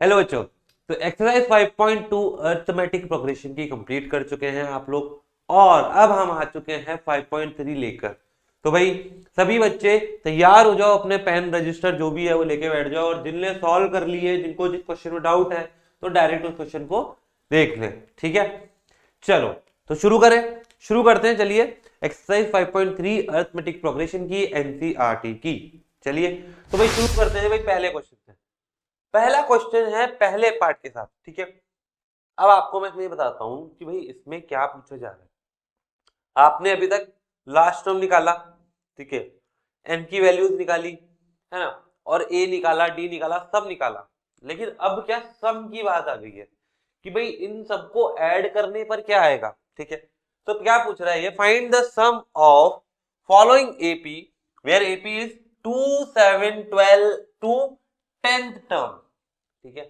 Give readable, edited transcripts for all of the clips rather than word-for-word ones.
Hello बच्चों, तो exercise 5.2 arithmetic progression की कंप्लीट कर चुके हैं आप लोग और अब हम आ चुके हैं 5.3 लेकर। तो भाई सभी बच्चे तैयार हो जाओ, अपने पेन रजिस्टर जो भी है वो लेके बैठ जाओ और जिनने सॉल्व कर लिए, जिनको जिस क्वेश्चन में डाउट है तो डायरेक्ट उस क्वेश्चन को देख लें। ठीक है, चलो तो शुरू करते हैं। चलिए, एक्सरसाइज 5.3 अरिथमेटिक प्रोग्रेशन की एनसीईआरटी की। चलिए तो भाई शुरू करते हैं। भाई पहले क्वेश्चन से, पहला क्वेश्चन है पहले पार्ट के साथ। ठीक है, अब आपको मैं इसमें बताता हूं कि भाई इसमें क्या पूछा जा रहा है। आपने अभी तक लास्ट टर्म निकाला, ठीक है, एन की वैल्यूज निकाली है ना, और ए निकाला, डी निकाला, सब निकाला। लेकिन अब क्या सम की बात आ गई है कि भाई इन सबको ऐड करने पर क्या आएगा। ठीक है, तो क्या पूछ रहा है ये, find the sum of following AP where AP is 2, 7, 12 to 10th term. ठीक है,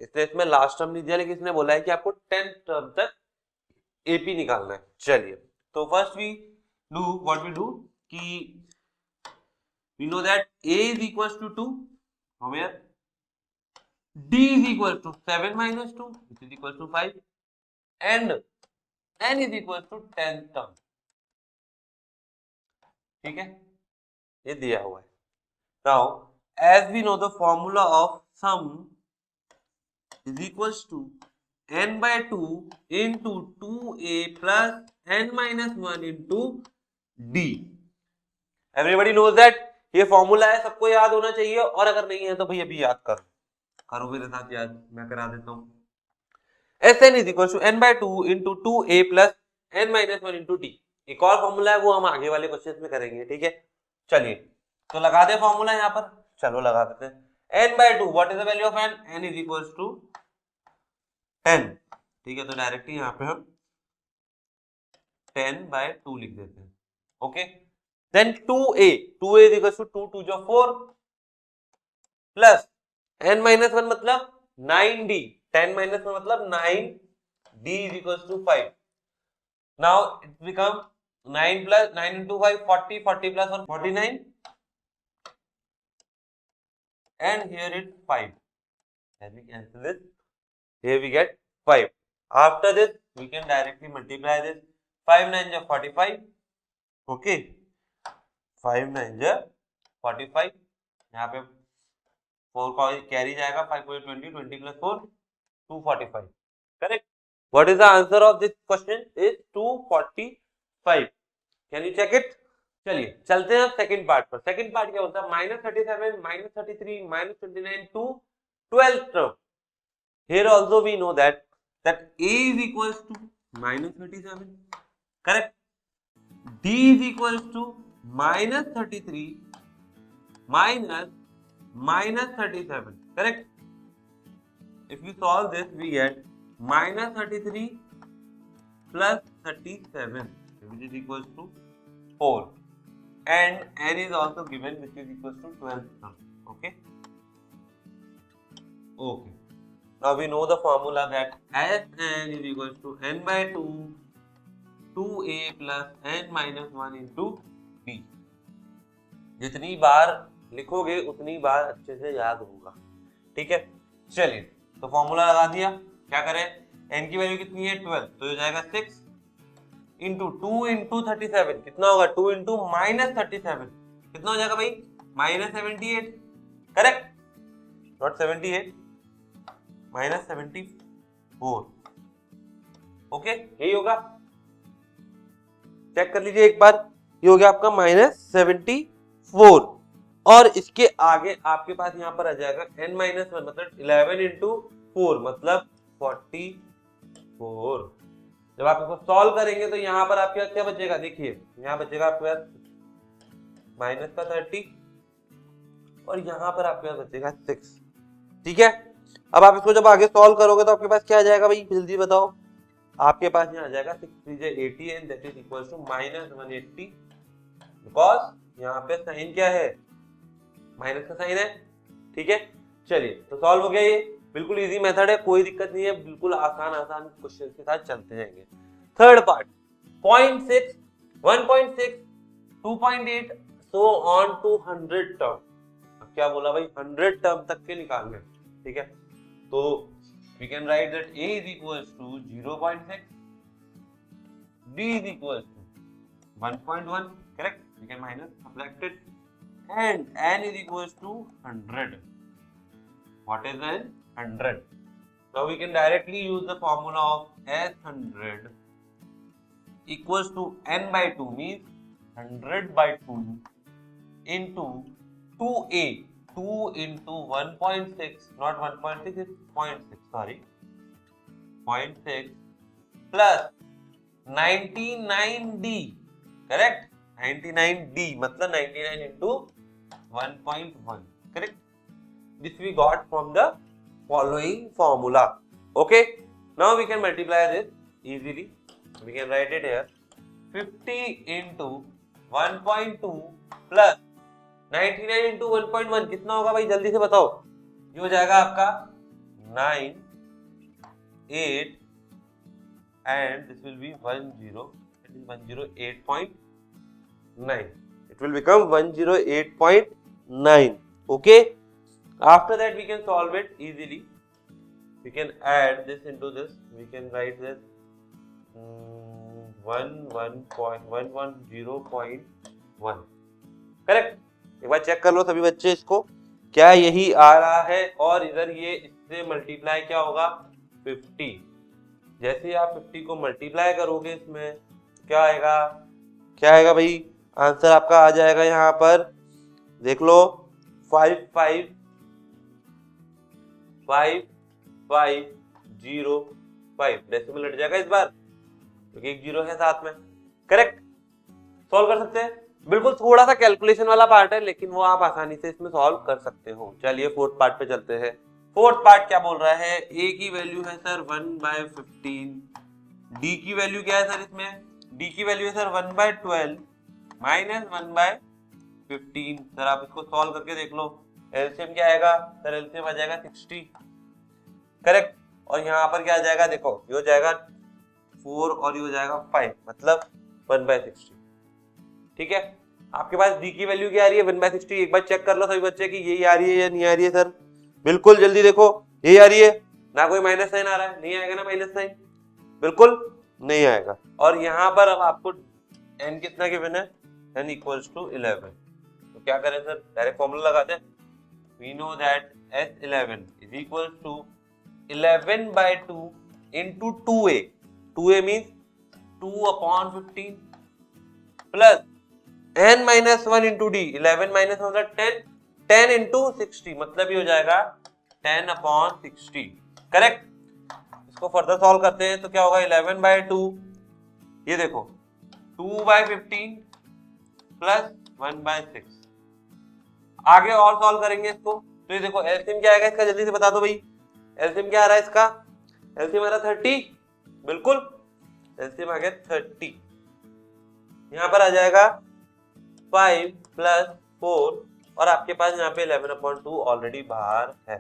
इसने इसमें लास्ट टर्म नहीं दिया, लेकिन इसने बोला है कि आपको 10th टर्म तक एपी निकालना है। चलिए, तो first we do what we do कि we know that a is equals to 2, where d is equal to 7 minus 2 which is equal to 5 and n is equal to 10th term। ठीक है, ये दिया हुआ है। Now as we know the formula of sum is equals to n by 2 into 2a plus n minus 1 into d। Everybody knows that ये formula है, सबको याद होना चाहिए, और अगर नहीं है तो भाई अभी याद करो मेरे साथ, याद मैं करा देता हूँ। S N is equal to N by 2 into 2a plus n minus 1 into D. एक और फॉर्मूला है, वो हम आगे वाले क्वेश्चन में करेंगे। ठीक है, चलिए तो लगा दे फॉर्मूला यहाँ पर। चलो लगा देते हैं। n by 2 what is the value of n? n is equal to 10। ठीक है, तो डायरेक्टली यहाँ पे हम 10 by 2 लिख देते हैं। Okay, then 2a is equals to 2 2 जो 4 प्लस n minus 1 मतलब 9d, 10 minus 1 मतलब 9d is equals to 5। now it become 9 plus 9 into 5 40, 40 plus 1 49 and here it's 5 and we cancel this, here we get 5। after this we can directly multiply this, 5 9 is 45। okay, 5 9 is 45, यहाँ पे 4 का carry जाएगा, 5 को 20, 20 plus 4 245। Correct. What is the answer of this question is 245। Can you check it? चलिए चलते हैं अब second part पर। सेकंड पार्ट क्या होता है, -37 -33 -29 to 12th term. Here also we know that a is equals to -37, correct, d is equals to -33 -37, correct। if we solve this we get -33 plus 37 which is equals to 4 and n is also given which is equals to 12 term। okay, now we know the formula that Sn is equals to n by 2 2a plus n minus 1 into b। जितनी बार लिखोगे उतनी बार अच्छे से याद होगा। ठीक है, चलिए तो फॉर्मूला लगा दिया। क्या करें, n की वैल्यू कितनी है 12, तो हो जाएगा 6 इंटू 2 इंटू 37 कितना होगा, 2 इंटू -37 कितना हो जाएगा भाई, -78, करेक्ट, नॉट 78, -74। ओके, यही होगा, चेक कर लीजिए एक बार, ये हो गया आपका -74। और इसके आगे आपके पास यहाँ पर आ जाएगा n माइनस 1 मतलब 11 इंटू 4 मतलब 44। जब आप इसको सॉल्व करेंगे तो यहाँ पर आपके क्या बचेगा, देखिए यहाँ बचेगा आपके पास माइनस का 30 और यहाँ पर आपके पास बचेगा 6। ठीक है, अब आप इसको जब आगे सॉल्व करोगे तो आपके पास क्या आ जाएगा भाई, जल्दी बताओ। आपके पास यहाँ आ जाएगा 6 3 80 and that is equal to -180, because यहाँ पे साइन क्या है, माइनस का साइन है। ठीक है, चलिए तो सॉल्व हो गया। ये बिल्कुल इजी मेथड है, कोई दिक्कत नहीं है, बिल्कुल आसान क्वेश्चन के साथ चलते जाएंगे। Third part 0.6 1.6 2.8 so on to 100 term. अब क्या बोला भाई, 100 टर्म तक के निकालने। ठीक है, तो we can write that A is equals to 0.6, D is equals to 1.1, correct? We can minus subtract it, and N is equals to 100. What is N? 100. Now we can directly use the formula of S100 equals to N by 2, means 100 by 2 into 2A. 2 into 1.6, not 1.6, it's 0.6, sorry, 0.6 plus 99D, correct? 99D मतलब 99 into 1.1, correct? This we got from the following formula. Okay, now we can multiply this easily. We can write it here, 50 into 1.2 plus 99 into 1.1 कितना होगा भाई, जल्दी से बताओ। ये हो जाएगा आपका 9, 8 and this will be 10, it is 108.9. It will become 108.9. Okay, after that we can solve it easily. We can add this into this. We can write this 110.1, correct? एक बार चेक कर लो सभी बच्चे इसको, क्या यही आ रहा है? और इधर ये इससे मल्टीप्लाई क्या होगा, 50। जैसे ही आप 50 को मल्टीप्लाई करोगे इसमें क्या आएगा, क्या आएगा भाई? आंसर आपका आ जाएगा यहाँ पर, देख लो, 55505 डेसिमल हट जाएगा इस बार क्योंकि एक जीरो है साथ में, करेक्ट? सॉल्व कर सकते हैं, बिल्कुल थोड़ा सा कैलकुलेशन वाला पार्ट है लेकिन वो आप आसानी से इसमें सॉल्व कर सकते हो। चलिए फोर्थ पार्ट पे चलते हैं। फोर्थ पार्ट क्या बोल रहा है, ए की वैल्यू है सर 1/15, डी की वैल्यू क्या है सर इसमें, डी की वैल्यू है सर 1/12 माइनस 1/15। सर आप इसको सॉल्व करके देख लो, एलसीएम क्या आएगा सर, एलसीएम आ जाएगा 60, करेक्ट? और यहाँ पर क्या आ जाएगा, देखो ये हो जाएगा 4 और ये हो जाएगा 5, मतलब 1/60, ठीक है? आपके पास डी की वैल्यू क्या आ रही है, 1/60। एक बार चेक कर लो सभी बच्चे की यही आ रही है या नहीं आ रही है। सर बिल्कुल जल्दी देखो, यही आ रही है ना, कोई माइनस साइन आ रहा है, नहीं आएगा ना माइनस साइन, बिल्कुल नहीं आएगा। और यहाँ पर अब आपको n कितना गिवन है, n इक्वल्स टू 11। तो क्या करें सर, डायरेक्ट फॉर्मूला लगाते हैं। We know that S11 is equals to 11/2 into 2a, 2a means 2/15 plus n minus 1 into d, 11 minus 1 मतलब 10, 10 into 60 मतलब ये हो जाएगा 10/60, करेक्ट? इसको फर्दर सॉल्व करते हैं तो क्या होगा, 11/2, ये देखो 2/15 प्लस 1/6। आगे और सॉल्व करेंगे इसको तो ये देखो एलसीएम क्या आएगा इसका, जल्दी से बता दो भाई, एलसीएम क्या आ रहा है इसका, एलसीएम आ रहा 30, बिल्कुल एलसीएम आ गया 30। यहाँ पर आ जाएगा 5 प्लस 4 और आपके पास यहाँ पे 11/2 ऑलरेडी बाहर है,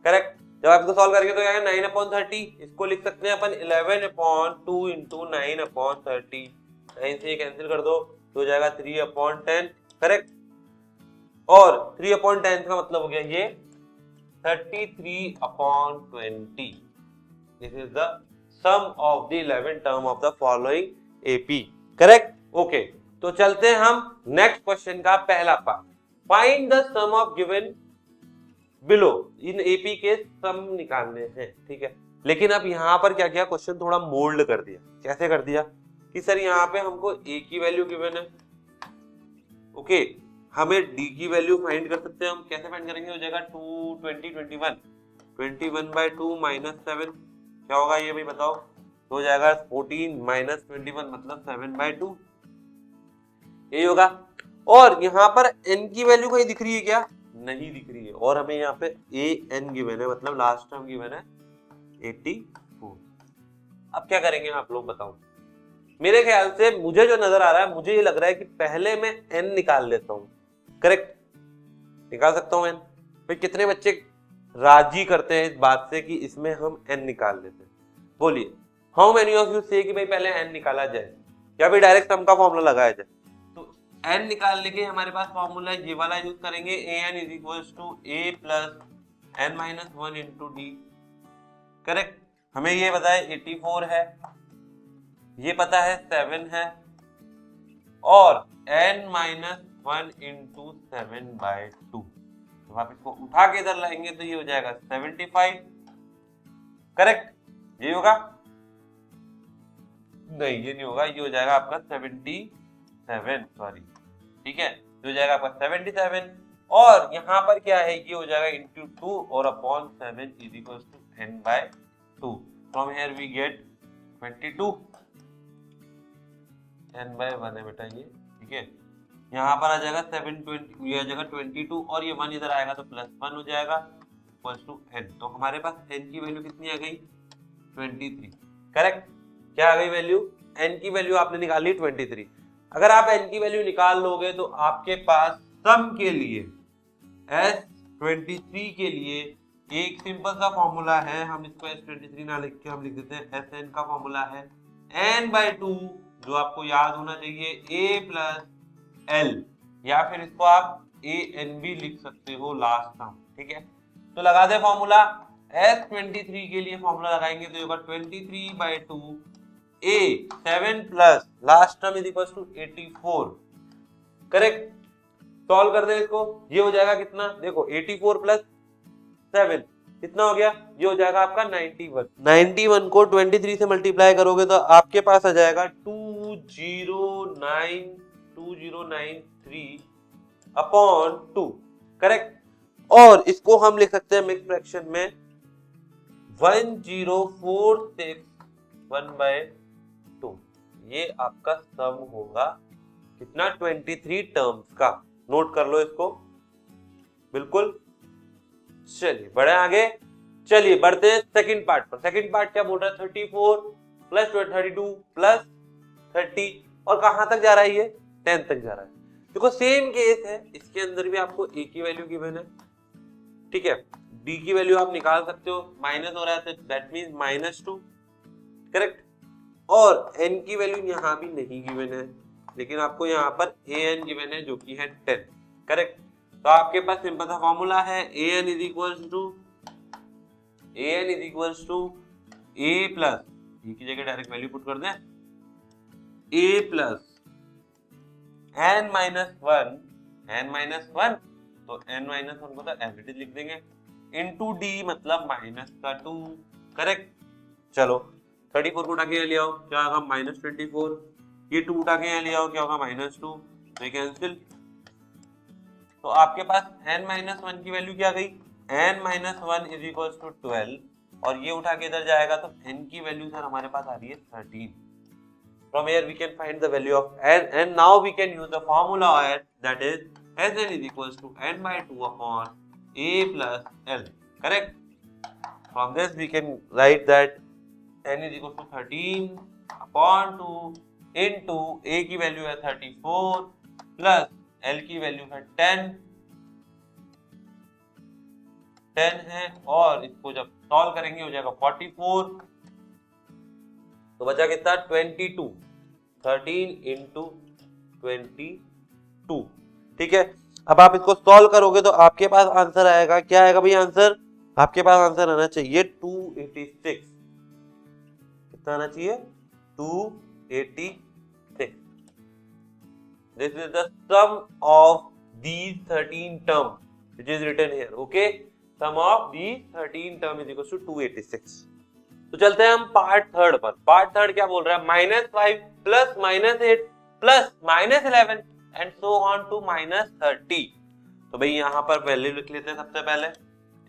करेक्ट? जब आप इसको सॉल्व करेंगे तो क्या है 9/30, इसको लिख सकते हैं अपन 11/2 into 9/30, 9 से कैंसिल कर दो तो हो जाएगा 3/10, करेक्ट? और 3/10 का मतलब हो गया ये 33/20। This is the sum of the 11 term of the following AP, correct? Okay, तो चलते हैं हम नेक्स्ट क्वेश्चन का पहला part. Find the sum of given below, in AP के सम निकालने हैं, ठीक है? लेकिन अब यहाँ पर क्या किया, क्वेश्चन थोड़ा मोल्ड कर दिया। कैसे कर दिया कि सर यहाँ पे हमको A की वैल्यू गिवन है, ओके, हमें D की वैल्यू फाइंड कर सकते हैं। हम कैसे फाइंड करेंगे, हो जाएगा 21/2 माइनस 7, क्या होगा ये भाई बताओ, तो हो जाएगा 14 माइनस 21 मतलब 7/2, यही होगा। और यहाँ पर n की वैल्यू कहीं दिख रही है क्या, नहीं दिख रही है, और हमें यहाँ पे an गिवन है, मतलब लास्ट टर्म गिवन है 84। अब क्या करेंगे आप लोग बताओ, मेरे ख्याल से मुझे जो नजर आ रहा है, मुझे ये लग रहा है कि पहले मैं n निकाल लेता हूँ, करेक्ट? निकाल सकता हूँ n भाई, कितने बच्चे राजी करते हैं इस बात से कि इसमें हम n निकाल लेते हैं, बोलिए। हाउ मेनी ऑफ यू से कि भाई पहले n निकाला जाए या फिर डायरेक्ट सम का फॉर्मूला लगाया जाए? तो n निकालने के हमारे पास फॉर्मूला ये वाला यूज करेंगे, an is equals to a plus n minus 1 into D, correct. हमें ये पता है 84 है, ये पता है 7 है, और n-1 इंटू 7/2। तो आप इसको उठा के इधर लाएंगे तो ये हो जाएगा 75, करेक्ट। ये होगा नहीं, ये नहीं होगा, ये हो जाएगा आपका 77, सॉरी, ठीक है, ये हो जाएगा आपका 77, और यहाँ पर क्या है, ये हो जाएगा इंटू 2 और upon 7 is equal to n/2। From here we get 22, n/1 है बेटा ये, ठीक है। यहाँ पर आ जाएगा 720, ये आ जाएगा 22, और ये 1 इधर आएगा तो +1 हो जाएगा इक्वल टू n। तो हमारे पास n की वैल्यू कितनी आ गई, 23, करेक्ट। क्या आ गई वैल्यू, n की वैल्यू आपने निकाली 23। अगर आप n की वैल्यू निकाल लोगे तो आपके पास सम के लिए S23 के लिए एक सिंपल सा फॉर्मूला है, हम इसको S23 ना लिख के हम लिख देते हैं Sn का फॉर्मूला है n/2, जो आपको याद होना चाहिए a + l, या फिर इसको आप an भी लिख सकते हो लास्ट टर्म, ठीक है। तो लगा दे फॉर्मूला, S23 के लिए फॉर्मूला लगाएंगे तो होगा 23/2 a 7 plus last term is equal to 84, correct. Solve कर दे इसको, ये हो जाएगा कितना, देखो 84 + 7 कितना हो गया, ये हो जाएगा आपका 91। 91 को 23 से मल्टीप्लाई करोगे तो आपके पास आ जाएगा 2093/2, करेक्ट। और इसको हम लिख सकते हैं मिक्स फ्रैक्शन में 1046/1/2। ये आपका सम होगा कितना, 23 टर्म्स का। नोट कर लो इसको, बिल्कुल। चलिए बढ़े आगे, चलिए बढ़ते हैं सेकंड पार्ट पर। सेकंड पार्ट क्या बोल रहा है, 34 + 32 + 30, और कहां तक जा रहा है ये, 10 तक जा रहा है। देखो सेम केस है, इसके अंदर भी आपको a की वैल्यू गिवन है, ठीक है। d की वैल्यू आप निकाल सकते हो, माइनस हो रहा है तो दैट मींस -2, करेक्ट। और n की वैल्यू यहाँ भी नहीं गिवन है, लेकिन आपको यहाँ पर an गिवन है जो कि है 10, करेक्ट। तो आपके पास सिंपल सा फॉर्मूला है an is equals to a plus, ये की जगह डायरेक्ट वैल्यू पुट कर दें, a प्लस n-1, तो n-1 को तो एज इट इज लिख देंगे, इनटू d मतलब -2, करेक्ट। चलो 34 को उठा के ले आओ, क्या होगा -24, ये 2 उठा के ले आओ, क्या होगा -2, तो कैंसिल। तो आपके पास n-1 की वैल्यू क्या गई, n-1 इज इक्वल्स टू 12, और ये उठा के इधर जाएगा तो n की वैल्यू सर हमारे पास आ रही है 13। From here we can find the value of n, and now we can use the formula that is Sn is equals to n/2 upon a plus l, correct. From this we can write that n is equal to 13 upon 2 into a की value है 34 plus l की value है 10 है, और इसको जब solve करेंगे हो जाएगा 44, तो बचा कितना 22, 13 into 22, ठीक है। अब आप इसको सॉल्व करोगे तो आपके पास आंसर आएगा, क्या आएगा भाई आंसर, आपके पास आंसर आना चाहिए 286, कितना आना चाहिए 286। This is the sum of these 13 term which is written here, okay, sum of these 13 term is equal to 286। तो चलते हैं हम पार्ट थर्ड पर। पार्ट थर्ड क्या बोल रहा है, -5 plus -8 plus -11 and so on to -30। तो भाई यहाँ पर वैल्यू लिख लेते हैं सबसे पहले,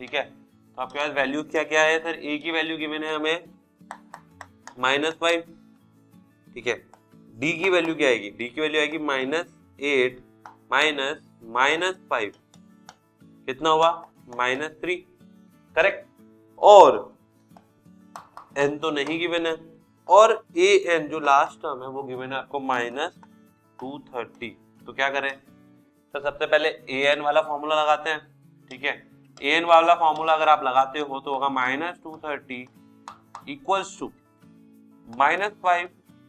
ठीक है। तो आपके पास वैल्यू क्या क्या है सर, a की वैल्यू गिवन है हमें -5, ठीक है। d की वैल्यू क्या आएगी, d की वैल्यू आएगी -8 -5, कितना हुआ -3, करेक्ट। और n तो नहीं गिवन है, और an जो लास्ट टर्म है वो गिवन है आपको -230। तो क्या करें तो सबसे पहले an वाला फॉर्मूला लगाते हैं, ठीक है। an वाला फॉर्मूला अगर आप लगाते हो तो होगा -230 equals to -5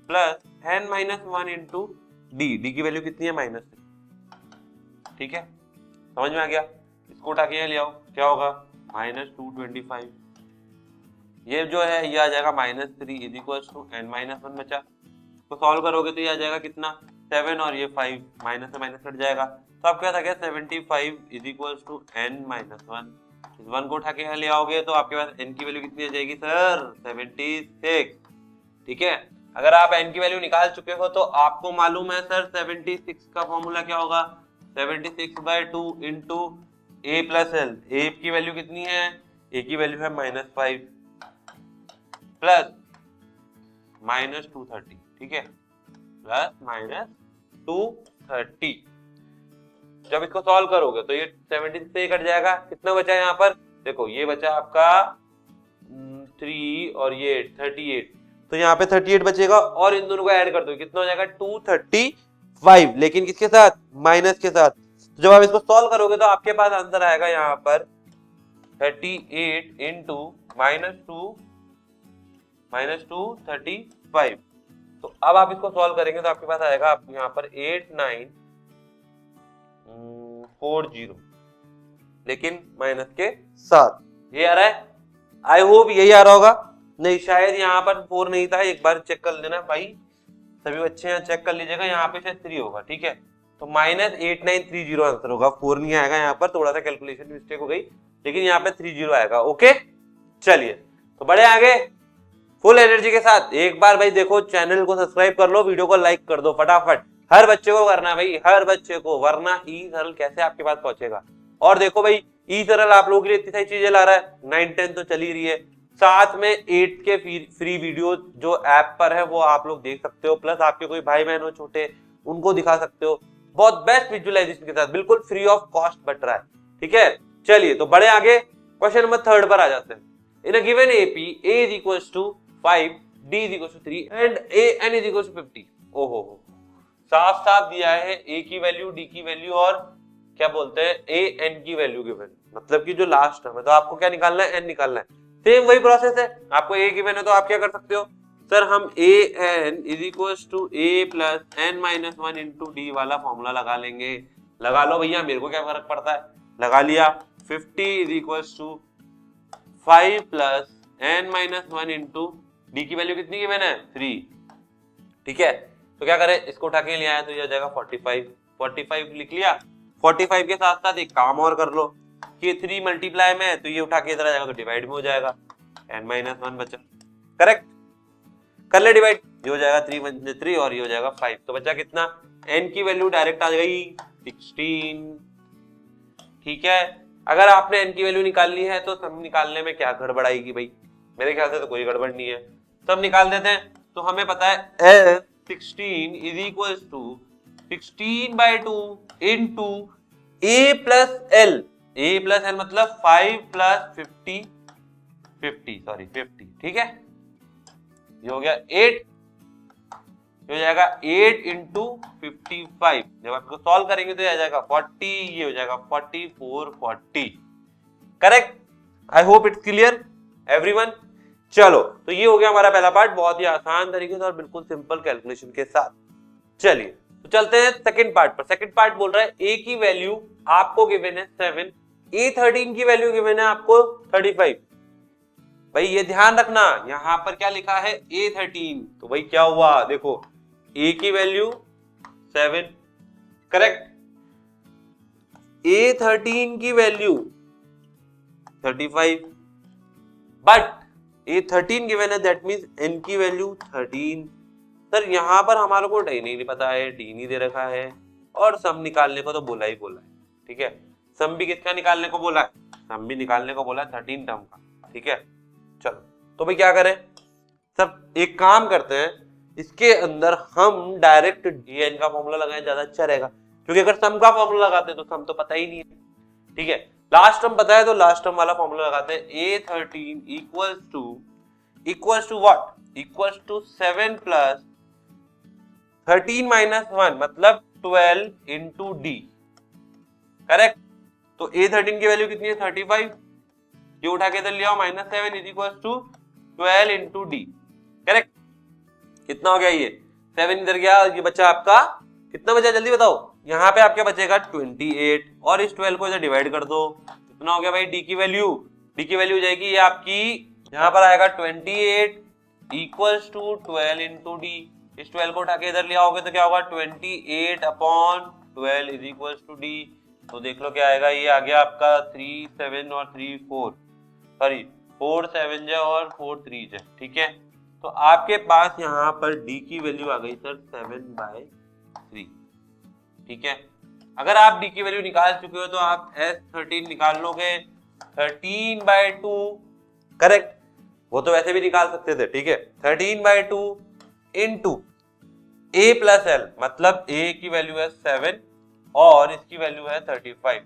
plus n-1 into d की वैल्यू कितनी है -3, ठीक है। समझ में आ गया, इसको उठा के ले आओ, क्या होगा -225 ये जो है ये आ जाएगा -3 इज इक्वल टू n-1 बचा। तो सॉल्व करोगे तो ये आ जाएगा कितना 7 और ये 5 माइनस से माइनस कट जाएगा। तो आपके पास आ गया 75 इज इक्वल टू n-1। इस 1 को उठा के यहाँ ले आओगे तो आपके पास n की वैल्यू कितनी आ जाएगी सर 76। ठीक है, अगर आप n की वैल्यू निकाल चुके हो तो आपको मालूम है सर 76 का फॉर्मूला क्या होगा 76/2 into a plus L. a की वैल्यू कितनी है a की वैल्यू है -5 प्लस -230। ठीक है, प्लस -230। जब इसको सॉल्व करोगे तो ये 76 से कट जाएगा। कितना बचा यहाँ पर देखो, ये बचा आपका 3 और ये 38। तो यहाँ पे 38 बचेगा और इन दोनों को ऐड कर दो, कितना हो जाएगा 235, लेकिन किसके साथ माइनस के साथ। तो जब आप इसको सॉल्व करोगे तो आपके पास आंसर आएगा यहाँ पर 38 इंटू -235। तो अब आप इसको सॉल्व करेंगे तो आपके पास आएगा आप यहाँ पर 8940, लेकिन माइनस के साथ। ये आ रहा है, आई होप यही आ रहा होगा। नहीं, शायद यहाँ पर 4 नहीं था, एक बार चेक कर लेना भाई, सभी बच्चे यहाँ चेक कर लीजिएगा, यहाँ पे शायद 3 होगा। ठीक है, तो -8930 आंसर होगा, 4 नहीं आएगा। यहाँ पर थोड़ा सा कैलकुलेशन मिस्टेक हो गई, लेकिन यहाँ पे 30 आएगा। ओके, चलिए तो बड़े आगे फुल एनर्जी के साथ। एक बार भाई देखो, चैनल को सब्सक्राइब कर लो, वीडियो को लाइक कर दो फटाफट। हर बच्चे को करना है भाई, हर बच्चे को, वरना ई सरल कैसे आपके पास पहुंचेगा। और देखो भाई, ई सरल आप लोगों के लिए इतनी सारी चीजें ला रहा है, 9, 10 तो चली रही है, साथ में 8 के फ्री वीडियो जो ऐप पर है वो आप लोग देख सकते हो, प्लस आपके कोई भाई बहन हो छोटे उनको दिखा सकते हो, बहुत बेस्ट विजुअलाइजेशन के साथ, बिल्कुल फ्री ऑफ कॉस्ट बट रहा है। ठीक है, चलिए तो बड़े आगे क्वेश्चन नंबर 3 पर आ जाते हैं। In a given AP a is equals to 5, d is equals to 3 and n is equals to 50। ओहो, साफ साफ दिया है a की वैल्यू, d की वैल्यू और क्या बोलते हैं a n की वैल्यू गिवन, मतलब कि जो लास्ट टर्म है। तो आपको क्या निकालना है, n निकालना है। सेम वही प्रोसेस है, आपको a गिवन है तो आप क्या कर सकते हो सर, हम a n is equals to a plus n-1 into d वाला फॉर्मूला लगा लेंगे। लगा लो भैया, मेरे को क्या फर्क पड़ता है, लगा लिया। 50 is equals to 5 plus n-1 into d की वैल्यू कितनी गिवन है 3। ठीक है, तो क्या करें, इसको उठा के ले आया तो ये आ जाएगा 45 लिख लिया। 45 के साथ साथ एक काम और कर लो कि 3 मल्टीप्लाई में है तो ये उठा के इधर आ जाएगा तो डिवाइड में हो जाएगा, n-1 बचा। करेक्ट, कर ले डिवाइड, ये हो जाएगा 3 1 3 और ये हो जाएगा 5। तो बचा कितना, n की वैल्यू डायरेक्ट आ गई 16। ठीक है, अगर आपने n की वैल्यू निकाल ली है तो सब निकालने में क्या गड़बड़ आएगी भाई, मेरे ख्याल से तो कोई गड़बड़ नहीं है, सब निकाल देते हैं। तो हमें पता है 16 is equal to 16/2 into a plus L. a plus L मतलब 5 प्लस 50। ठीक है, ये हो गया 8, ये हो जाएगा 8 इंटू 55। जब आप इसको सॉल्व करेंगे तो ये आ जाएगा 40, ये हो जाएगा 4440। Correct, I hope it's clear everyone. चलो, तो ये हो गया हमारा पहला पार्ट, बहुत ही आसान तरीके से और बिल्कुल सिंपल कैलकुलेशन के साथ। चलिए तो चलते हैं सेकंड पार्ट पर। सेकंड पार्ट बोल रहा है a की वैल्यू आपको गिवन है 7, a13 की वैल्यू गिवन है आपको 35। भाई ये ध्यान रखना, यहां पर क्या लिखा है a13, तो भाई क्या हुआ देखो, a की वैल्यू 7, करेक्ट, a13 की वैल्यू 35, बट a13 गिवन है, दैट मींस n की वैल्यू 13। सर यहाँ पर हमारे को डी नहीं पता है, डी नहीं दे रखा है, और सम निकालने को तो बोला ही बोला है। ठीक है, सम भी किसका निकालने को बोला है, सम भी निकालने को बोला है 13 टर्म का। ठीक है, चलो तो भाई क्या करें, सब एक काम करते हैं, इसके अंदर हम डायरेक्ट dn का फॉर्मूला लगाएं, ज्यादा अच्छा रहेगा, क्योंकि अगर सम का फॉर्मूला लगाते हैं तो सम तो पता ही नहीं है। ठीक है, लास्ट टर्म पता है तो लास्ट टर्म वाला फॉर्मूला लगाते हैं, a13 equals to what, equals to 7 plus 13 minus 1 मतलब 12 इंटू डी। करेक्ट, तो a13 की वैल्यू कितनी है 35, ये उठा के इधर ले आओ, -7 is equal to 12 into D. Correct, कितना हो गया, ये 7 इधर गया, ये बचा आपका कितना बचा जल्दी बताओ, यहाँ पे आपके बचेगा 28, और इस 12 को इधर डिवाइड कर दो, कितना हो गया भाई डी की वैल्यू, डी की वैल्यू हो जाएगी ये आपकी यहाँ पर आएगा 28 इक्वल्स टू 12 इंटू डी। इस 12 को उठा के इधर ले आओगे तो क्या होगा 28 upon 12 is equals to D. तो देख लो क्या आएगा, ये आ गया आपका 3 7 और 3 4 सॉरी 4 7 जा और 4 3 जा। ठीक है, तो आपके पास यहाँ पर डी की वैल्यू आ गई सर 7/3। ठीक है, अगर आप डी की वैल्यू निकाल चुके हो तो आप S13 निकाल लोगे 13/2। करेक्ट, वो तो वैसे भी निकाल सकते थे। ठीक है, 13/2 इंटू a प्लस एल, मतलब a की वैल्यू है 7 और इसकी वैल्यू है 35।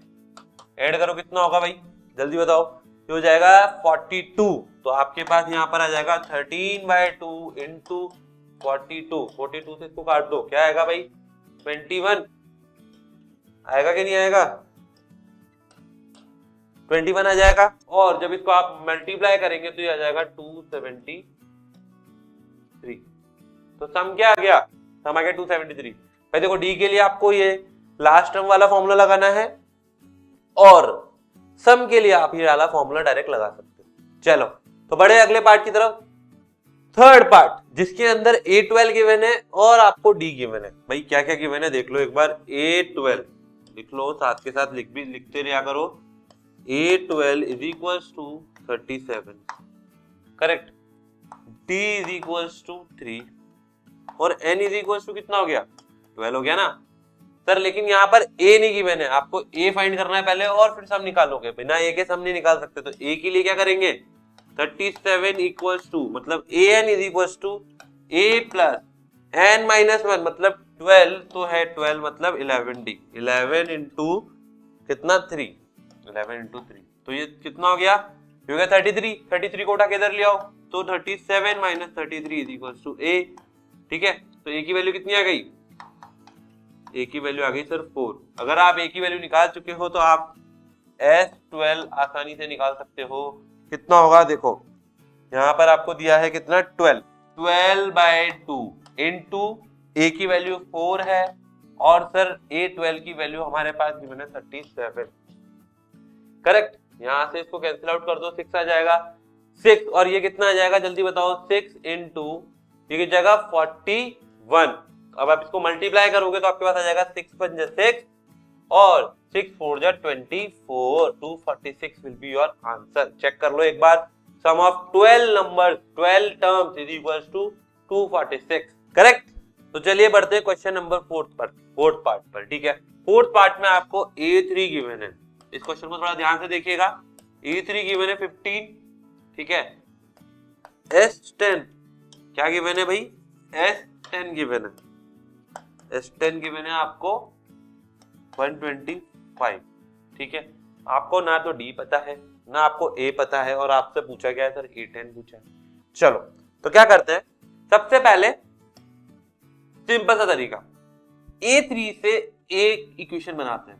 ऐड करो कितना होगा भाई, जल्दी बताओ। ये हो जाएगा 42। तो आपके पास यहाँ पर आ जाएगा 13/2 इंटू 42 से इसको काट दो, क्या आएगा भाई 21 आएगा कि नहीं आएगा, 21 आ जाएगा। और जब इसको आप मल्टीप्लाई करेंगे तो ये आ जाएगा 273। तो सम क्या आ गया, सम आ गया 273। भाई देखो डी के लिए आपको ये लास्ट टर्म वाला फॉर्मूला लगाना है और सम के लिए आप ये वाला फॉर्मूला डायरेक्ट लगा सकते हो। चलो तो बढ़े अगले पार्ट की तरफ। थर्ड पार्ट जिसके अंदर A12 गिवन है और आपको D गिवन है। भाई क्या क्या गिवन है देख लो एक बार। A12 लिख लो, साथ के साथ लिखते रहा करो। A12 is equals to 37, correct. D is equals to 3 और N इज इक्वल्स टू कितना हो गया 12 हो गया ना सर। लेकिन यहाँ पर A नहीं गिवन है, आपको A फाइंड करना है पहले और फिर सम निकालोगे। बिना A के सम नहीं निकाल सकते, तो A के लिए क्या करेंगे 37 इक्वल्स टू मतलब AN is equals to A plus N minus 1 मतलब 12, तो है 12 मतलब 11D। 11 इंटू कितना 3, 11 इंटू 3, तो ये कितना हो गया, ये हो गया 33। 33 को उठा के इधर ले आओ तो 37 minus 33 is equals to A। ठीक है, तो A की वैल्यू कितनी आ गई, A की वैल्यू आ गई सर 4। अगर आप A की वैल्यू निकाल चुके हो तो आप S12 आसानी से निकाल सकते हो। कितना होगा देखो, यहाँ पर आपको दिया है कितना 12/2 इंटू A की वैल्यू 4 है और सर A12 की वैल्यू हमारे पास गिवन है 37। करेक्ट, यहाँ से इसको कैंसिल आउट कर दो, 6 आ जाएगा 6 और ये कितना आ जाएगा जल्दी बताओ 6 इंटू ये जाएगा 41। अब आप इसको मल्टीप्लाई करोगे तो आपके पास आ जाएगा 6 × 6 और 6 × 4 = 24। 246 will be your answer. Check कर लो एक बार, sum of 12 numbers 12 terms is equals to 246। Correct. तो चलिए बढ़ते हैं क्वेश्चन नंबर 4 पार्ट पर। ठीक है, 4th पार्ट में आपको A3 गिवन है। इस क्वेश्चन को थोड़ा ध्यान से देखिएगा। A3 गिवन है 15। ठीक है, S10 क्या गिवन है भाई, S10 गिवन है, S10 गिवन है आपको 125। ठीक है, आपको ना तो D पता है ना आपको A पता है और आपसे पूछा गया है सर A10 पूछा है। चलो तो क्या करते हैं, सबसे पहले सिंपल सा तरीका, A3 से एक इक्वेशन बनाते हैं।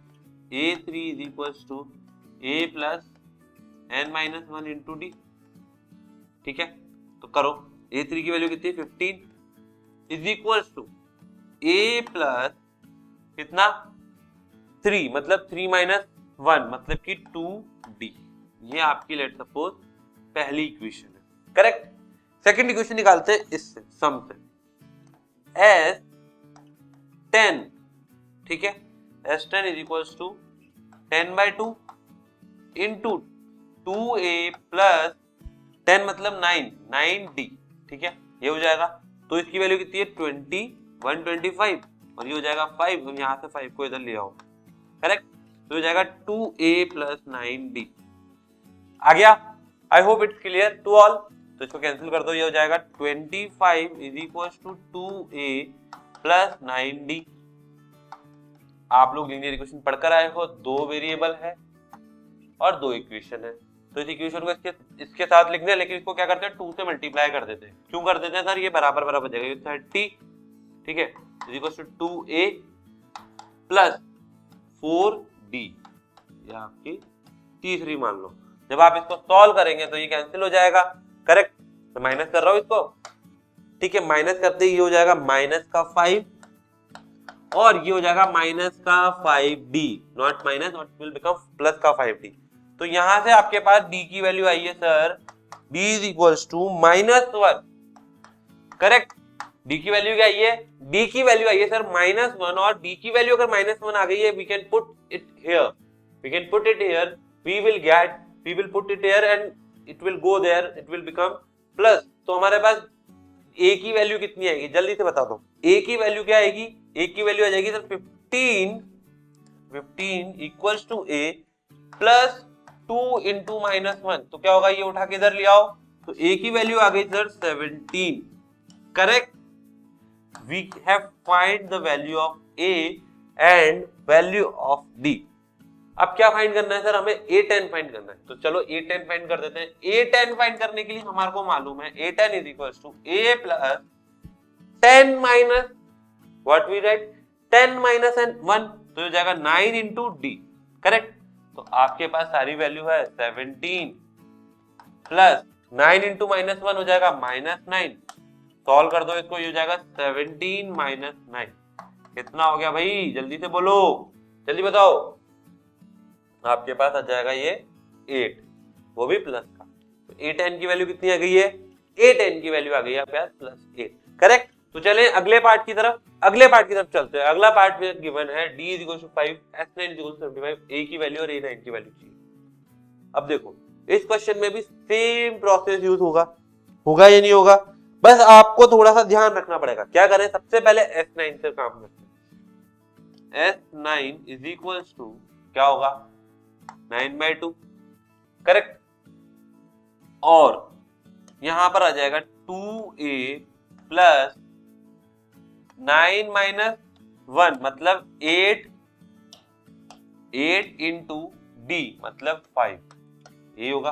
A3 is equals to A plus N minus 1 into D। ठीक है, तो करो। A3 की वैल्यू कितनी है 15 is equals to A plus कितना 3 मतलब 3 माइनस 1 मतलब कि 2D। ये आपकी लेट सपोज पहली इक्वेशन है। करेक्ट। सेकंड इक्वेशन निकालते हैं इससे, सम से। S10, ठीक है, S10 is equals to 10/2 into 2A plus 10 मतलब 9D। ठीक है, ये हो जाएगा। तो इसकी वैल्यू कितनी है 125 और ये हो जाएगा 5। हम यहाँ से 5 को इधर ले आओ। करेक्ट, तो हो जाएगा 2A प्लस 9D। आ गया, I hope it's clear to all. तो इसको कैंसिल कर दो, ये हो जाएगा 25 is equal to 2A plus 9D। आप लोग लीनियर इक्वेशन पढ़कर आए हो, 2 वेरिएबल है और 2 इक्वेशन है। तो इस इक्वेशन को इसके साथ लिखते हैं, लेकिन इसको क्या करते हैं 2 से मल्टीप्लाई कर देते हैं। क्यों कर देते हैं सर, ये बराबर बराबर जाएगा, ये 30। ठीक है, is equal to 2A plus 4D, ये आपकी तीसरी मान लो। जब आप इसको सॉल्व करेंगे तो ये कैंसिल हो जाएगा। करेक्ट, तो माइनस कर रहा हूं इसको। ठीक है, माइनस करते ही ये हो जाएगा माइनस का 5 और ये हो जाएगा माइनस का 5D, not minus, not will become plus का 5D। तो यहां से आपके पास D की वैल्यू आई है sir d is equals to -1। Correct. d की वैल्यू क्या आई है? d की वैल्यू आई है सर -1 और d की वैल्यू अगर -1 आ गई है, we can put it here, we can put it here, we will put it here and it will go there, it will become plus. तो हमारे पास a की वैल्यू कितनी आएगी जल्दी से बता दो। a की वैल्यू क्या आएगी? a की वैल्यू आ जाएगी sir 15 equals to a plus 2 into -1। तो क्या होगा, ये उठा के इधर ले आओ, तो a की वैल्यू आ गई sir 17। Correct. We have find the value of a and value of d। अब क्या फाइंड करना है सर? हमें a10 फाइंड करना है। तो चलो a10 फाइंड कर देते हैं। a10 फाइंड करने के लिए हमारे को मालूम है a10 is equals to a plus 10 minus what we write 10 minus 1, तो हो जाएगा 9 इंटू डी। करेक्ट। तो आपके पास सारी वैल्यू है 17 प्लस 9 इंटू -1 हो जाएगा -9। सॉल्व कर दो इसको, ये हो जाएगा 17 माइनस 9। कितना हो गया भाई? जल्दी से बोलो, जल्दी बताओ। आपके पास आ जाएगा ये 8, वो भी प्लस का। तो a10 की वैल्यू कितनी आ गई है? a10 की वैल्यू आ गई है आपके पास +8। करेक्ट। तो चलें अगले पार्ट की तरफ, चलते हैं। अगला पार्ट में गिवन है d is equal to 5, s9 is equal to 75, a की वैल्यू और a9 की वैल्यू चाहिए। अब देखो इस क्वेश्चन में भी सेम प्रोसेस यूज होगा या नहीं होगा? बस आपको थोड़ा सा ध्यान रखना पड़ेगा। क्या करें? सबसे पहले s9 से काम करते हैं। s9 इज इक्वल टू क्या होगा? 9/2। करेक्ट। और यहां पर आ जाएगा 2a प्लस 9 माइनस 1 मतलब 8 इंटू d मतलब 5, ये होगा।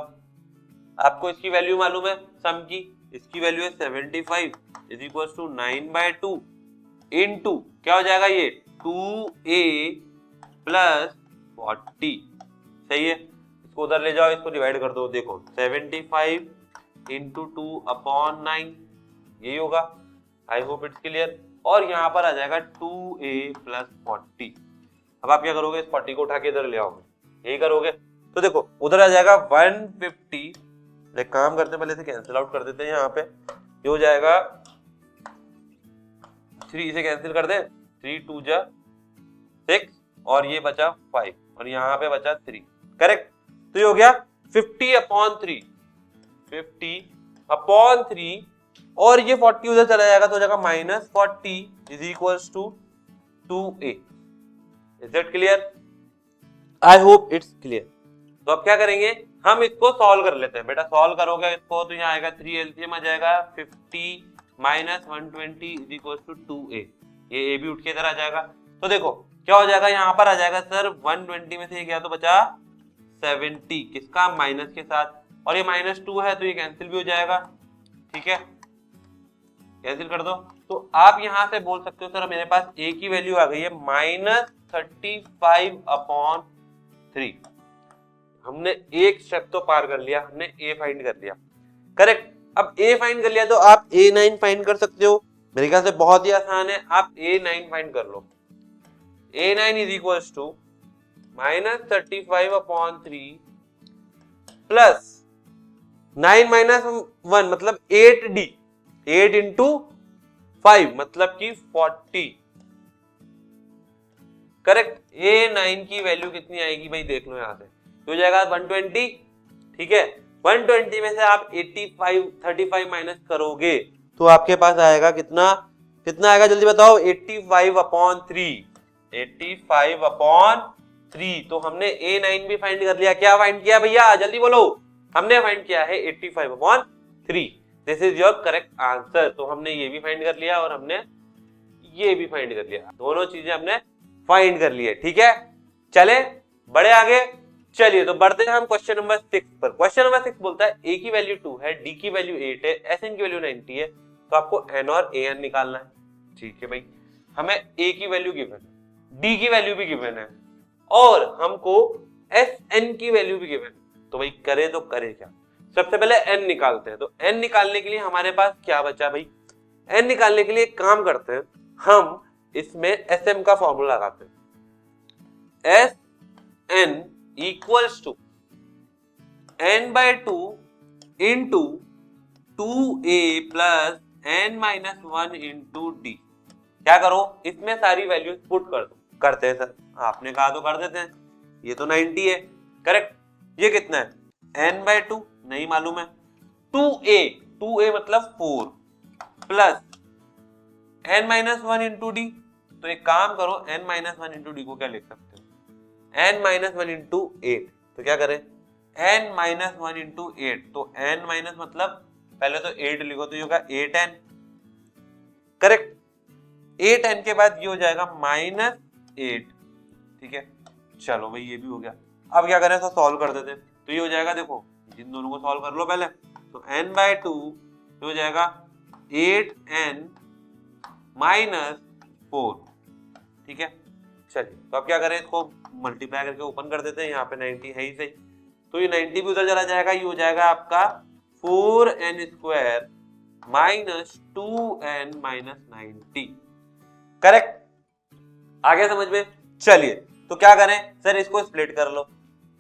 आपको इसकी वैल्यू मालूम है सम की, इसकी वैल्यू है 75 इज इक्वल टू 9/2 इंटू क्या हो जाएगा ये 2a प्लस 40। सही है। इसको उधर ले जाओ, इसको डिवाइड कर दो। देखो 75 इंटू 2/9 यही होगा। आई होप इट्स क्लियर। और यहाँ पर आ जाएगा 2a प्लस 40। अब आप क्या करोगे? इस 40 को उठा के इधर ले आओगे, यही करोगे। तो देखो उधर आ जाएगा 150। एक काम करते हैं, पहले से कैंसिल आउट कर देते हैं। यहाँ पे ये हो जाएगा 3 से कैंसिल कर दे, 3 2 जा 6 और ये बचा 5 और यहाँ पे बचा 3। करेक्ट। तो ये हो गया 50/3 और ये 40 उधर चला जाएगा तो हो जाएगा -40 is equals to 2a। Is it clear? I hope it's clear. तो अब क्या करेंगे? हम इसको सॉल्व कर लेते हैं। बेटा सॉल्व करोगे इसको तो यहाँ आएगा 3 एलसीएम आ जाएगा 50 minus 120 is equals to 2a। ये a भी उठ के इधर आ जाएगा। तो देखो क्या हो जाएगा? यहाँ पर आ जाएगा सर 120 में से गया तो बचा 70, किसका? माइनस के साथ। और ये -2 है तो ये कैंसिल भी हो जाएगा। ठीक है, कैंसिल कर दो। तो आप यहां से बोल सकते हो सर मेरे पास a की वैल्यू आ गई है -35/3। हमने एक स्टेप तो पार कर लिया, हमने a फाइंड कर लिया। करेक्ट। अब a फाइंड कर लिया तो आप a9 फाइंड कर सकते हो। मेरे ख्याल से बहुत ही आसान है, आप a9 फाइंड कर लो। a9 is equals to -35/3 plus 9 minus 1 मतलब 8d, 8 इंटू 5 मतलब कि 40। करेक्ट। a9 की वैल्यू कितनी आएगी भाई? देख लो यहां से, हो जाएगा 120। ठीक है, 120 में से आप 35 माइनस करोगे तो आपके पास आएगा कितना आएगा? जल्दी बताओ। 85/3। तो हमने a9 भी फाइंड कर लिया। क्या फाइंड किया भैया? जल्दी बोलो। हमने फाइंड किया है 85/3। This is your correct answer. तो हमने ये भी फाइंड कर लिया और हमने ये भी फाइंड कर लिया, दोनों चीजें हमने फाइंड कर ली है। ठीक है, चले बड़े आगे। चलिए तो बढ़ते हैं हम क्वेश्चन नंबर 6 पर। क्वेश्चन नंबर 6 बोलता है a की वैल्यू 2 है, d की वैल्यू 8 है, sn की वैल्यू 90 है, तो आपको n और an निकालना है। ठीक है भाई, हमें a की वैल्यू गिवन है, d की वैल्यू भी गिवन है और हमको sn की वैल्यू भी गिवन है। तो भाई करे तो करे क्या? सबसे पहले n निकालते हैं। तो n निकालने के लिए हमारे पास क्या बचा भाई? n निकालने के लिए एक काम करते हैं, हम इसमें sm का फॉर्मूला लगाते हैं। sn equals to n/2 into 2a plus n-1 into D. क्या करो, इसमें सारी वैल्यूज पुट कर दो। करते हैं सर, आपने कहा तो कर देते हैं। ये तो 90 है, करेक्ट। ये कितना है, n/2 नहीं मालूम है। 2a मतलब 4 प्लस n-1 इंटू डी। तो एक काम करो, n-1 इंटू डी को क्या लिख सकते हो, n-1 इंटू 8। तो क्या करें, n-1 इंटू 8, तो n माइनस मतलब पहले तो 8 लिखो, तो ये होगा 8n, करेक्ट। 8n के बाद ये हो जाएगा -8, ठीक है। चलो भाई ये भी हो गया। अब क्या करें, तो सॉल्व कर देते हैं। तो ये हो जाएगा, देखो इन दोनों को सॉल्व कर लो पहले। तो n/2 हो जाएगा 8n -4, ठीक है। चलिए, तो अब क्या करें, इसको मल्टीप्लाई करके ओपन कर देते हैं। यहाँ पे 90 है ही सही, तो ये 90 भी उधर चला जाएगा। ये हो जाएगा आपका 4n² -2n -90, करेक्ट। आगे समझ में। चलिए, तो क्या करें सर, इसको स्प्लिट कर लो,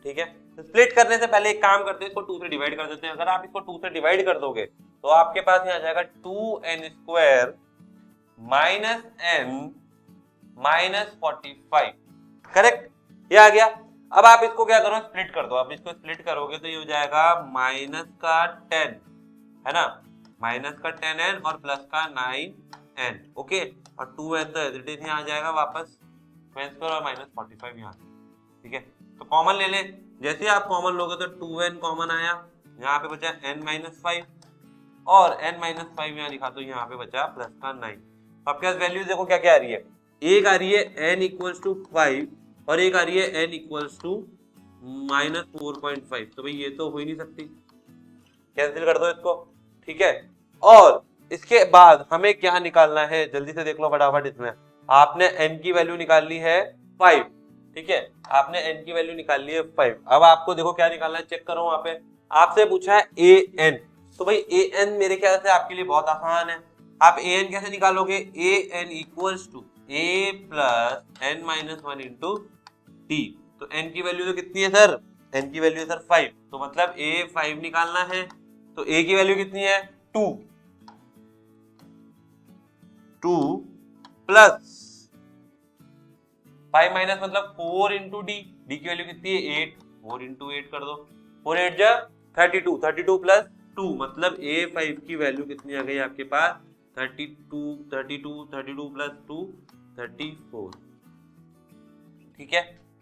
ठीक है। तो स्प्लिट करने से पहले एक काम करते हैं, इसको 2 से डिवाइड कर देते हैं। अगर आप इसको 2 से डिवाइड कर दोगे तो आपके पास यहाँ आ जाएगा 2n² -n -45, करेक्ट। ये आ गया। अब आप इसको क्या करो, स्प्लिट कर दो। आप इसको स्प्लिट करोगे तो ये हो जाएगा -10, है ना, -10n और +9n, ओके। और 2n तो एज इट इज यहाँ आ जाएगा वापस, n² और -45 यहाँ, ठीक है। तो कॉमन ले लें। जैसे आप कॉमन लोगे तो 2n कॉमन आया, यहाँ पे बचा n-5 और n-5 यहाँ लिखा, तो यहाँ पे बचा +9। आपके पास वैल्यूज देखो क्या क्या आ रही है। एक आ रही है n = 5 और एक आ रही है n = -4.5। तो भाई ये तो हो ही नहीं सकती, कैंसिल कर दो इसको, ठीक है। और इसके बाद हमें क्या निकालना है, जल्दी से देख लो फटाफट। इसमें आपने n की वैल्यू निकाल ली है 5, ठीक है। आपने n की वैल्यू निकाल ली है 5। अब आपको देखो क्या निकालना है, चेक करो। वहां पे आपसे पूछा है an, तो भाई an मेरे ख्याल से आपके लिए बहुत आसान है। आप an कैसे निकालोगे, an = a + n-1 into d। तो n की वैल्यू तो कितनी है सर, n की वैल्यू है सर 5, तो मतलब a 5 निकालना है। तो a की वैल्यू कितनी है, 2 प्लस 5 माइनस मतलब 4 इंटू डी। डी की वैल्यू कितनी है 8, 4 इंटू 8 कर दो, 4 8 जा 32, 32 प्लस 2 मतलब A5 की वैल्यू कितनी आ गई आपके पास 32, 32 प्लस 2 34, ठीक है।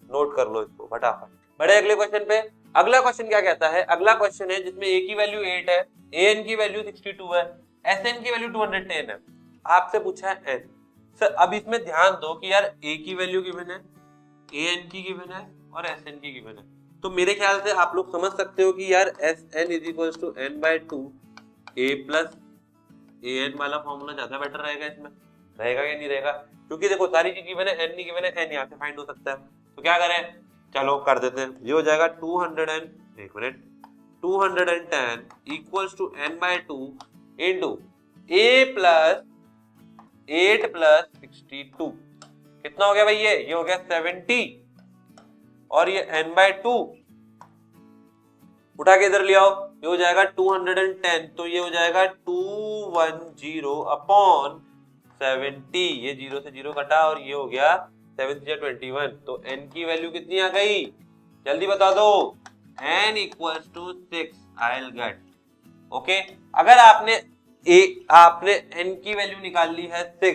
नोट कर लो इसको फटाफट। बड़े अगले क्वेश्चन पे। अगला क्वेश्चन क्या कहता है, अगला क्वेश्चन है जिसमें A की वैल्यू 8 है, AN की वैल्यू 62 है, SN की वैल्यू 210 है। आपसे पूछा है n। सर अब इसमें ध्यान दो कि यार A की वैल्यू गिवन है, AN की गिवन है और SN की गिवन है। तो मेरे ख्याल से आप लोग समझ सकते हो कि यार SN = n/2 A + AN वाला फॉर्मूला ज्यादा बेटर रहेगा। इसमें रहेगा या नहीं रहेगा, क्योंकि देखो सारी चीज गिवन है, n नहीं गिवन है, n यहाँ से फाइंड हो सकता है। तो क्या करें, चलो कर देते हैं। ये हो जाएगा 210 = n/2 इंटू A + 8 + 62। कितना हो गया भाई, ये हो गया 70 और ये n/2 उठा के इधर ले आओ, ये हो जाएगा 210। तो ये हो जाएगा 210/70। ये 0 से 0 कटा और ये हो गया 7 से 21। तो n की वैल्यू कितनी आ गई, जल्दी बता दो। n = 6 I will get, okay. अगर आपने n की वैल्यू निकाल ली है 6,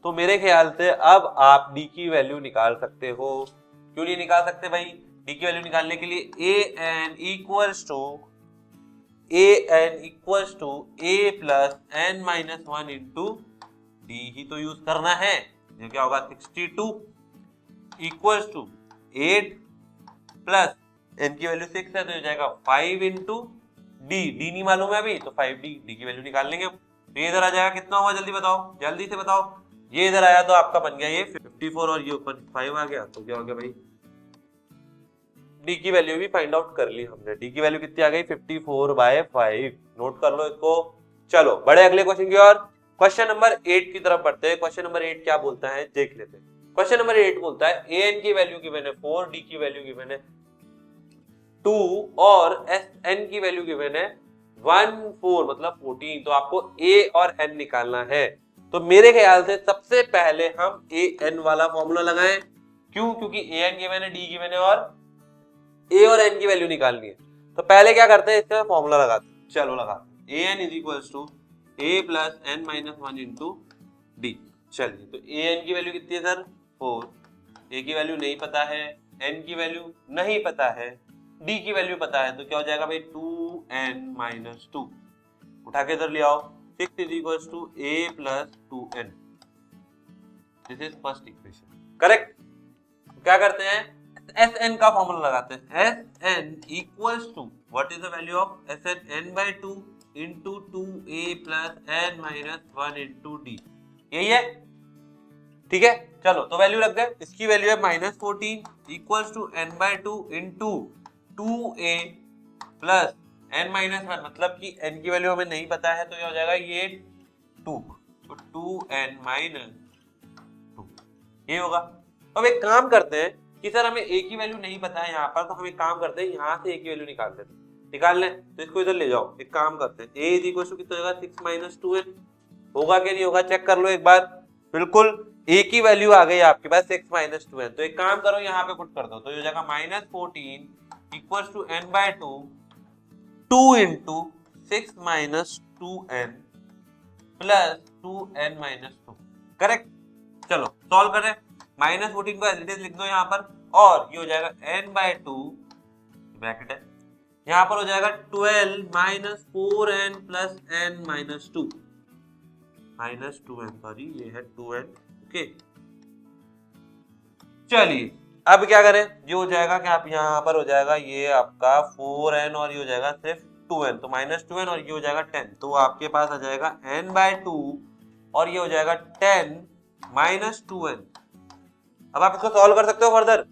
तो मेरे ख्याल से अब आप d की वैल्यू निकाल सकते हो। क्यों नहीं निकाल सकते भाई, d की वैल्यू निकालने के लिए an = A + n-1 into d ही तो यूज करना है। ये क्या होगा 62 = 8 प्लस n की वैल्यू 6 है, तो हो जाएगा 5 इंटू डी। डी नहीं मालूम है अभी, तो 5d, डी की वैल्यू निकाल लेंगे। तो ये इधर आ जाएगा, कितना हुआ जल्दी बताओ, जल्दी से बताओ। ये इधर आया तो आपका बन गया ये 54 और ये ऊपर 5 आ गया। तो क्या हो गया भाई, डी की वैल्यू भी फाइंड आउट कर ली हमने। डी की वैल्यू कितनी आ गई 54/5। नोट कर लो इसको। चलो बड़े अगले क्वेश्चन की ओर, क्वेश्चन नंबर 8 की तरफ बढ़ते हैं। क्वेश्चन नंबर 8 क्या बोलता है देख लेते हैं। क्वेश्चन नंबर 8 बोलता है an की वैल्यू गिवन है 4, d की वैल्यू गिवन है 2 और n की वैल्यू गिवन है 14 मतलब 14, तो आपको a और n निकालना है। तो मेरे ख्याल से सबसे पहले हम a n वाला फॉर्मूला लगाएं। क्यों? क्योंकि a n गिवन है, d गिवन है और a और n की वैल्यू निकालनी है। तो पहले क्या करते हैं, इसका फॉर्मूला लगाते हैं। चलो लगाते हैं। a n is equals to a plus n minus 1 into D. चलिए, तो a n की वैल्यू कितनी है सर? 4। a की वैल्यू नहीं पता है, n की वैल्यू नहीं पता है, d की वैल्यू पता है, तो क्या हो जाएगा भाई? 2n minus 2। उठा के इधर ले आओ। 6 is equals to a plus 2n। This is first equation, correct. क्या करते हैं, एस एन का फॉर्मूला लगाते हैं। S N equals to what is the value of S N? n by 2 into 2a plus n minus 1 into D. यही है, ठीक है। चलो, तो वैल्यू रख दे। इसकी वैल्यू है minus 14 equals to n by 2 into 2a plus n minus 1, मतलब कि n की वैल्यू हमें नहीं पता है, तो ये हो जाएगा ये 2, तो 2n माइनस 2 ये होगा। अब एक काम करते हैं कि सर हमें a की वैल्यू नहीं पता है यहाँ पर, तो हम एक काम करते हैं, यहाँ से a की वैल्यू निकाल देते हैं। निकाल लें तो इसको इधर ले जाओ। एक काम करते हैं, a इज इक्वल टू कितना होगा? 6 माइनस 2n। होगा कि नहीं होगा चेक कर लो एक बार। बिल्कुल, a की वैल्यू आ गई आपके पास 6 माइनस 2n। तो एक काम करो, यहाँ पे पुट कर दो, तो ये हो जाएगा minus 14 equal to n by 2 2 into 6 minus 2n plus 2n minus 2, correct. चलो सॉल्व करें। माइनस 14 को एज इट इज लिख दो यहाँ पर, और ये हो जाएगा n बाय 2 ब्रैकेट है, यहाँ पर हो जाएगा 12 minus 4n plus n minus 2 minus 2n, sorry ये है 2n, ओके। चलिए अब क्या करें, ये हो जाएगा कि आप यहाँ पर हो जाएगा ये आपका 4n और ये हो जाएगा सिर्फ 2n, तो माइनस 2n और ये हो जाएगा 10, तो आपके पास आ जाएगा n बाय 2 और ये हो जाएगा 10 माइनस 2n। अब आप इसको सॉल्व कर सकते हो फर्दर,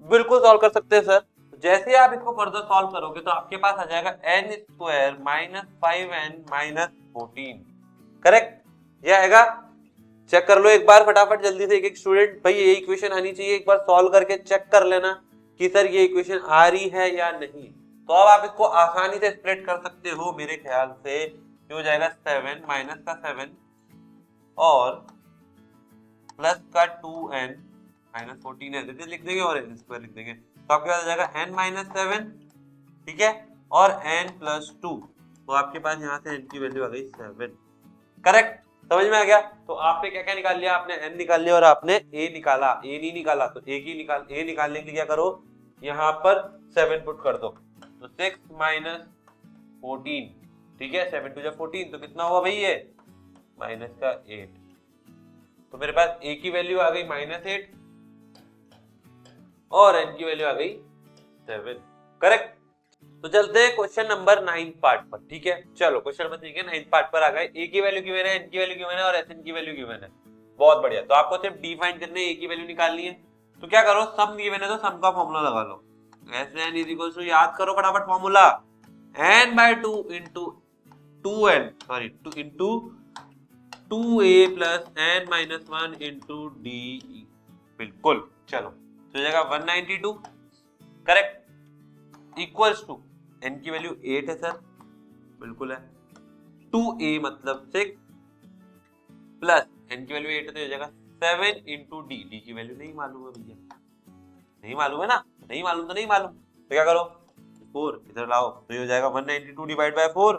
बिल्कुल सॉल्व कर सकते हैं सर। जैसे आप इसको फर्दर सॉल्व करोगे तो आपके पास आ जाएगा n square minus 5n minus 14, correct. ये आएगा, चेक कर लो एक बार फटाफट जल्दी से। एक स्टूडेंट भाई ये इक्वेशन आनी चाहिए, एक बार सॉल्व करके चेक कर लेना कि सर ये इक्वेशन आ रही है या नहीं। तो अब आप इसको आसानी से स्प्लिट कर सकते हो मेरे ख्याल से। ये हो जाएगा 7 माइनस का 7 और प्लस का 2n माइनस 14 है, लिख देंगे और n स्क्वायर लिख देंगे, तो आपके पास आ जाएगा n माइनस 7, ठीक है, और n प्लस 2, तो आपके पास यहाँ से n की वैल्यू आ गई 7, करेक्ट। समझ में आ गया। तो आपने क्या क्या निकाल लिया, आपने n निकाल लिया और आपने a निकाला, a नहीं निकाला तो a निकालने के लिए क्या करो, यहाँ पर 7 पुट कर दो, तो 6 माइनस 14, ठीक है, 7 टू 14, तो कितना हुआ भाई ये माइनस का 8, तो मेरे पास a की वैल्यू आ गई माइनस 8 और n की वैल्यू आ गई 7, करेक्ट। तो चलते हैं क्वेश्चन नंबर 9 पार्ट पर, ठीक है। चलो क्वेश्चन नंबर 3 के 9 पार्ट पर आ गए। a की वैल्यू गिवन है, n की वैल्यू गिवन है और sn की वैल्यू गिवन है, बहुत बढ़िया। तो आपको सिर्फ डी फाइंड करने, a की वैल्यू निकालनी है। तो क्या करो, सम गिवन है तो सम का फॉर्मूला लगा लो। sn इज इक्वल टू, याद करो फटाफट formula, n by 2 into 2n sorry 2 into 2a plus n minus 1 into d, बिल्कुल। चलो तो जाएगा 192, करेक्ट, इक्वल्स टू n की वैल्यू 8 है सर, बिल्कुल है, 2a मतलब 6 प्लस n की वैल्यू 8 है तो हो जाएगा 7 इंटू डी। डी की वैल्यू नहीं मालूम है भैया, नहीं मालूम है ना, नहीं मालूम तो नहीं मालूम, तो क्या करो 4 इधर लाओ, तो ये हो जाएगा 192 डिवाइड बाय 4,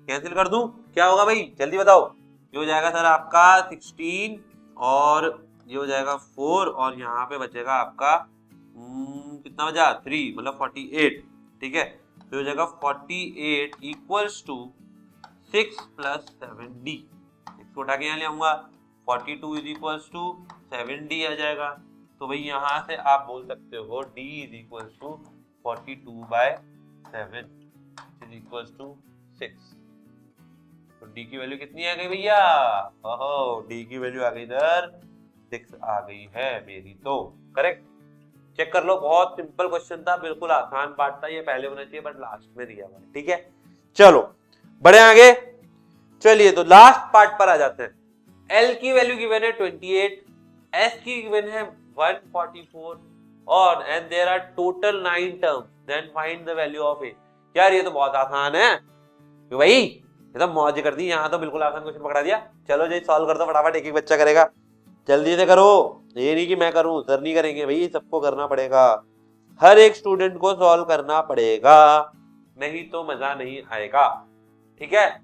कैंसिल कर दूं, क्या होगा भाई जल्दी बताओ। ये हो जाएगा सर आपका 16 और ये हो जाएगा 4 और यहाँ पे बचेगा आपका कितना बचा 3 मतलब 48, ठीक है। तो हो जाएगा 48 इक्वल्स टू 6 प्लस 7d, इसको उठा के यहाँ ले आऊंगा, 42 इज इक्वल्स टू 7d आ जाएगा। तो भाई यहाँ से आप बोल सकते हो d is equals to 42 by 7 is equals to 6। तो d की वैल्यू कितनी आ गई भैया, ओहो d की वैल्यू आ गई इधर 6 आ गई है मेरी, तो करेक्ट। चेक कर लो, बहुत सिंपल क्वेश्चन था, बिल्कुल आसान पार्ट था, ये पहले होना चाहिए बट लास्ट में दिया हुआ है, ठीक है। चलो बढ़े आगे, चलिए तो लास्ट पार्ट पर आ जाते हैं। L की वैल्यू गिवन है 28, S की गिवन है 144, और and there are total 9 terms, then find the value of a. यार ये तो बहुत आसान है भाई, ये तो मौज कर दी, यहाँ तो बिल्कुल आसान क्वेश्चन पकड़ा दिया। चलो जी सॉल्व कर दो फटाफट, एक एक बच्चा करेगा, जल्दी से करो, ये नहीं कि मैं करूं, सर नहीं करेंगे भाई, सबको करना पड़ेगा, हर एक स्टूडेंट को सॉल्व करना पड़ेगा, नहीं तो मजा नहीं आएगा, ठीक है।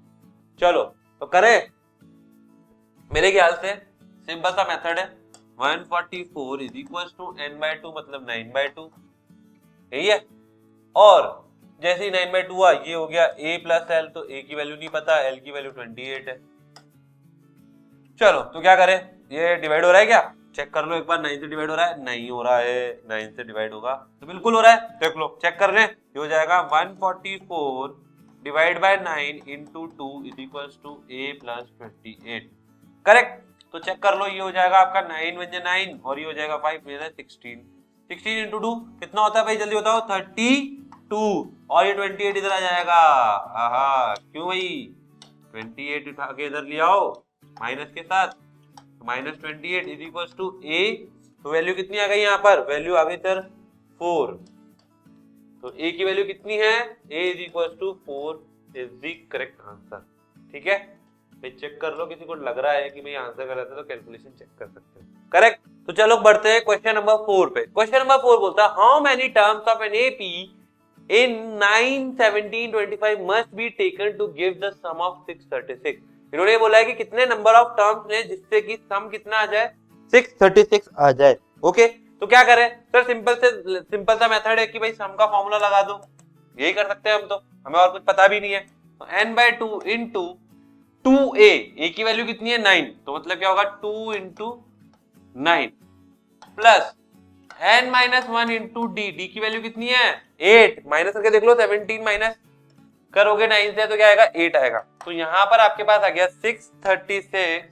चलो तो करें, मेरे ख्याल से सिंपल सा मेथड है, 144 इज इक्वल टू n/2 मतलब 9/2, यही है। और जैसे ही 9/2 हुआ, ये हो गया a प्लस l, तो a की वैल्यू नहीं पता, l की वैल्यू 28 है। चलो तो क्या करें, ये डिवाइड हो रहा है क्या, चेक कर लो एक बार, 9 से डिवाइड हो रहा है, नहीं हो रहा है, 9 से डिवाइड होगा तो बिल्कुल हो रहा है, देख लो चेक कर लें, ये हो जाएगा 144 divide by 9 into 2 is equal to a plus 28, correct. तो चेक कर लो, ये हो जाएगा आपका 9 × 9 और ये हो जाएगा 5 × 16, 16 इंटू 2 कितना होता है भाई, जल्दी बताओ, 32, और ये 28 इधर आ जाएगा, आहा क्यों भाई, 28 उठा के इधर ले आओ माइनस के साथ, minus 28 is equal to a, तो वैल्यू कितनी आ गई यहाँ पर, वैल्यू आ गई सर 4, तो a की वैल्यू कितनी है, a is equal to 4 is the correct answer, ठीक है। भाई चेक कर लो, किसी को लग रहा है कि भाई आंसर गलत है तो कैलकुलेशन चेक कर सकते हो, करेक्ट। तो चलो बढ़ते हैं क्वेश्चन नंबर 4 पे। क्वेश्चन नंबर 4 बोलता है how many terms of an AP in 9, 17, 25 must be taken to give the sum of 636। इन्होंने बोला है कि कितने नंबर ऑफ टर्म्स ने जिससे कि सम कितना आ जाए, 636 आ जाए, ओके। तो क्या करें सर, सिंपल सा मेथड है कि भाई सम का फॉर्मूला लगा दो, यही कर सकते हैं हम, तो हमें और कुछ पता भी नहीं है। तो n/2 इंटू 2a, a की वैल्यू कितनी है 9, तो मतलब क्या होगा 2 into 9 plus n-1 into d, d की वैल्यू कितनी है 8, माइनस करके देख लो, 17 माइनस करोगे 9 से तो क्या आएगा 8 आएगा। तो यहाँ पर आपके पास आ गया 636,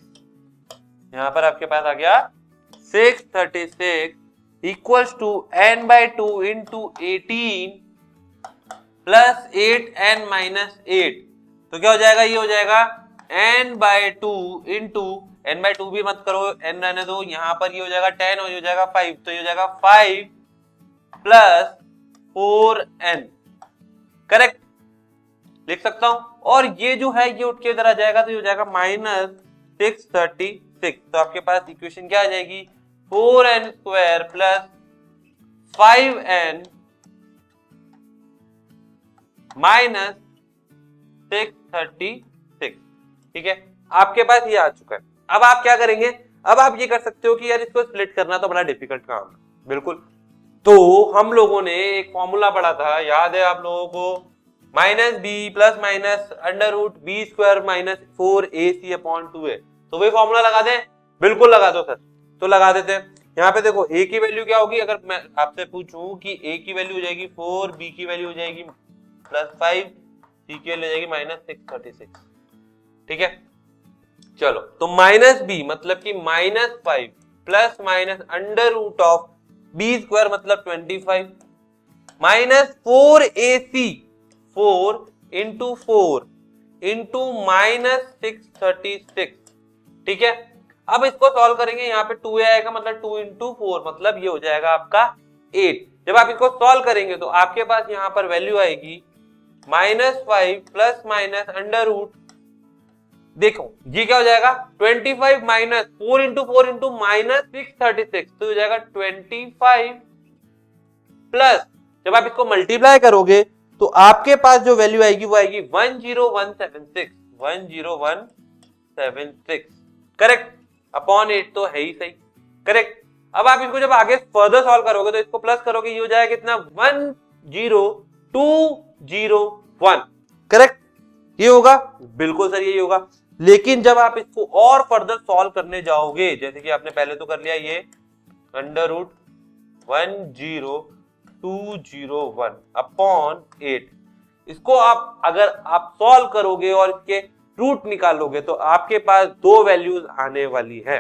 यहाँ पर आपके पास आ गया 636 equals to n/2 into 18 plus 8n-8, तो क्या हो जाएगा, ये हो जाएगा n/2 इंटू n/2 भी मत करो, n रहने दो, यहाँ पर ये हो जाएगा 10 और ये हो जाएगा 5, तो ये हो जाएगा 5 प्लस 4n, करेक्ट लिख सकता हूं। और ये जो है ये उठ के इधर आ जाएगा, तो ये हो जाएगा -636, तो आपके पास इक्वेशन क्या आ जाएगी, 4n² प्लस 5n माइनस 636, ठीक है। आपके पास ये आ चुका है। अब आप क्या करेंगे, अब आप ये कर सकते हो कि यार इसको स्प्लिट करना तो बड़ा डिफिकल्ट काम है, बिल्कुल। तो हम लोगों ने एक फॉर्मूला पढ़ा था, याद है आप लोगों को, -b plus minus √b² minus 4ac/2a, तो वही फॉर्मूला लगा दें, बिल्कुल लगा दो सर, तो लगा देते हैं। यहाँ पे देखो a की वैल्यू क्या होगी, अगर मैं आपसे पूछूं कि a की वैल्यू हो जाएगी 4, b की वैल्यू हो जाएगी +5, c की वैल्यू हो जाएगी -636, ठीक है। चलो तो -b मतलब कि -5 प्लस माइनस √b² मतलब 25 माइनस 4ac 4 इंटू 4 इंटू -636, ठीक है। अब इसको सॉल्व करेंगे, यहाँ पे 2a आएगा मतलब 2 इंटू 4 मतलब ये हो जाएगा आपका 8। जब आप इसको सॉल्व करेंगे तो आपके पास यहाँ पर वैल्यू आएगी -5 प्लस माइनस √, देखो ये क्या हो जाएगा 25 माइनस 4 इंटू 4 इंटू -636, तो हो जाएगा 25 प्लस, जब आप इसको मल्टीप्लाई करोगे तो आपके पास जो वैल्यू आएगी वो आएगी 10176, करेक्ट, अपॉन 8 तो है ही सही, करेक्ट। अब आप इसको जब आगे फर्दर सॉल्व करोगे तो इसको प्लस करोगे, ये हो जाएगा कितना 10201, करेक्ट, ये होगा, बिल्कुल सर यही होगा। लेकिन जब आप इसको और फर्दर सॉल्व करने जाओगे, जैसे कि आपने पहले तो कर लिया ये √10201 अपॉन 8, इसको आप अगर आप सॉल्व करोगे और इसके रूट निकालोगे तो आपके पास दो वैल्यूज आने वाली है,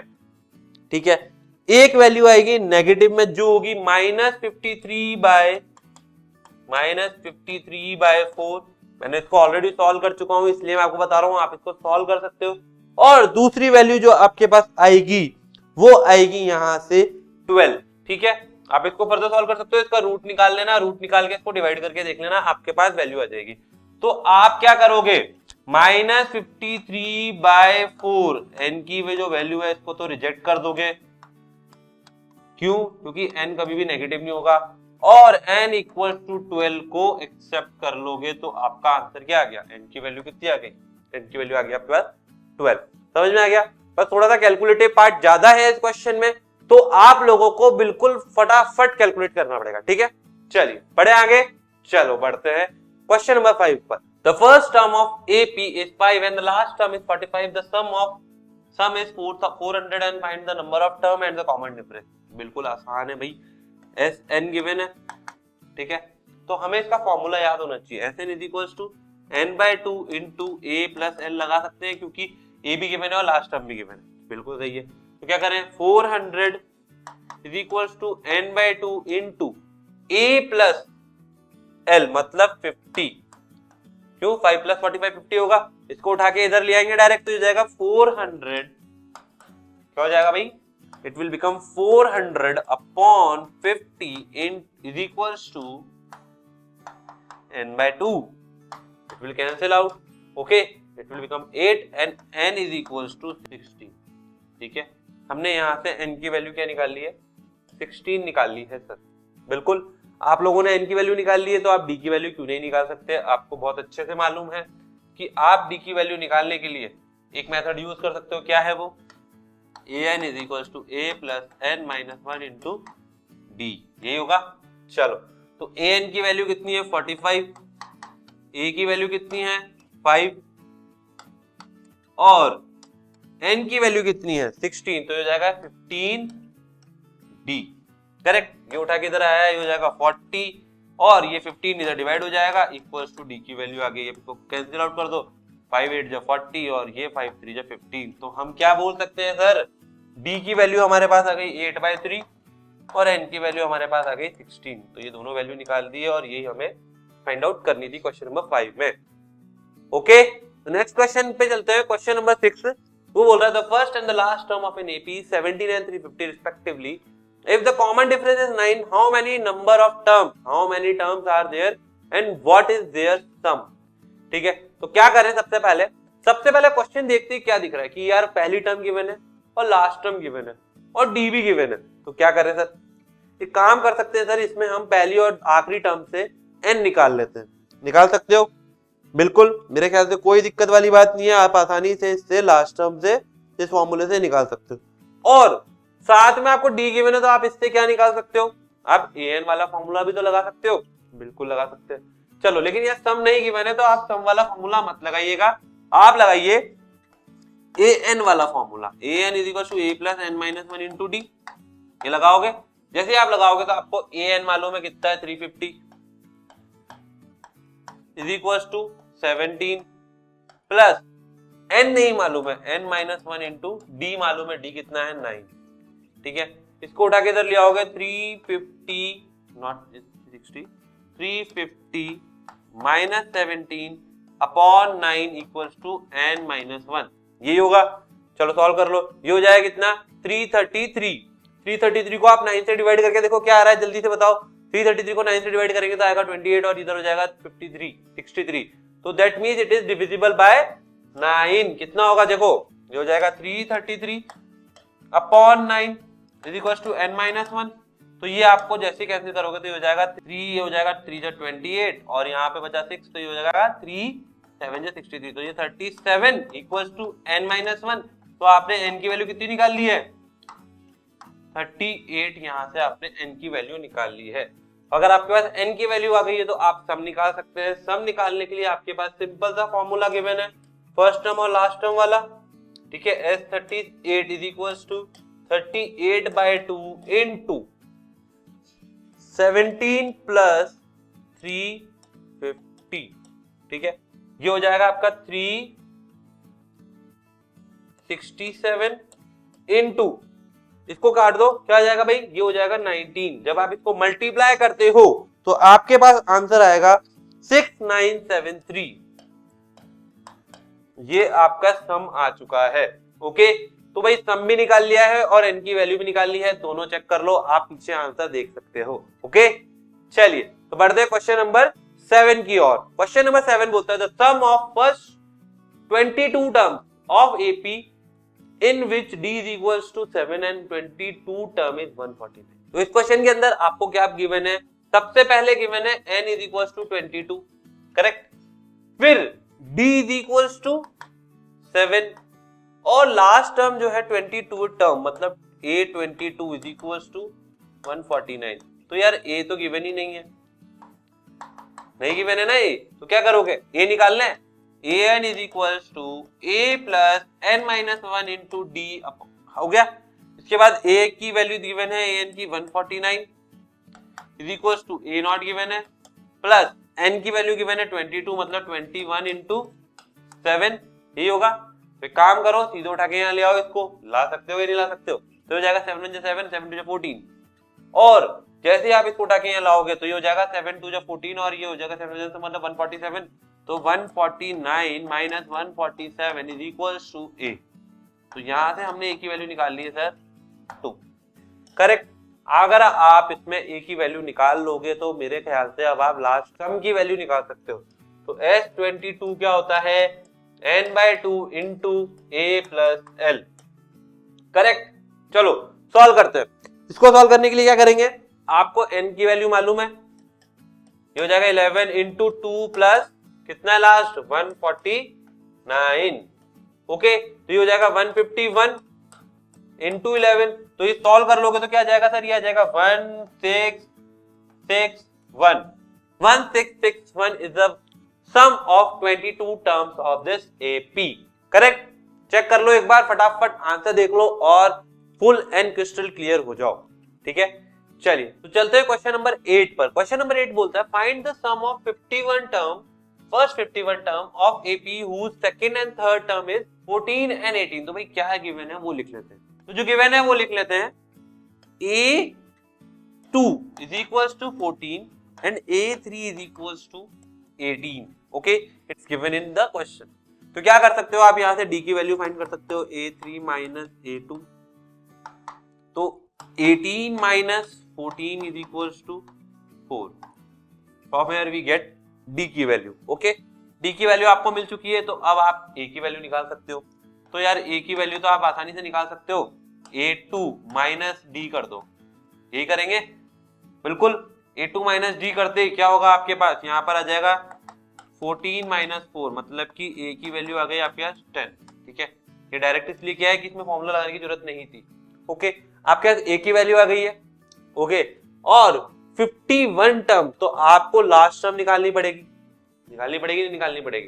ठीक है। एक वैल्यू आएगी नेगेटिव में जो होगी -53/4, मैंने इसको ऑलरेडी सॉल्व कर चुका हूं इसलिए मैं आपको बता रहा हूं, आप इसको सॉल्व कर सकते हो। और दूसरी वैल्यू जो आपके पास आएगी वो आएगी यहां से 12, ठीक है। आप इसको फर्दर सॉल्व कर सकते हो, इसका रूट निकाल लेना, रूट निकाल के इसको डिवाइड करके देख लेना, आपके पास वैल्यू आ जाएगी। तो आप क्या करोगे, -53/4 n की जो वैल्यू है इसको तो रिजेक्ट कर दोगे, क्यों, क्योंकि n कभी भी नेगेटिव नहीं होगा, और n इक्वल टू 12 को एक्सेप्ट कर लोगे तो आपका आंसर क्या आ गया, n की वैल्यू कितनी आ गई, n की वैल्यू आ गई आपके पास 12। समझ में आ गया। बस थोड़ा सा कैलकुलेटिव पार्ट ज्यादा है इस क्वेश्चन में, तो आप लोगों को बिल्कुल फटाफट कैलकुलेट करना पड़ेगा, ठीक है। चलिए बढ़े आगे, चलो बढ़ते हैं क्वेश्चन नंबर 5 पर। The first term of AP is 5 and the last term is 45. The sum is 400 and find the number of term and the common difference। बिल्कुल आसान है भाई, Sn गिवन है, ठीक है, तो हमें इसका फॉर्मूला याद होना चाहिए। Sn is equals to n/2 into a plus n लगा सकते हैं, क्योंकि a भी गिवन है और लास्ट टर्म भी गिवन है, बिल्कुल सही है। तो क्या करें, 400 is equals to n/2 into a plus l मतलब 50, क्यों, 5 plus 45 50 होगा, इसको उठा के इधर ले आएंगे डायरेक्ट, तो हो जाएगा 400, क्या हो जाएगा भाई, it will become 400 upon 50 is equals to n/2, it will cancel out, okay, it will become 8 and n is equals to 16। ठीक है, हमने यहाँ से n की वैल्यू क्या निकाल ली है, 16 निकाल ली है सर। बिल्कुल, आप लोगों ने n की वैल्यू निकाल ली है, तो आप d की वैल्यू क्यों नहीं निकाल सकते। आपको बहुत अच्छे से मालूम है कि आप d की वैल्यू निकालने के लिए एक मेथड यूज कर सकते हो, क्या है वो, an is equals to a plus n minus 1 into d, यही होगा। चलो, तो an की वैल्यू कितनी है 45, a की वैल्यू कितनी है 5 और n की वैल्यू कितनी है 16, तो ये हो जाएगा 15d, करेक्ट। ये उठा के इधर आया, ये हो जाएगा 40 और ये 15 इधर डिवाइड हो जाएगा, इक्वल्स टू d की वैल्यू आ गई, इसको कैंसिल आउट कर दो, 5 8 जा 40 और ये 5 3 जा 15। तो हम क्या बोल सकते हैं सर, d की वैल्यू हमारे पास आ गई 8/3 और n की वैल्यू हमारे पास आ गई 16। तो ये दोनों वैल्यू निकाल दी है और यही हमें फाइंड आउट करनी थी क्वेश्चन नंबर 5 में। ओके, तो नेक्स्ट क्वेश्चन पे चलते हैं, क्वेश्चन नंबर 6। वो बोल रहा है the first and the last term of an AP 17 and 350 respectively, if the common difference is 9, how many terms are there and what is their sum। ठीक है, तो क्या करें, सबसे पहले क्वेश्चन देखते हैं क्या दिख रहा है कि यार पहली टर्म गिवन है और लास्ट टर्म गिवन है और डी भी गिवन है। तो क्या करें सर, एक काम कर सकते हैं सर, इसमें हम पहली और आखिरी टर्म से n निकाल लेते हैं। निकाल सकते हो, बिल्कुल, मेरे ख्याल से कोई दिक्कत वाली बात नहीं है, आप आसानी से इससे लास्ट टर्म से इस फॉर्मूले से निकाल सकते हो। और साथ में आपको डी गिवन है तो आप इससे क्या निकाल सकते हो, आप an वाला फॉर्मूला भी तो लगा सकते हो, बिल्कुल लगा सकते हैं। चलो, लेकिन ये सम नहीं गिवन है तो आप सम वाला फॉर्मूला मत लगाइएगा, आप लगाइए an वाला formula, an is equal to a plus n minus 1 into D. ये लगाओगे, जैसे आप लगाओगे तो आपको an मालूम है कितना है 350 is equal to 17 plus n नहीं मालूम है n माइनस 1 इंटू डी मालूम है, d कितना है 9। ठीक है, इसको उठा के इधर ले आओगे 350 not 60 350 minus 17 upon 9 equals to n minus 1, यही होगा। चलो सॉल्व कर लो, ये हो जाएगा कितना 333 को आप 9 से डिवाइड करके देखो क्या आ रहा है, जल्दी से बताओ। 333 को 9 से डिवाइड करेंगे तो आएगा 28 और इधर हो जाएगा 63। तो that means it is divisible by 9। कितना होगा देखो, ये हो जाएगा 333 upon 9 is equal to n minus 1। तो ये आपको जैसे कैंसिल करोगे तो ये हो जाएगा 3, ये हो जाएगा 3 जा 28 और यहाँ पे बचा 6, तो ये हो जाएगा 3 7 जा 63। तो ये 37 इक्वल्स टू n माइनस 1। तो आपने n की वैल्यू कितनी निकाल ली है 38, यहाँ से आपने n की वैल्यू निकाल ली है। अगर आपके पास n की वैल्यू आ गई है तो आप सम निकाल सकते हैं। सम निकालने के लिए आपके पास सिंपल सा फॉर्मूला गिवन है, फर्स्ट टर्म और लास्ट टर्म वाला। ठीक है, S38 is equals to 38/2 into 17 plus 350। ठीक है, ये हो जाएगा आपका 367 इनटू, इसको काट दो, क्या आ जाएगा भाई, ये हो जाएगा 19। जब आप इसको मल्टीप्लाई करते हो तो आपके पास आंसर आएगा 6973। ये आपका सम आ चुका है। ओके, तो भाई सम भी निकाल लिया है और n की वैल्यू भी निकाल ली है, दोनों चेक कर लो, आप पीछे आंसर देख सकते हो। ओके चलिए तो बढ़ते हैं क्वेश्चन नंबर 7 की ओर। क्वेश्चन नंबर 7 बोलता है the sum of first 22 terms of AP in which d is equals to 7 and 22 term is 149। तो इस क्वेश्चन के अंदर आपको क्या गिवन है, सबसे पहले गिवन है n is equals to 22, correct, फिर d is equals to 7 और लास्ट टर्म जो है 22 टर्म मतलब a22 is equals to 149। तो यार a तो गिवन ही नहीं है, नहीं गिवन है ना a, तो क्या करोगे, a निकालना है, an is equals to a plus n minus 1 into d हो गया। इसके बाद a की वैल्यू गिवन है an की 149 is equals to a not given है प्लस n की वैल्यू गिवन है 22 मतलब 21 into 7, यही होगा। तो काम करो सीधे उठा के यहाँ ले आओ, इसको ला सकते हो या नहीं ला सकते हो, तो हो जाएगा 7 1 7 7 2 14 और जैसे ही आप इसको उठा के यहाँ लाओगे तो ये हो जाएगा 7 2 14 और ये हो जाएगा 7 तो मतलब 147, तो 149 minus 147 is equals to a। तो यहां से हमने a की वैल्यू निकाल ली है सर 2, करेक्ट। अगर आप इसमें a की वैल्यू निकाल लोगे तो मेरे ख्याल से अब आप लास्ट सम की वैल्यू निकाल सकते हो। तो S22 क्या होता है, n/2 into a plus l, correct. चलो सॉल्व करते हैं। इसको सॉल्व करने के लिए क्या करेंगे, आपको n की वैल्यू मालूम है, ये हो जाएगा 11 इंटू 2 प्लस कितना लास्ट 149, ओके। तो ये हो जाएगा 151 इंटू 11, तो ये सॉल्व कर लोगे तो क्या जाएगा सर, ये आ जाएगा 1661। 1661 is the sum of 22 terms of this AP, correct. Check कर लो एक बार, फटाफट आंसर देख लो और फुल एंड क्रिस्टल क्लियर हो जाओ, ठीक है। चलिए तो चलते हैं क्वेश्चन नंबर 8 पर। क्वेश्चन नंबर 8 बोलता है find the sum of 51 term first 51 term of AP whose second and third term is 14 and 18। तो भाई क्या है गिवन है वो लिख लेते हैं, तो जो गिवन है वो लिख लेते हैं A2 is equals to 14 and A3 is equals to 18, okay, it's given in the question। तो क्या कर सकते हो आप, यहां से D की वैल्यू फाइंड कर सकते हो, A3 माइनस A2, तो 18 minus 14 is equals to 4, from here we get D की वैल्यू, ओके। D की वैल्यू आपको मिल चुकी है, तो अब आप A की वैल्यू निकाल सकते हो। तो यार A की वैल्यू तो आप आसानी से निकाल सकते हो, A2 माइनस D कर दो, यही करेंगे बिल्कुल। A2 माइनस D करते क्या होगा आपके पास, यहाँ पर आ जाएगा 14 माइनस 4 मतलब कि A की वैल्यू आ गई आपके पास 10, ठीक है। ये डायरेक्ट इसलिए किया है कि इसमें फॉर्मूला लगाने की जरूरत नहीं थी, ओके। आपके पास A की वैल्यू आ गई है, ओके। और 51 टर्म, तो आपको लास्ट टर्म निकालनी पड़ेगी, निकालनी पड़ेगी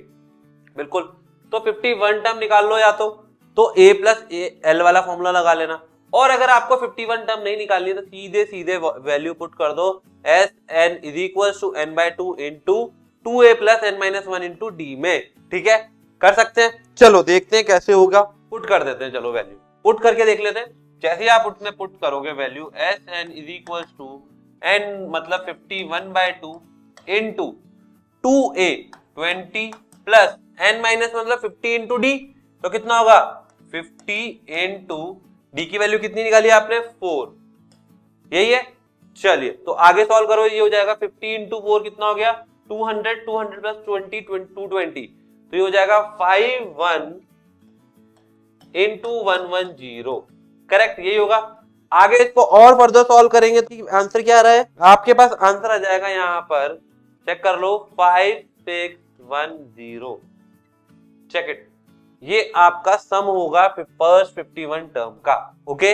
बिल्कुल। तो 51 टर्म निकाल लो, या तो A प्लस L वाला फॉर्मूला लगा लेना, और अगर आपको 51 टर्म नहीं निकालनी है तो सीधे वैल्यू पुट कर दो Sn is equals to n/2 into 2a plus n minus 1 into D में, ठीक है, कर सकते हैं। चलो देखते हैं कैसे होगा, पुट कर देते हैं, चलो वैल्यू पुट करके देख लेते हैं। जैसे आप उसमें पुट करोगे value Sn is equals to n मतलब 51/2 into 2a 20 plus n minus मतलब 50 इंटू डी, तो कितना होगा 50 इंटू डी की वैल्यू कितनी निकाली आपने 4, यही है। चलिए तो आगे सॉल्व करो, ये हो जाएगा 50 इंटू 4 कितना हो गया 200 प्लस 20 220, तो ये हो जाएगा 51 इंटू 110, करेक्ट, यही होगा। आगे इसको और फर्दर सॉल्व करेंगे तो आंसर क्या आ रहा है आपके पास, आंसर आ जाएगा यहाँ पर, चेक कर लो 5610, चेक इट, ये आपका सम होगा फर्स्ट 51 टर्म का, ओके।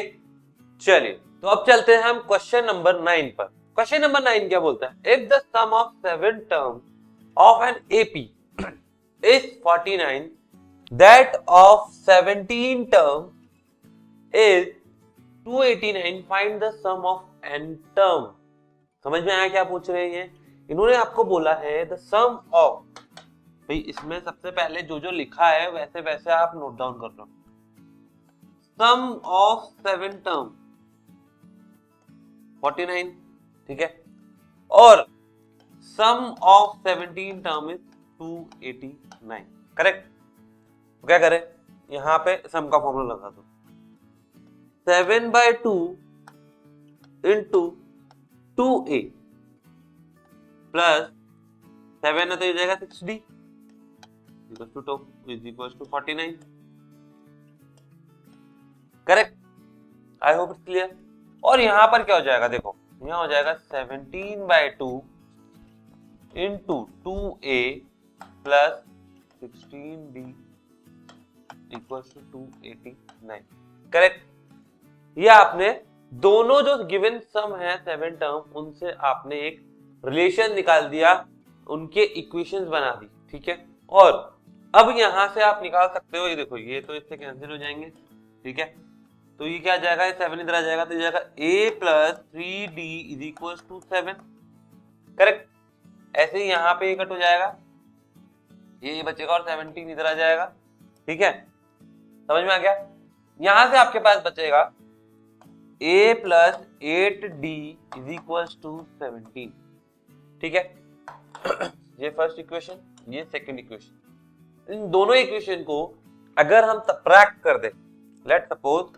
चलिए तो अब चलते हैं हम क्वेश्चन नंबर 9 पर। क्वेश्चन नंबर 9 क्या बोलता है, if the sum of 7 term of an AP is 49, that of 17 term is 289, find the sum of n term। समझ में आया क्या पूछ रहे हैं, इन्होंने आपको बोला है द सम ऑफ, भाई इसमें सबसे पहले जो जो लिखा है वैसे वैसे आप नोट डाउन कर लो, सम ऑफ 7 टर्म 49, ठीक है, और सम ऑफ 17 टर्म इज 289, करेक्ट। तो क्या करें, यहां पे सम का फॉर्मूला लगा दो, 7/2 इंटू 2a प्लस 7 है तो ये जाएगा 6d equals to 49। Correct, I hope it's clear. और यहां पर क्या हो जाएगा, देखो यहां हो जाएगा 17/2 into 2a plus 16d equals to 289। Correct, ये आपने दोनों जो गिवन सम है 7 टर्म उनसे आपने एक रिलेशन निकाल दिया, उनके इक्वेशंस बना दी, ठीक है। और अब यहां से आप निकाल सकते हो, ये देखो ये तो इससे कैंसिल हो जाएंगे, ठीक है। तो ये क्या आ जाएगा, ये 7 इधर आ जाएगा तो ये जाएगा a plus 3d is equal to 7। Correct, ऐसे ही यहाँ पे कट हो जाएगा, ये बचेगा और 17 इधर आ जाएगा, ठीक है। समझ में आ गया। यहां से आपके पास बचेगा a plus 8d is equal to 17, ठीक है। ये फर्स्ट इक्वेशन, ये सेकंड इक्वेशन। इन दोनों इक्वेशन को अगर हम सबट्रैक्ट कर दें, let suppose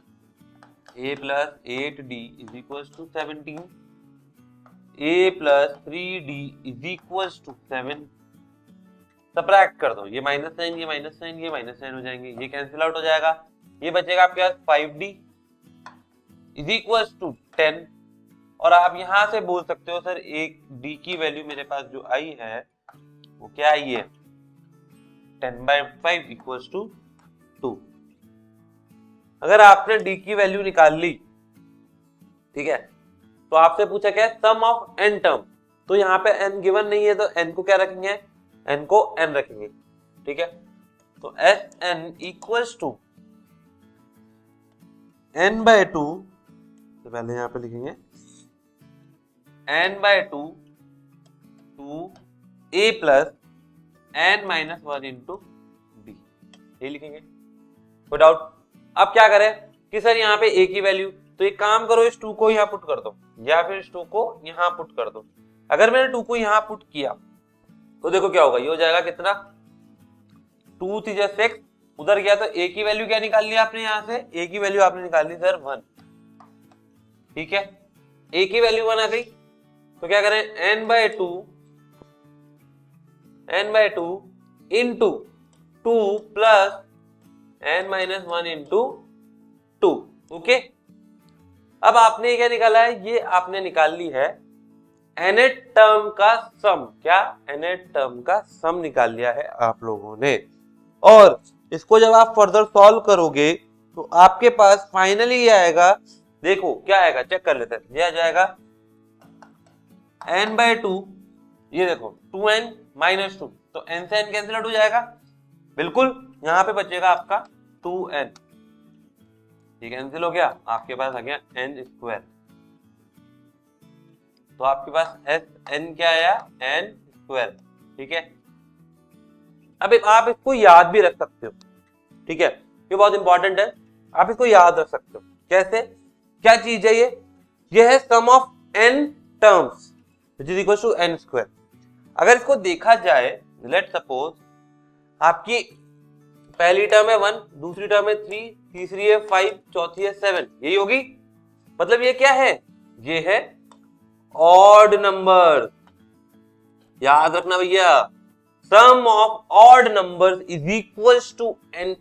a plus 8d is equal to 17, a plus 3d is equal to 7, subtract कर दो, ये माइनस साइन, ये माइनस साइन, ये माइनस साइन हो जाएंगे, ये कैंसिल आउट हो जाएगा, ये बचेगा आपके पास 5d इज इक्वल टू 10। और आप यहां से बोल सकते हो सर एक d की वैल्यू मेरे पास जो आई है वो क्या आई है, 10/5 इक्वल टू 2। अगर आपने d की वैल्यू निकाल ली, ठीक है, तो आपसे पूछा क्या है, सम ऑफ n टर्म। तो यहाँ पे n गिवन नहीं है तो n को क्या रखेंगे, n को n रखेंगे, ठीक है। तो Sn इक्वल्स टू n/2, तो पहले यहाँ पे लिखेंगे n/2 two a plus n-1 into d, ये लिखेंगे, कोई डाउट। अब क्या करें कि सर यहाँ पे a की वैल्यू, तो एक काम करो इस 2 को यहाँ पुट कर दो या फिर इस 2 को यहाँ पुट कर दो। अगर मैंने 2 को यहाँ पुट किया तो देखो क्या होगा, ये हो जाएगा कितना, 2 3 6, उधर गया तो a की वैल्यू क्या निकाल ली आपने, यहाँ से a की वैल्यू आपने निकाल ली सर 1, ठीक है। a की वैल्यू 1 आ गई तो क्या करें, n/2 into 2 plus n-1 into 2, okay. अब आपने क्या निकाला है, ये आपने निकाल ली है nth टर्म का सम, क्या nth टर्म का सम निकाल लिया है आप लोगों ने। और इसको जब आप फर्दर सॉल्व करोगे तो आपके पास फाइनली आएगा, देखो क्या आएगा चेक कर लेते हैं, ये आ जाएगा n/2, ये देखो 2n माइनस 2, तो n से n कैंसिल आउट हो जाएगा, बिल्कुल यहाँ पे बचेगा आपका 2n, ये कैंसिल हो गया, आपके पास आ गया n²। तो आपके पास n क्या आया, n², ठीक है। अब आप इसको याद भी रख सकते हो, ठीक है, ये बहुत इंपॉर्टेंट है, आप इसको याद रख सकते हो। कैसे, क्या चीज है ये है sum of n terms which is equal to n²। अगर इसको देखा जाए, लेट सपोज आपकी पहली टर्म है 1, दूसरी टर्म है 3, तीसरी है 5, चौथी है 7, यही होगी। मतलब ये क्या है, ये है ऑड नंबर, याद रखना भैया, sum of odd numbers is equals to n²,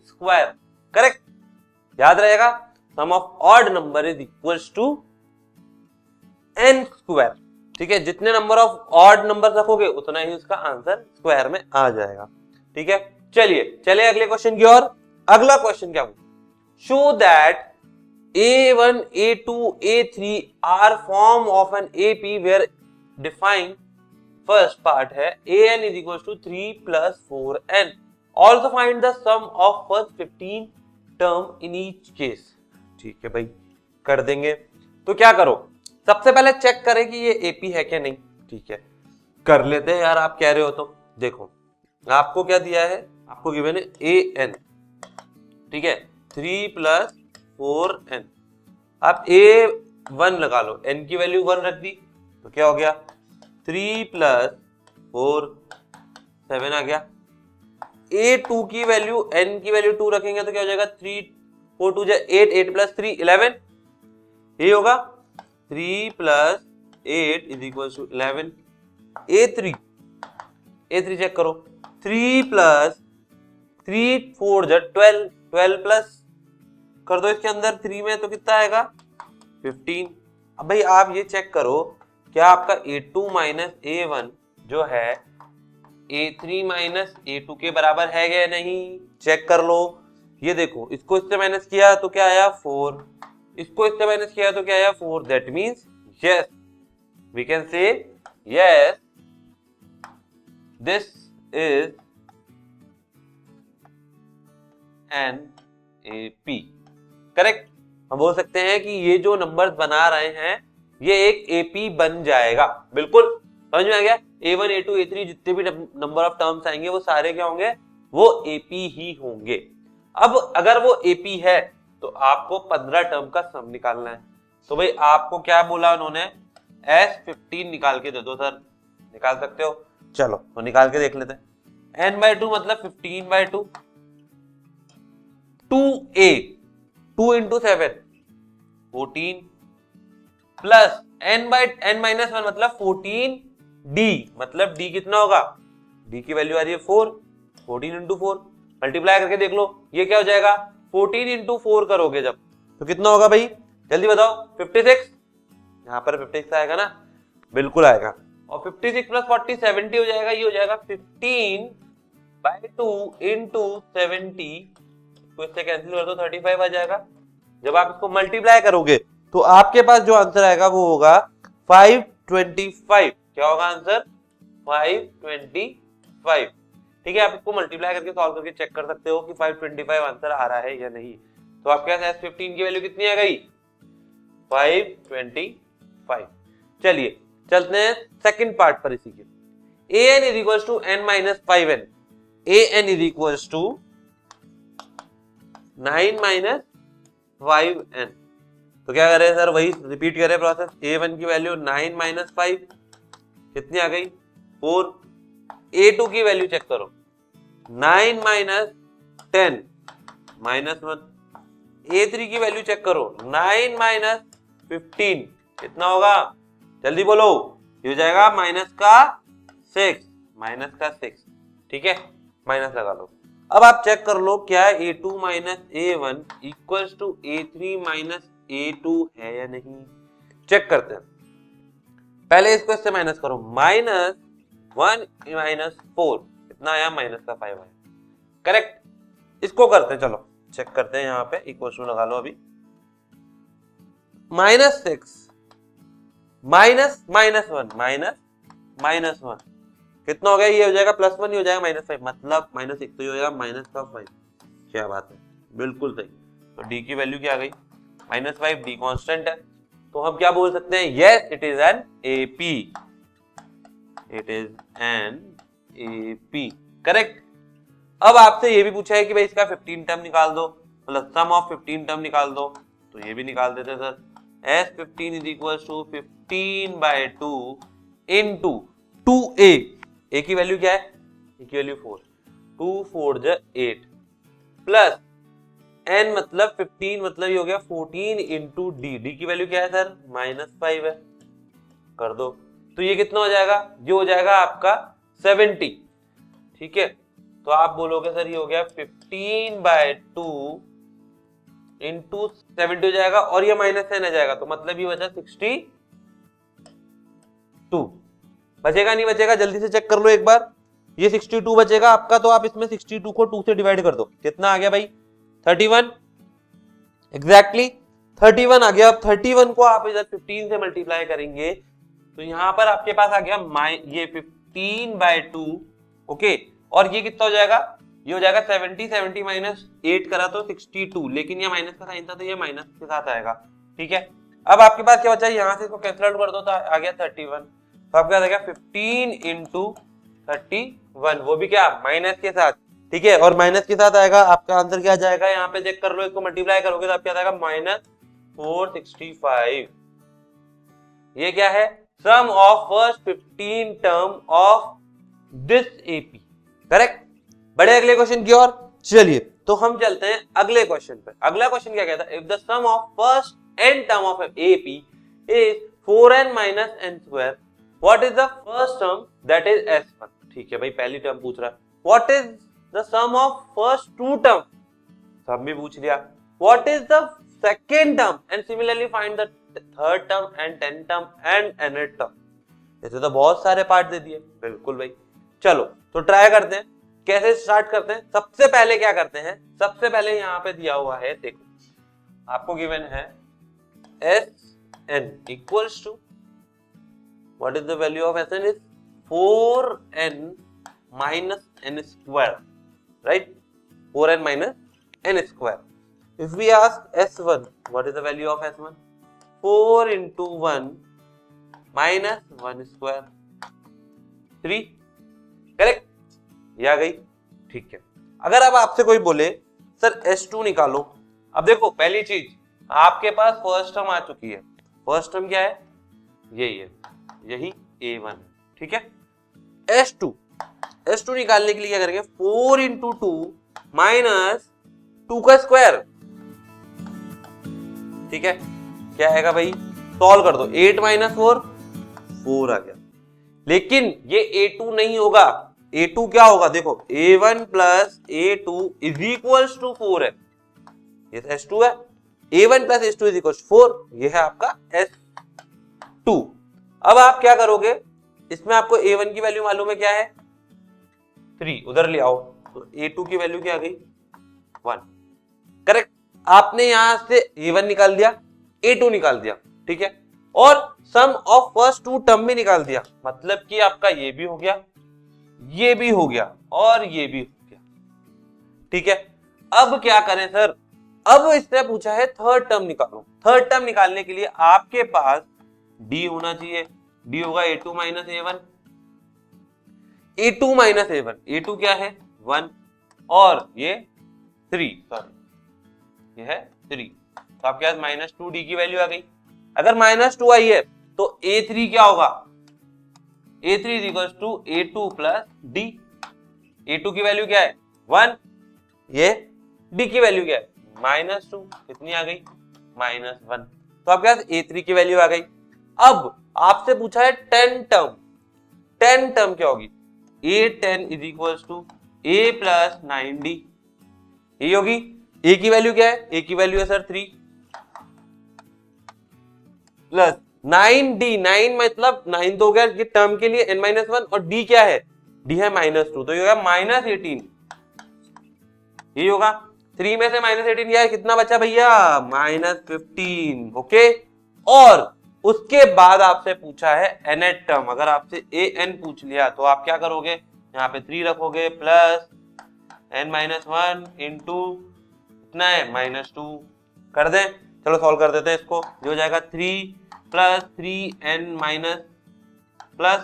correct, याद रहेगा, sum of odd number is equals to n², ठीक है। जितने नंबर ऑफ ऑड नंबर रखोगे उतना ही उसका आंसर स्क्वायर में आ जाएगा, ठीक है। चलिए अगले क्वेश्चन की ओर। अगला क्वेश्चन क्या, show that a1 a2 a3 are form of an AP where define first part है an is equal to 3 plus 4n, also find the sum of first 15 term in each case. ठीक है भाई, कर देंगे। तो क्या करो, सबसे पहले चेक करें कि ये AP है क्या नहीं, ठीक है, कर लेते हैं यार, आप कह रहे हो तो। देखो आपको क्या दिया है, आपको गिवन है an, ठीक है, 3 प्लस 4n, आप a1 लगा लो, n की वैल्यू 1 रख दी तो क्या हो गया, 3 प्लस 4 7 आ गया। a2 की वैल्यू, n की वैल्यू 2 रखेंगे तो क्या हो जाएगा, 3 4 2 8, 8 प्लस 3 11, ये होगा 3 प्लस 8 is equal to 11। A3 check करो, 3 प्लस 3 4 12, 12 प्लस कर दो इसके अंदर 3 में तो कितना आएगा 15। अब भाई आप ये चेक करो क्या आपका A2 माइनस A1 जो है A3 माइनस A2 के बराबर है या नहीं, चेक कर लो। ये देखो इसको इससे माइनस किया तो क्या आया 4, इसको इससे माइनस किया तो क्या आया 4। That means yes we can say yes this is an AP। Correct, हम बोल सकते हैं कि ये जो नंबर्स बना रहे हैं ये एक AP बन जाएगा। बिल्कुल समझ में आ गया। A1 A2 A3 जितने भी नंबर ऑफ टर्म्स आएंगे वो सारे क्या होंगे, वो AP ही होंगे। अब अगर वो AP है तो आपको 15 टर्म का सम निकालना है। तो भाई आपको क्या बोला उन्होंने, S15 निकाल के दे दो सर। निकाल सकते हो, चलो तो निकाल के देख लेते हैं। n/2 मतलब 15/2, 2a 2 इंटू 7 14 प्लस n/n-1 मतलब 14d मतलब d कितना होगा, d की वैल्यू आ रही है 4, 14 इंटू 4 मल्टीप्लाई करके देख लो ये क्या हो जाएगा, 14 इंटू 4 करोगे जब तो कितना होगा भाई जल्दी बताओ 56। यहाँ पर 56 आएगा ना, बिल्कुल आएगा। और 56 प्लस 40 70 हो जाएगा, ये हो जाएगा 15/2 इंटू 70 को इससे कैंसिल कर दो 35 आ जाएगा। जब आप इसको मल्टीप्लाई करोगे तो आपके पास जो आंसर आएगा वो होगा 525। क्या होगा आंसर 525। ठीक है, आप इसको मल्टीप्लाई करके सॉल्व करके चेक कर सकते हो कि 525 आंसर आ रहा है या नहीं। तो आपके पास S15 की वैल्यू कितनी आ गई 525। चलिए चलते हैं सेकंड पार्ट पर इसी के। an is equals to n-5n, an is equals to 9 - 5n। तो क्या करें सर, वही रिपीट करें प्रोसेस। a1 की वैल्यू 9 - 5 कितनी आ गई 4। a2 की वैल्यू चेक करो 9 - 10 -1। a3 की वैल्यू चेक करो 9 - 15 कितना होगा जल्दी बोलो, ये हो जाएगा -6। ठीक है, माइनस लगा लो। अब आप चेक कर लो क्या A2 minus A1 equals to A3 minus A2 है या नहीं, चेक करते हैं। पहले इसको इससे माइनस करो, -1 - 4 कितना आया -5 आया। करेक्ट, इसको करते हैं, चलो चेक करते हैं। यहाँ पे इक्वल्स टू लगा लो अभी, -6 -1 कितना हो गया, ये हो जाएगा +1, ये हो जाएगा -5 मतलब -1 तो ये हो जाएगा -5। क्या बात है, बिल्कुल सही। तो d की वैल्यू क्या आ गई -5, d कांस्टेंट है तो हम क्या बोल सकते हैं, yes it is an AP, it is an AP। Correct. अब आपसे ये भी पूछा है कि भाई इसका 15 टर्म निकाल दो, मतलब सम ऑफ 15 टर्म निकाल दो, तो ये भी निकाल देते sir. S15 is equal to 15/2 into 2a, a की वैल्यू क्या है, a की वैल्यू 4, 2 4 = 8 प्लस n मतलब 15 मतलब ये हो गया 14 इंटू d की वैल्यू क्या है सर -5 है, कर दो तो ये कितना हो जाएगा, ये हो जाएगा आपका 70। ठीक है, तो आप बोलोगे सर ये हो गया 15/2 इंटू 70 हो जाएगा और ये -10 आ जाएगा तो मतलब ये बचा 62। बचेगा नहीं बचेगा, जल्दी से चेक कर लो एक बार। ये 62 बचेगा आपका, तो आप इसमें 62 को 2 से डिवाइड कर दो, कितना आ गया भाई 31। एग्जैक्टली 31 आ गया। अब 31 को आप इधर 15 से मल्टीप्लाई करेंगे तो यहां पर आपके पास आ गया ये 15/2। ओके, और ये कितना हो जाएगा, ये हो जाएगा 70 माइनस 8 करा तो 62, लेकिन ये माइनस का साइन था तो ये माइनस के साथ आएगा। ठीक है, अब आपके पास क्या बचा, यहां से इसको कैंसिल आउट कर दो तो आ गया 31, तो आपके पास आ गया 15 इंटू 31, वो भी क्या माइनस के साथ। ठीक है, और माइनस के साथ आएगा आपका आंसर क्या जाएगा, यहाँ पे चेक कर लो, इसको मल्टीप्लाई करोगे तो आपका आएगा -465। ये क्या है, sum of first 15 term of this AP। Correct, बड़े अगले क्वेश्चन की ओर चलिए, तो हम चलते हैं अगले क्वेश्चन पे। अगला क्वेश्चन क्या कहता है, if the sum of first n term of AP is 4n minus n square. What is the first term that is S1? ठीक है भाई, पहली टर्म पूछ रहा है. What is the sum of first two term? सब भी पूछ लिया. What is the second term? And similarly find the third term and 10th term and nth term. ऐसे तो बहुत सारे पार्ट दे दिए. बिल्कुल भाई. चलो तो ट्राई करते हैं. कैसे स्टार्ट करते हैं? सबसे पहले क्या करते हैं? सबसे पहले यहाँ पे दिया हुआ है, देखो आपको गिवन है Sn equals to, what is the value of Sn is 4n minus n square, right? 4n minus n square. If we ask S1, what is the value of S1? 4 into 1 minus 1 square, 3. Correct? ये आ गई. ठीक है. अगर अब आपसे कोई बोले sir S2 निकालो, अब देखो पहली चीज आपके पास फर्स्ट टर्म आ चुकी है. फर्स्ट टर्म क्या है? यही है, यही A1. ठीक है. S2 निकालने के लिए क्या करेंगे? 4 into 2 माइनस 2 का स्क्वायर. ठीक है. क्या आएगा भाई? सॉल्व कर दो. 8 माइनस 4 आ गया. लेकिन ये A2 नहीं होगा. A2 क्या होगा? देखो A1 plus A2 is equals to 4 है. ये S2 है. A1 plus S2 is equals 4. ये है आपका S2. अब आप क्या करोगे? इसमें आपको A1 की वैल्यू मालूम है क्या है? 3. उधर ले आओ तो A2 की वैल्यू क्या आ गई? 1. करेक्ट. आपने यहां से A1 निकाल दिया, A2 निकाल दिया. ठीक है. और सम ऑफ फर्स्ट टू टर्म भी निकाल दिया. मतलब कि आपका ये भी हो गया, ये भी हो गया और ये भी हो गया. ठीक है. अब क्या करें सर? अब इसने पूछा है थर्ड टर्म निकालो. थर्ड टर्म निकालने के लिए आपके पास D होना चाहिए. D होगा A2 minus A1. A2 minus A1. A2 क्या है? 1 और ये 3. सॉरी, ये है 3. तो आपके पास माइनस 2D की वैल्यू आ गई. अगर माइनस 2 आई है तो A3 क्या होगा? A3 is equals to A2 plus D. A2 की वैल्यू क्या है? 1. ये D की वैल्यू क्या है? माइनस 2. कितनी आ गई? माइनस 1. तो आपके पास A3 की वैल्यू आ गई. अब आपसे पूछा है 10 टर्म. 10 टर्म क्या होगी? A10 is equals to A plus 9D. ये होगी. A की वैल्यू क्या है? A की वैल्यू है सर 3 प्लस 9D. 9 मतलब 9 तो हो गया ये टर्म के लिए n-1 और D क्या है? D है -2. तो ये होगा माइनस 18. ये होगा. 3 में से माइनस 18 गया, कितना बचा भैया? माइनस 15. ओके. और उसके बाद आपसे पूछा है nth टर्म. अगर आपसे an पूछ लिया तो आप क्या करोगे? यहाँ पे 3 रखोगे प्लस n-1 इंटू कितना है? -2. कर दें. चलो सॉल्व कर देते हैं इसको. जो हो जाएगा 3 plus 3n minus plus,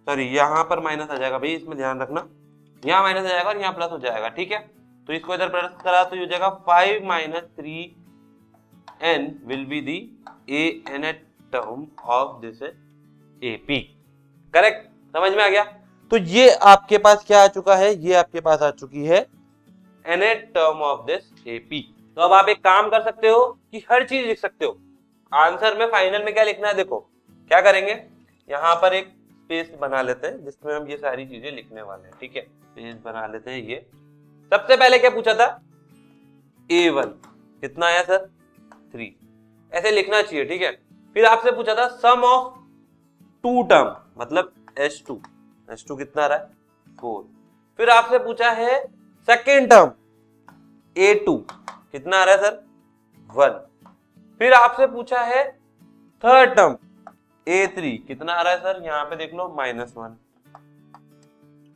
sorry यहाँ पर माइनस आ जाएगा भाई, इसमें ध्यान रखना. यहाँ माइनस आ जाएगा और यहाँ प्लस हो जाएगा. ठीक है. तो इसको इधर प्लस करा तो ये हो जाएगा 5 minus 3n will be the nth term of this AP. Correct. समझ में आ गया? तो ये आपके पास क्या आ चुका है? ये आपके पास आ चुकी है nth term of this AP. तो अब आप एक काम कर सकते हो कि हर चीज लिख सकते हो. आंसर में फाइनल में क्या लिखना है? देखो क्या करेंगे, यहाँ पर एक स्पेस बना लेते हैं जिसमें हम ये सारी चीजें लिखने वाले हैं. ठीक है. स्पेस बना लेते हैं. ये सबसे पहले क्या पूछा था? A1 कितना आया सर? 3. ऐसे लिखना चाहिए. ठीक है. फिर आपसे पूछा था सम ऑफ टू टर्म, मतलब S2 कितना आ रहा है? 4. फिर आपसे पूछा है सेकेंड टर्म A2 कितना आ रहा है सर? 1. फिर आपसे पूछा है थर्ड टर्म A3 कितना आ रहा है सर? यहाँ पे देख लो -1.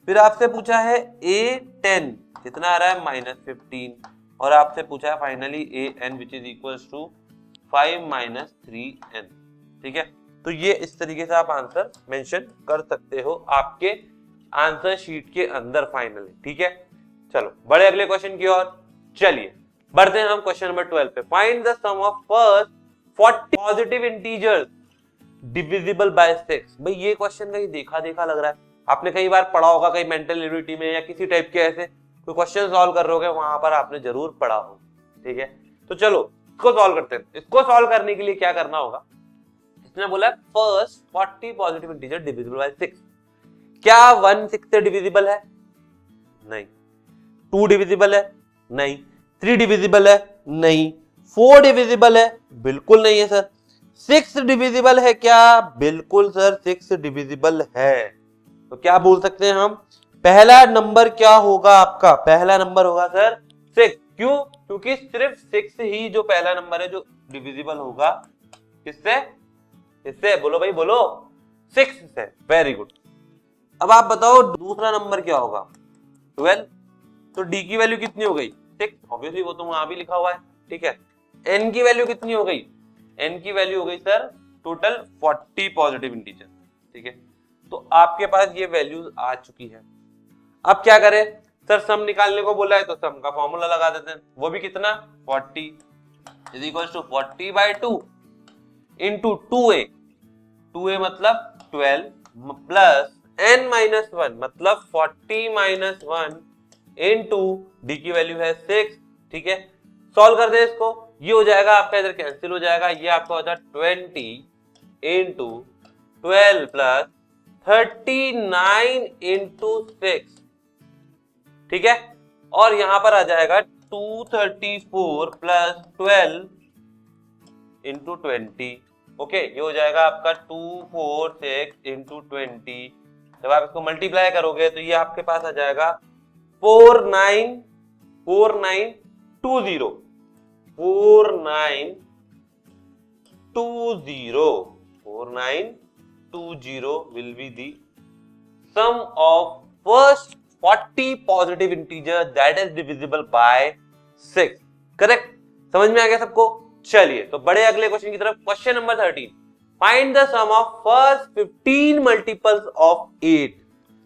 फिर आपसे पूछा है A10 कितना आ रहा है? -15. और आपसे पूछा है finally AN which is equals to 5 minus 3n. ठीक है. तो ये इस तरीके से आप आंसर मेंशन कर सकते हो आपके आंसर शीट के अंदर फाइनली. ठीक है. चलो बड़े अगले क्वेश्चन की ओर चलिए बढ़ते हैं हम. क्वेश्चन नंबर 12 पे. Find the sum of first 40 positive integers divisible by 6. भाई ये क्वेश्चन कहीं देखा देखा लग रहा है. आपने कई बार पढ़ा होगा, कहीं मेंटल एबिलिटी में या किसी टाइप के ऐसे कोई क्वेश्चन सॉल्व कर रहे होगे, वहां पर आपने जरूर पढ़ा हो. ठीक है. तो चलो इसको सॉल्व करते हैं। इसको सॉल्व करने के लिए क्या करना होगा, इसने बोला first 40 positive integer divisible by 6। क्या 1 6 से डिविजिबल है? नहीं। 2 डिविजिबल है? नहीं। 3 डिविजिबल है? नहीं। 4 डिविजिबल है? बिल्कुल नहीं है सर। 6 डिविजिबल है क्या? बिल्कुल सर 6 डिविजिबल है। तो क्या बोल सकते हैं हम, पहला नंबर क्या होगा आपका? पहला नंबर होगा सर 6। क्यों? क्योंकि सिर्फ 6 ही जो पहला नंबर है जो डिविजिबल होगा। किससे? किससे? बोलो भाई बोलो। 6 से। Very good. अब आप बताओ दूसरा नंबर क्या होगा? 12। तो डी की वैल्यू कितनी हो गई? 6। ऑब्वियसली वो तो वहां भी लिखा हुआ है, ठीक है। एन की वैल्यू कितनी हो गई? एन की वैल्यू हो गई सर टोटल 40 पॉजिटिव इंटीजर, ठीक है। तो आपके पास ये वैल्यूज आ चुकी है। अब क्या करें सर, सम निकालने को बोला है तो सम का फॉर्मूला लगा देते हैं। वो भी कितना? 40 is equal to 40/2 into 2a। 2a मतलब 12 प्लस n-1 मतलब 40-1 इंटू डी की वैल्यू है 6, ठीक है। सॉल्व कर दे इसको, ये हो जाएगा आपका, इधर कैंसिल हो जाएगा, ये आपका हो जाएगा 20 इंटू 12 प्लस 39 इंटू 6, ठीक है। और यहां पर आ जाएगा 234 प्लस 12 इंटू 20, ओके। ये हो जाएगा आपका 246 इंटू 20। जब आप इसको मल्टीप्लाई करोगे तो ये आपके पास आ जाएगा 4920 will be the sum of first 40 positive integer that is divisible by 6। Correct? समझ में आ गया सबको? चलिए तो बड़े अगले क्वेश्चन की तरफ। Question number 13, find the sum of first 15 multiples of 8।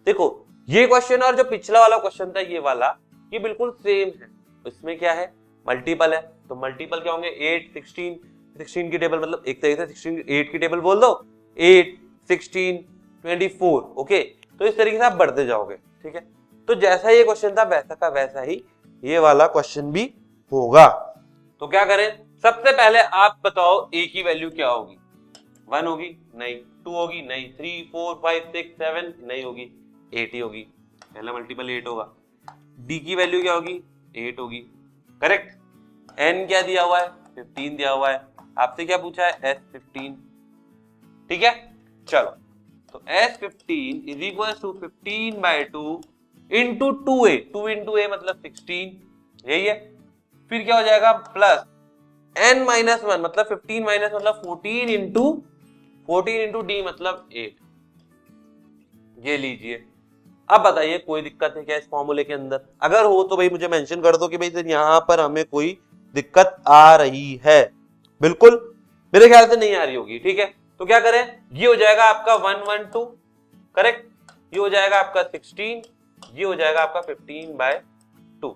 देखो ये क्वेश्चन और जो पिछला वाला क्वेश्चन था ये वाला, ये बिल्कुल सेम है। इसमें क्या है? मल्टीपल है। तो मल्टीपल क्या होंगे? 8 16 16 की टेबल, मतलब एक तरीके से 16 8 की टेबल बोल दो, 8 16 24, ओके। तो इस तरीके से आप बढ़ते जाओगे, ठीक है। तो जैसा ये क्वेश्चन था वैसा का वैसा ही ये वाला क्वेश्चन भी होगा। तो क्या करें, सबसे पहले आप बताओ a की वैल्यू क्या होगी? 1 होगी? नहीं। 2 होगी? नहीं। 3 4 5 6 7 नहीं होगी, 8 ही होगी। पहला मल्टीपल 8 होगा। d की वैल्यू क्या होगी? 8 होगी, करेक्ट। n क्या दिया हुआ है? 15 दिया हुआ है। आपसे क्या पूछा है? S15, ठीक है। चलो तो S15 is equal to 15/2 into 2a। 2 into a मतलब 16, यही है। फिर क्या हो जाएगा? प्लस n-1 मतलब 15 माइनस मतलब 14 इंटू d मतलब 8। ये लीजिए। अब बताइए कोई दिक्कत है क्या इस फॉर्मूले के अंदर? अगर हो तो भाई मुझे मेंशन कर दो कि भाई यहां पर हमें कोई दिक्कत आ रही है। बिल्कुल मेरे ख्याल से नहीं आ रही होगी, ठीक है। तो क्या करें, ये हो जाएगा आपका 112, करेक्ट। ये हो जाएगा आपका 16, ये हो जाएगा आपका 15/2।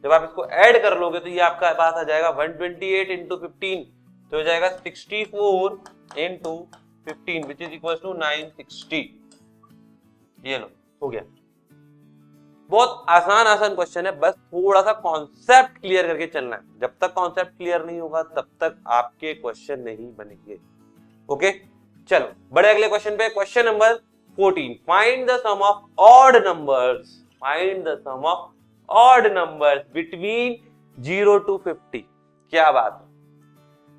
जब आप इसको ऐड कर लोगे तो ये आपका पास आ जाएगा 128 इंटू 15, तो हो जाएगा 64 into 15 which is equal to 960। ये लो, हो गया। बहुत आसान क्वेश्चन है, बस थोड़ा सा कॉन्सेप्ट क्लियर करके चलना है। जब तक कॉन्सेप्ट क्लियर नहीं होगा तब तक आपके क्वेश्चन नहीं बनेंगे, ओके। चलो बड़े अगले क्वेश्चन पे। Question number 14, find the sum of odd numbers. Find the sum of odd numbers between 0 to 50। क्या बात है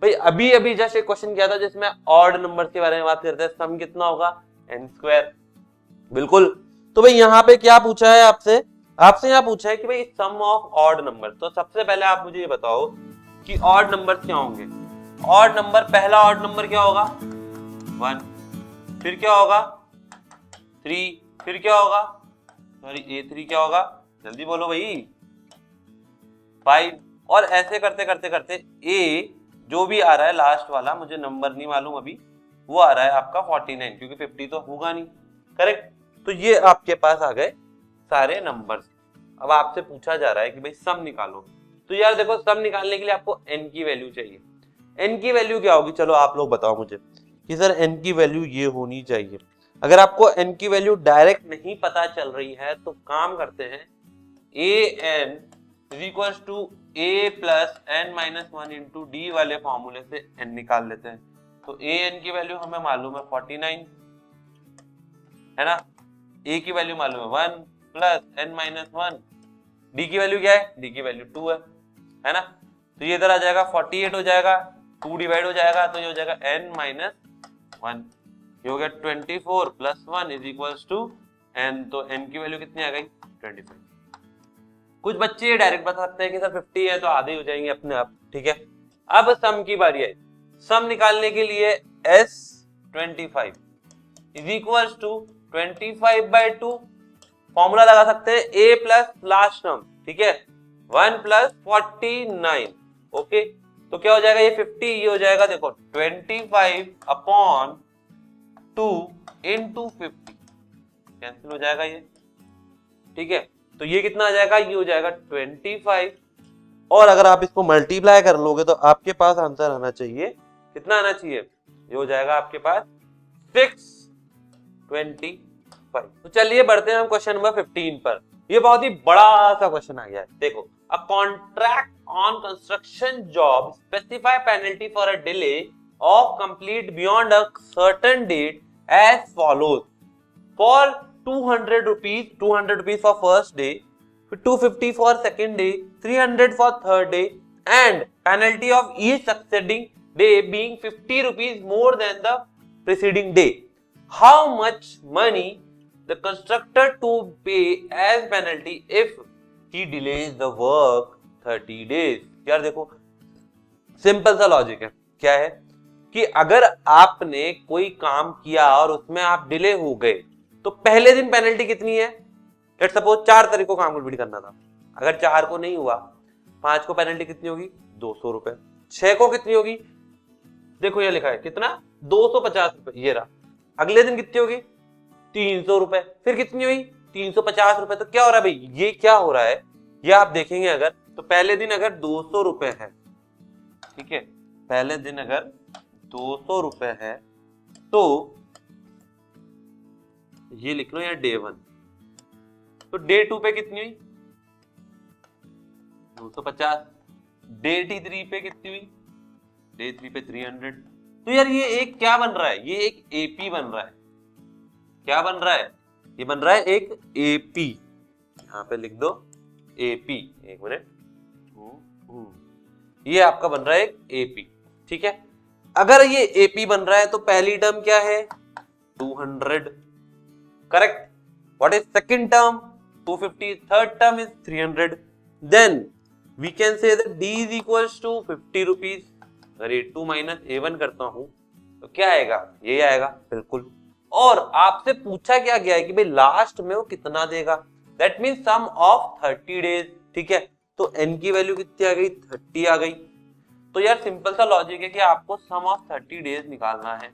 भाई, अभी जस्ट एक क्वेश्चन किया था जिसमें ऑड नंबर्स के बारे में बात करते हैं। सम कितना होगा? n², बिल्कुल। तो भाई यहाँ पे क्या पूछा है आपसे? आपसे यहाँ पूछा है कि भाई सम ऑफ ऑड नंबर। तो सबसे पहले आप मुझे ये बताओ कि ऑड नंबर क्या होंगे। ऑड नंबर, पहला ऑड नंबर क्या होगा? 1, फिर क्या होगा? 3, फिर क्या होगा? सॉरी A3 क्या होगा? जल्दी बोलो भाई। 5। और ऐसे करते करते करते A जो भी आ रहा है लास्ट वाला, मुझे नंबर नहीं मालूम अभी, वो आ रहा है आपका 49, क्योंकि 50 तो होगा नहीं, करेक्ट। तो ये आपके पास आ गए सारे नंबर्स। अब आपसे पूछा जा रहा है कि भाई सम निकालो। तो यार देखो, सम निकालने के लिए आपको n की वैल्यू चाहिए। n की वैल्यू क्या होगी? चलो आप लोग बताओ मुझे कि सर n की वैल्यू ये होनी चाहिए। अगर आपको n की वैल्यू डायरेक्ट नहीं पता चल रही है तो काम करते हैं, an is equal to a plus n minus one into d वाले फॉर्मूले से एन निकाल लेते हैं। तो ए एन की वैल्यू हमें मालूम है 49 है ना, ए की वैल्यू मालूम है 1 plus n minus one, d की वैल्यू क्या है, डी की वैल्यू 2 है ना। तो ये इधर आ जाएगा 48 हो जाएगा, 2 डिवाइड हो जाएगा तो ये हो जाएगा n माइनस 1, ये हो गया 24 plus 1 is equals to n। तो n की वैल्यू कितनी आ गई 25। कुछ बच्चे डायरेक्ट बता सकते हैं कि सर 50 है तो आधे हो जाएंगे अपने आप, ठीक है। अब सम की बारी है, सम निकालने के लिए s 25 is equals to 25/2 formula लगा सकते हैं a प्लस लास्ट टर्म, ठीक है 1 प्लस 49, ओके। तो क्या हो जाएगा ये 50, ये हो जाएगा देखो 25/2 इंटू 50, कैंसिल हो जाएगा ये, ठीक है। तो ये कितना आ जाएगा, ये हो जाएगा 25, और अगर आप इसको मल्टीप्लाई कर लोगे तो आपके पास आंसर आना चाहिए, कितना आना चाहिए, ये हो जाएगा आपके पास 625। तो चलिए बढ़ते हैं हम क्वेश्चन नंबर 15 पर। ये बहुत ही बड़ा सा क्वेश्चन आ गया है, देखो a contract on construction job specify penalty for a delay of complete beyond a certain date as follows, for 200 rupees for first day, 250 for second day, 300 for third day, and penalty of each succeeding day being 50 rupees more than the preceding day. How much money the constructor to pay as penalty if he delays the work 30 days। यार देखो simple सा logic है, क्या है कि अगर आपने कोई काम किया और उसमें आप डिले हो गए तो पहले दिन पेनल्टी कितनी है, लेट्स सपोज 4 तारीख को काम कंप्लीट करना था, अगर 4 को नहीं हुआ, 5 को पेनल्टी कितनी होगी 200 रुपए, 6 को कितनी होगी, देखो ये लिखा है कितना 250 रुपए, ये रहा। अगले दिन कितनी होगी 300 रुपए, फिर कितनी हुई 350 रुपए। तो क्या हो रहा है भाई, ये क्या हो रहा है, ये आप देखेंगे अगर तो पहले दिन अगर 200 रुपए है, ठीक है, पहले दिन अगर 200 रुपए है तो ये लिख लो यार डे 1, तो डे 2 पे कितनी हुई 250, डे 3 पे कितनी हुई, डे 3 पे 300। तो यार ये एक क्या बन रहा है, ये एक एपी बन रहा है, क्या बन रहा है, ये बन रहा है एक एपी, यहां पे लिख दो एपी, एक मिनट, ये आपका बन रहा है एक एपी, ठीक है। अगर ये एपी बन रहा है तो पहली टर्म क्या है 200, correct. What is second term 250, third term is 300, then we can say that d is equals to 50 rupees. अगर a2 माइनस a1 करता हूं तो क्या आएगा, ये आएगा बिल्कुल। और आपसे पूछा क्या गया है कि भाई लास्ट में वो कितना देगा, that means sum of 30 days, ठीक है। तो n की वैल्यू कितनी आ गई 30 आ गई। तो यार सिंपल सा लॉजिक है कि आपको सम ऑफ 30 डेज निकालना है,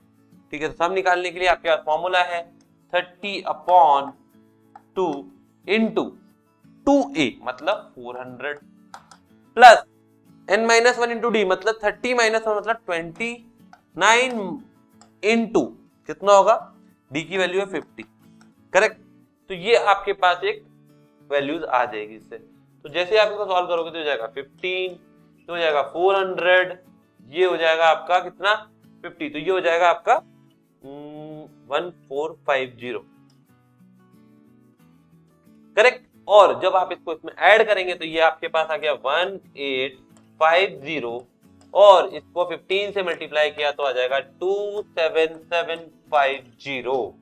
ठीक है। सम निकालने के लिए आपके पास फॉर्मूला है 30/2 इंटू 2a मतलब 400 plus n minus 1 into D मतलब 30 माइनस 1 मतलब 29 इंटू कितना होगा, डी की वैल्यू है 50, करेक्ट। तो ये आपके पास एक वैल्यूज आ जाएगी इससे। तो जैसे आप इसको सॉल्व करोगे तो हो जाएगा 15, तो हो जाएगा 400, ये हो जाएगा आपका कितना 50, तो ये हो जाएगा आपका 1450, करेक्ट। और जब आप इसको इसमें ऐड करेंगे तो ये आपके पास आ गया 1850, और इसको 15 से मल्टीप्लाई किया तो आ जाएगा 27750,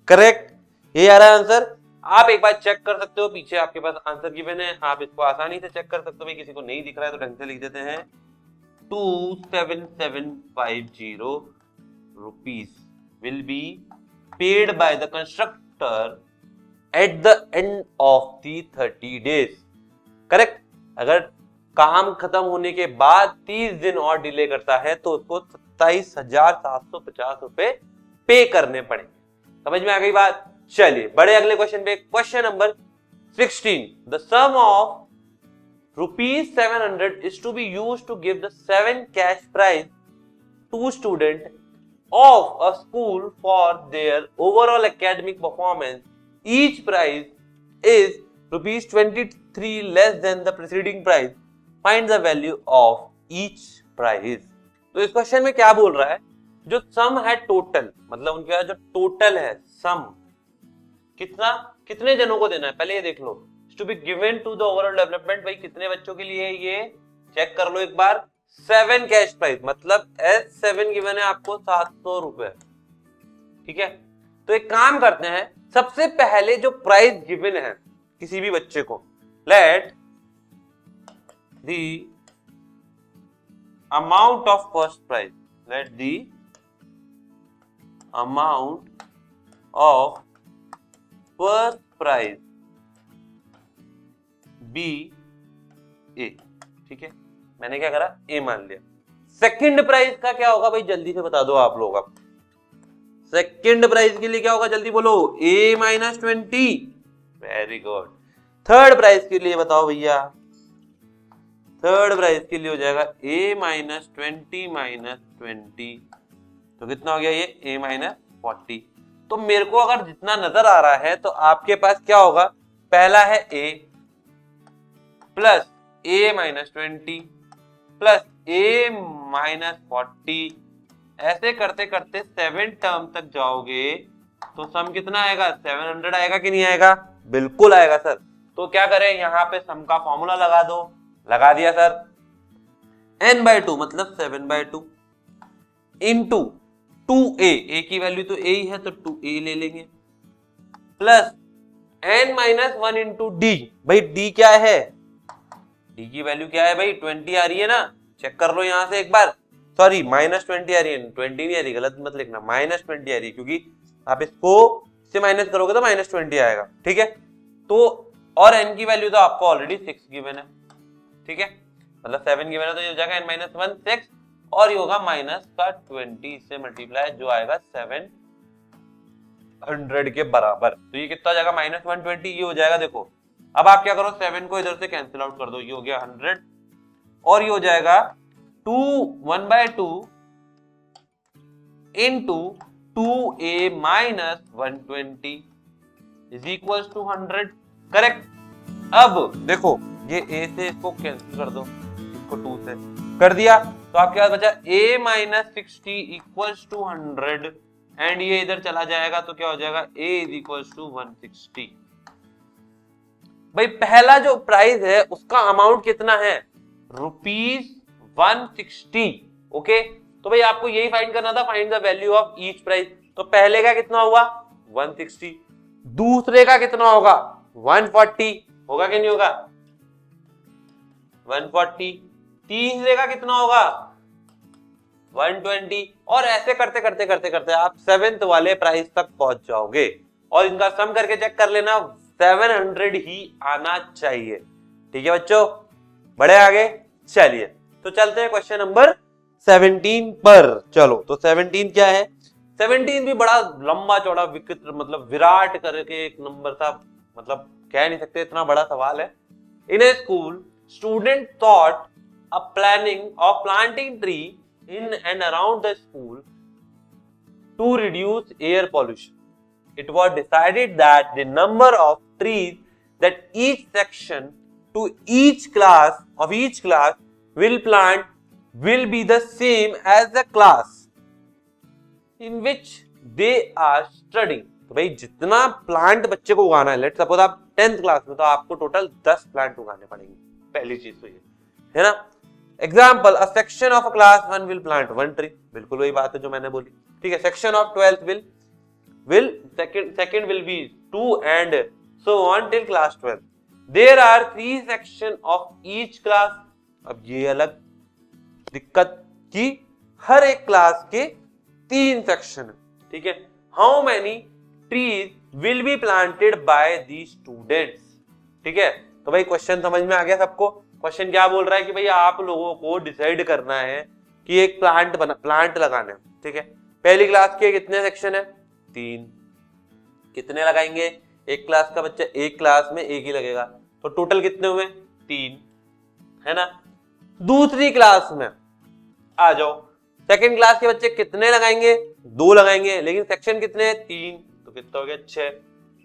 करेक्ट। ये आ रहा है आंसर। आप एक बार चेक कर सकते हो, पीछे आपके पास आंसर गिवन है, आप इसको आसानी से चेक कर सकते हो। भाई किसी को नहीं दिख रहा है तो ढंग से लिख देते हैं 27750 rupees will be paid by the constructor at the end of the 30 days, correct. अगर काम खत्म होने के बाद 30 दिन और डिले करता है तो उसको 27,750 रुपए पे करने पड़ेंगे। समझ में आ गई बात। चलिए बड़े अगले क्वेश्चन पे, question number 16। The sum of ₹700 is to be used to give the 7 cash prize to student of a school for their overall academic performance. Each prize is ₹23,000 3 less than the preceding price, find the value of each price. तो इस question में क्या बोल रहा है, जो सम है total, मतलब उनके पास जो टोटल है सम कितना, कितने जनों को देना है, पहले ये देख लो। To be given to the overall development, भाई कितने बच्चों के लिए ये चेक कर लो एक बार। 7 कैश प्राइस, मतलब S7 गिवन है आपको 700 रुपए, ठीक है। तो एक काम करते हैं, सबसे पहले जो प्राइस गिवन है किसी भी बच्चे को, let the amount of first prize, let the amount of first prize be a, ठीक है। मैंने क्या करा, ए मान लिया। सेकंड प्राइज का क्या होगा भाई, जल्दी से बता दो आप लोग। अब सेकंड प्राइज के लिए क्या होगा, जल्दी बोलो, a minus 20, very good. Third prize के लिए बताओ भैया, थर्ड प्राइज के लिए हो जाएगा a माइनस 20 माइनस 20, तो कितना हो गया ये a माइनस 40। तो मेरे को अगर जितना नजर आ रहा है तो आपके पास क्या होगा, पहला है a plus a minus 20 plus a minus 40, ऐसे करते करते 7 टर्म तक जाओगे तो सम कितना आएगा, 700 आएगा कि नहीं आएगा, बिल्कुल आएगा सर। तो क्या करें, यहाँ पे सम का फॉर्मूला लगा दो, लगा दिया सर। n/2 मतलब 7/2 इंटू 2a, a की वैल्यू तो a ही है तो 2a ले लेंगे, प्लस n-1 इंटू d, भाई d क्या है, d की वैल्यू क्या है भाई, 20 आ रही है ना, चेक कर लो यहां से एक बार। सॉरी माइनस 20 आ रही है, 20 नहीं आ रही, गलत मत लिखना, माइनस 20 आ रही है, क्योंकि आप इसको से माइनस करोगे तो माइनस 20 आएगा, ठीक है। तो और n की वैल्यू तो आपको ऑलरेडी 6 गिवन है, ठीक है, मतलब 7 गिवन है, तो ये हो जाएगा n-1 6, और ये होगा माइनस का 20 से मल्टीप्लाई, जो आएगा 700 के बराबर। तो ये कितना हो जाएगा, माइनस 120, ये हो जाएगा। देखो अब आप क्या करो, 7 को इधर से कैंसिल आउट कर दो, ये हो गया 100, और ये हो जाएगा 1/2 into 2a minus 120 is equal to 100, correct. अब देखो ये a से इसको कैंसिल कर दो, इसको 2 से कर दिया, तो आपके पास बचा a minus 60 equal to 100, and ये इधर चला जाएगा तो क्या हो जाएगा, a इज इक्वल टू 160। भाई पहला जो प्राइस है उसका अमाउंट कितना है, ₹160, ओके। तो भाई आपको यही फाइंड करना था, find the value of each price. तो पहले का कितना हुआ 160, दूसरे का कितना होगा 140, होगा कि नहीं होगा 140, तीसरे का कितना होगा 120, और ऐसे करते करते करते करते आप 7th वाले प्राइस तक पहुंच जाओगे, और इनका सम करके चेक कर लेना, 700 ही आना चाहिए, ठीक है बच्चों। बढ़े आगे, चलिए तो चलते हैं क्वेश्चन नंबर 17 पर। चलो तो 17 क्या है, 17 भी बड़ा लंबा चौड़ा विचित्र, मतलब विराट करके एक नंबर था, मतलब कह नहीं सकते, इतना बड़ा सवाल है। In a school student thought a planning of planting tree in and around the school to reduce air pollution. It was decided that the number of trees that each section to each class will plant will be the same as the class in which they are studying. तो भाई जितना plant बच्चे को उगाना है, let suppose आप 10th class में, तो आपको टोटल 10 प्लांट उगाने पड़ेंगे, पहली चीज तो ये है ना। Example, a section of class 1 will plant 1 tree, बिल्कुल वही बात है जो मैंने बोली, ठीक है। Section of 12th will second will be 2 and so on till class 12. There are 3 section of each class. अब ये अलग दिक्कत की हर एक क्लास के 3 सेक्शन है, ठीक है। How many trees will be planted by the students, ठीक है। तो भाई क्वेश्चन समझ में आ गया सबको। क्वेश्चन क्या बोल रहा है कि भाई आप लोगों को डिसाइड करना है कि एक प्लांट लगाना है, ठीक है। पहली क्लास के कितने सेक्शन है, 3, कितने लगाएंगे, एक क्लास का बच्चा एक क्लास में एक ही लगेगा, तो टोटल कितने हुए 3, है ना। दूसरी क्लास में आ जाओ, सेकंड क्लास के बच्चे कितने लगाएंगे, 2 लगाएंगे, लेकिन सेक्शन कितने हैं 3, तो कितना हो गया 6।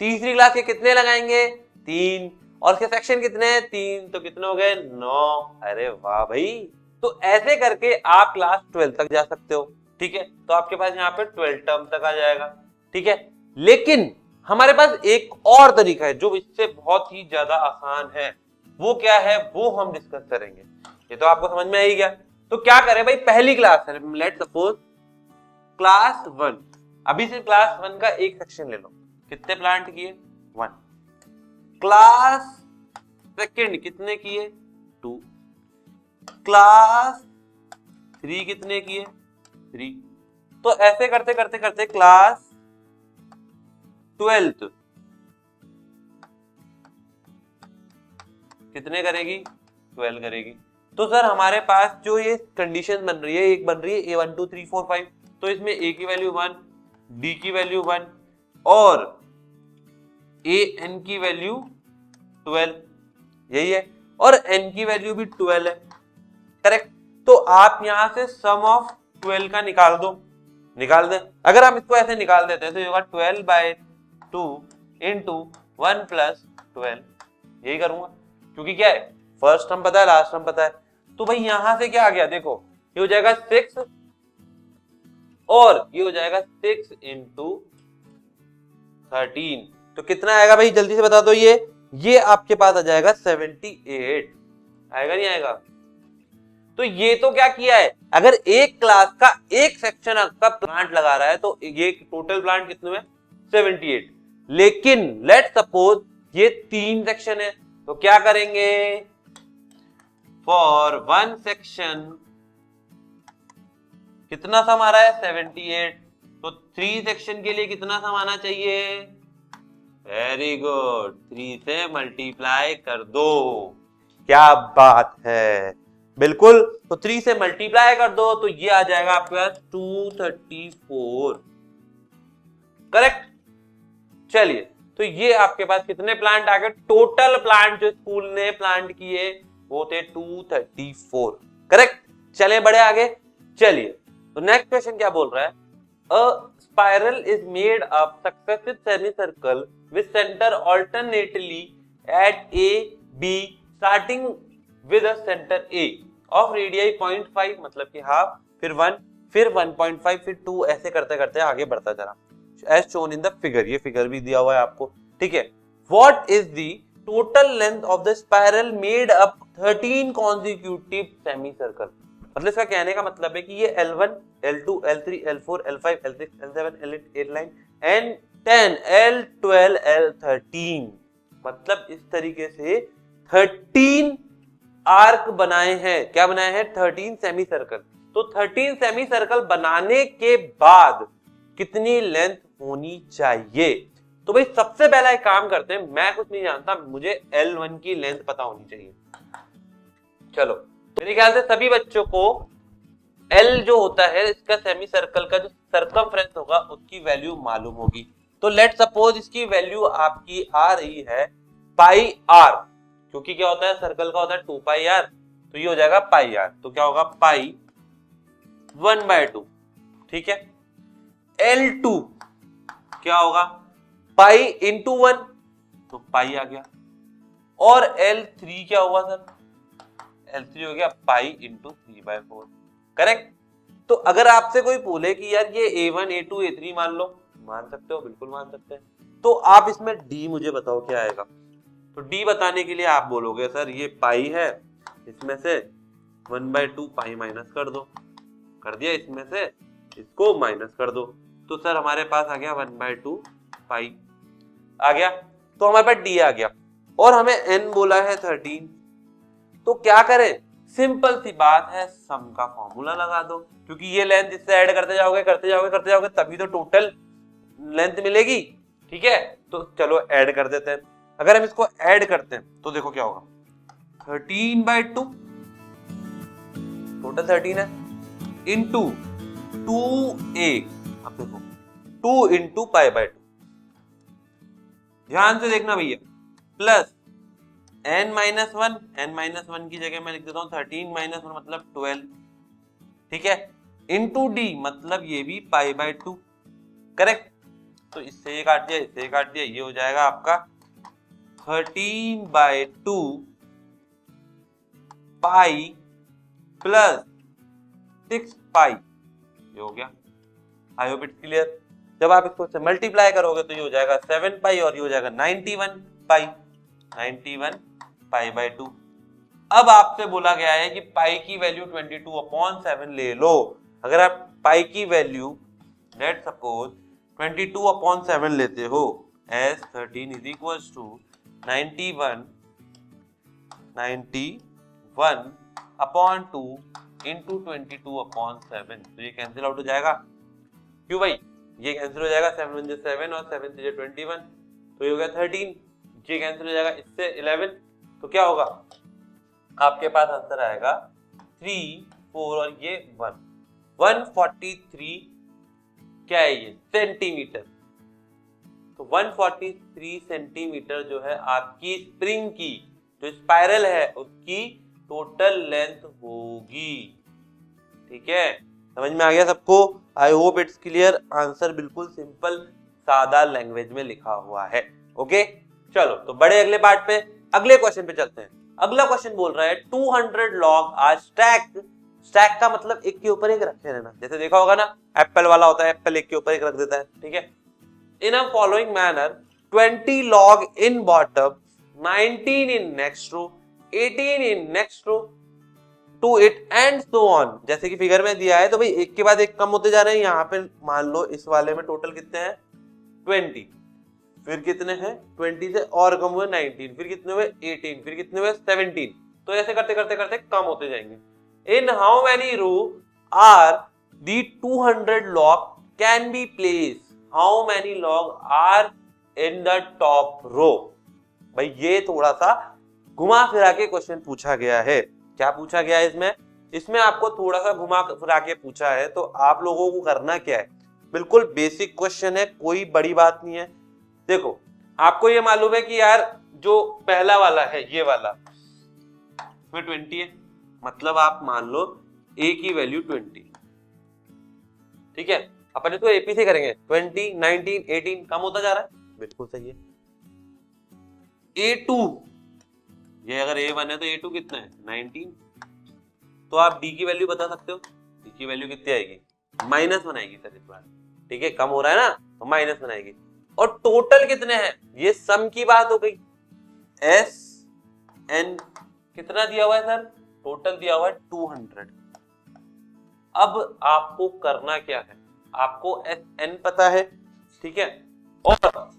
तीसरी क्लास के कितने लगाएंगे 3, और इसके सेक्शन कितने हैं 3, तो कितने हो गए 9। अरे वाह भाई। तो ऐसे करके आप क्लास 12 तक जा सकते हो, ठीक है। तो आपके पास यहाँ पे 12 टर्म तक आ जाएगा, ठीक है। लेकिन हमारे पास एक और तरीका है जो इससे बहुत ही ज्यादा आसान है। वो क्या है वो हम डिस्कस करेंगे। ये तो आपको समझ में आ ही गया। तो क्या करें भाई, पहली क्लास है, लेट सपोज क्लास 1। अभी से क्लास 1 का एक सेक्शन ले लो। कितने प्लांट किए 1। क्लास सेकंड कितने किए 2। क्लास 3 कितने किए 3। तो ऐसे करते करते करते क्लास 12 कितने करेगी 12 करेगी। तो सर हमारे पास जो ये कंडीशन बन रही है, एक बन रही है A1 2 3 4 5, तो इसमें A की वैल्यू 1, D की वैल्यू 1 और AN की वैल्यू 12, यही है, और N की वैल्यू भी 12 है, करेक्ट। तो आप यहां से सम ऑफ 12 का निकाल दो, निकाल दे। अगर हम इसको ऐसे निकाल देते हैं तो ये होगा 12/2 इंटू 1 प्लस 12, यही करूंगा क्योंकि क्या है फर्स्ट टर्म पता है लास्ट टर्म पता है। तो भाई यहां से क्या आ गया देखो, ये हो जाएगा 6 और ये हो जाएगा 6 इंटू 13, तो कितना आएगा भाई जल्दी से बता दो। ये आपके पास आ जाएगा 78, आएगा नहीं आएगा। तो ये तो क्या किया है, अगर एक क्लास का एक सेक्शन आपका प्लांट लगा रहा है तो ये टोटल प्लांट कितने में 78। लेकिन लेट सपोज ये 3 सेक्शन है, तो क्या करेंगे फॉर 1 सेक्शन कितना सम आ रहा है 78, तो 3 सेक्शन के लिए कितना सम आना चाहिए, वेरी गुड 3 से मल्टीप्लाई कर दो। क्या बात है, बिल्कुल। तो 3 से मल्टीप्लाई कर दो तो ये आ जाएगा आपके पास 234, करेक्ट। चलिए, तो ये आपके पास कितने प्लांट आ गए, टोटल प्लांट जो स्कूल ने प्लांट किए वो थे 234, करेक्ट। चले बड़े आगे, चलिए तो नेक्स्ट क्वेश्चन क्या बोल रहा है, a spiral is made of successive semicircle with centre alternately at A B starting with a centre A of radius 0.5, मतलब कि हाफ, फिर 1, फिर 1.5, फिर 2, ऐसे करते करते आगे बढ़ता चला as shown in the figure. ये फिगर भी दिया हुआ है आपको, ठीक है। What is the total length of the spiral made up 13 consecutive semicircle. मतलब इसका कहने का मतलब है कि ये L1 L2 L3 L4 L5 L6 L7 L8 L9 N10 L12 L13, मतलब इस तरीके से 13 आर्क बनाए हैं। क्या बनाए हैं 13 सेमी सर्कल। तो 13 सेमी सर्कल बनाने के बाद कितनी लेंथ होनी चाहिए। तो भाई सबसे पहला एक काम करते हैं, मैं कुछ नहीं जानता, मुझे L1 की लेंथ पता होनी चाहिए। चलो मेरे ख्याल से सभी बच्चों को L जो होता है इसका सेमी सर्कल का जो सर्कमफ्रेंस होगा उसकी वैल्यू मालूम होगी। तो लेट सपोज इसकी वैल्यू आपकी आ रही है पाई आर, क्योंकि क्या होता है सर्कल का होता है 2 पाई आर, तो ये हो जाएगा पाई आर। तो क्या होगा पाई 1/2, ठीक है। L2 क्या होगा पाई इंटू 1, तो पाई आ गया। और L3 क्या हुआ सर, L3 हो गया पाई इंटू 3/4, करेक्ट। तो अगर आपसे कोई बोले कि यार ये A1 A2 A3 मान लो, मान सकते हो, बिल्कुल मान सकते हैं। तो आप इसमें D मुझे बताओ क्या आएगा। तो D बताने के लिए आप बोलोगे सर ये पाई है, इसमें से 1/2 पाई माइनस कर दो, कर दिया, इसमें से इसको माइनस कर दो, तो सर हमारे पास आ गया 1/2 पाई आ गया। तो हमारे पास D आ गया और हमें N बोला है 13। तो क्या करें, सिंपल सी बात है, सम का फॉर्मूला लगा दो, क्योंकि ये लेंथ इससे ऐड करते जाओगे करते जाओगे करते जाओगे तभी तो टोटल लेंथ मिलेगी, ठीक है। तो चलो ऐड कर देते हैं। अगर हम इसको ऐड करते हैं तो देखो क्या होगा 13/2, टोटल 13 है, इंटू 2a, अब देखो 2 इंटू पाई/2, ध्यान से देखना भैया, प्लस n-1 की जगह मैं लिख देता हूं 13 - 1 मतलब 12, ठीक है, इंटू d मतलब ये भी पाई/2, करेक्ट। तो इससे ये काट दिया, इससे ये काट दिया, ये हो जाएगा आपका 13/2 पाई प्लस 6 पाई, ये हो गया। I hope it's clear. जब आप इसको मल्टीप्लाई करोगे तो ये हो जाएगा 7 पाई और ये हो जाएगा 91 पाई, 91 पाई बाय 2। अब आपसे बोला गया है कि पाई की वैल्यू 22/7 ले लो। अगर आप पाई की वैल्यू लेट सपोज 22/7 लेते हो S 13 is equals to 91/2 into 22/7, तो ये कैंसिल आउट हो जाएगा। क्यों भाई? ये कैंसिल हो जाएगा, 7 1 7 और 7 3 21, तो ये हो गया 13। ये कैंसिल हो जाएगा इससे 11, तो क्या होगा आपके पास आंसर आएगा 3 4 और ये 1 143 क्या है ये सेंटीमीटर। तो 143 सेंटीमीटर जो है आपकी स्प्रिंग की जो स्पाइरल है उसकी टोटल लेंथ होगी। ठीक है, समझ में आ गया सबको? आई होप इट्स क्लियर। आंसर बिल्कुल सिंपल सादा लैंग्वेज में लिखा हुआ है। ओके चलो, तो बड़े अगले पार्ट पे, अगले क्वेश्चन पे चलते हैं। अगला क्वेश्चन बोल रहा है 200 लॉग आर स्टैक्ड। स्टैक का मतलब एक के ऊपर एक रखे रहना। जैसे देखा होगा ना, एप्पल वाला होता है, एप्पल एक के ऊपर एक रख देता है। ठीक है, in a following manner 20 log in bottom, 19 in next row, 18 in next row to it and so on. जैसे कि फिगर में दिया है, तो भाई एक के बाद एक कम होते जा रहे हैं। यहाँ पे मान लो इस वाले में टोटल कितने हैं 20, फिर कितने हैं 20 से और कम हुए 19, फिर कितने हुए 18, फिर कितने हुए 17। तो ऐसे करते करते करते कम होते जाएंगे। In how many row are the 200 log can be place, how many log are in the top row. भाई ये थोड़ा सा घुमा फिरा के क्वेश्चन पूछा गया है। क्या पूछा गया है इसमें? इसमें आपको थोड़ा सा घुमा फिरा के पूछा है, तो आप लोगों को करना क्या है, बिल्कुल बेसिक क्वेश्चन है, कोई बड़ी बात नहीं है। देखो आपको ये मालूम है कि यार जो पहला वाला है ये वाला इसमें 20 है, मतलब आप मान लो a की वैल्यू 20। ठीक है, अपन इसको एपी से करेंगे 20 19 18 कम होता जा रहा है, बिल्कुल सही है। a2, ये अगर a1 है तो a2 कितना है 19, तो आप d की वैल्यू बता सकते हो। d की वैल्यू कितनी आएगी, माइनस बनाएगी सर इस बार। ठीक है, कम हो रहा है ना तो माइनस बनाएगी। और टोटल कितने हैं, ये सम की बात हो गई। एस एन कितना दिया हुआ है सर, टोटल दिया हुआ है 200। अब आपको करना क्या है, आपको एस एन पता है, ठीक है, और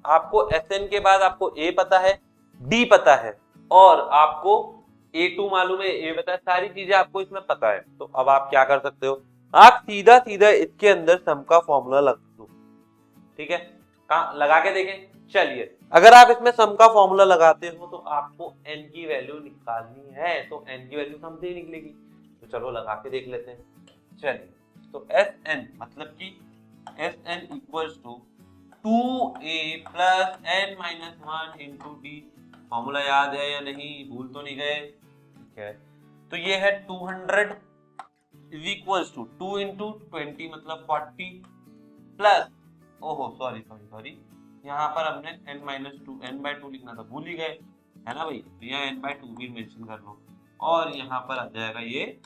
आपको एस एन के बाद आपको ए पता है, डी पता है, और आपको A2 मालूम है, ए पता है, सारी चीजें आपको इसमें पता है। तो अब आप क्या कर सकते हो, आप सीधा सीधा इसके अंदर सम का फॉर्मूला लगा दो। ठीक है, लगा के देखें। चलिए, अगर आप इसमें सम का फॉर्मूला लगाते हो तो आपको n की वैल्यू निकालनी है, तो n की वैल्यू सम से ही निकलेगी। तो चलो लगा के देख लेते हैं। चलिए, तो Sn मतलब कि Sn equals to 2a plus n minus 1 into d. Formula याद है या नहीं, भूल तो नहीं गए? ठीक है, तो ये है 200 इज इक्वल्स टू 2 इंटू 20 मतलब 40 प्लस, ओहो सॉरी यहाँ पर हमने n/2 लिखना था, भूल ही गए, है ना भाई। तो यहाँ n/2 भी मेंशन कर लो, और यहाँ पर आ जाएगा ये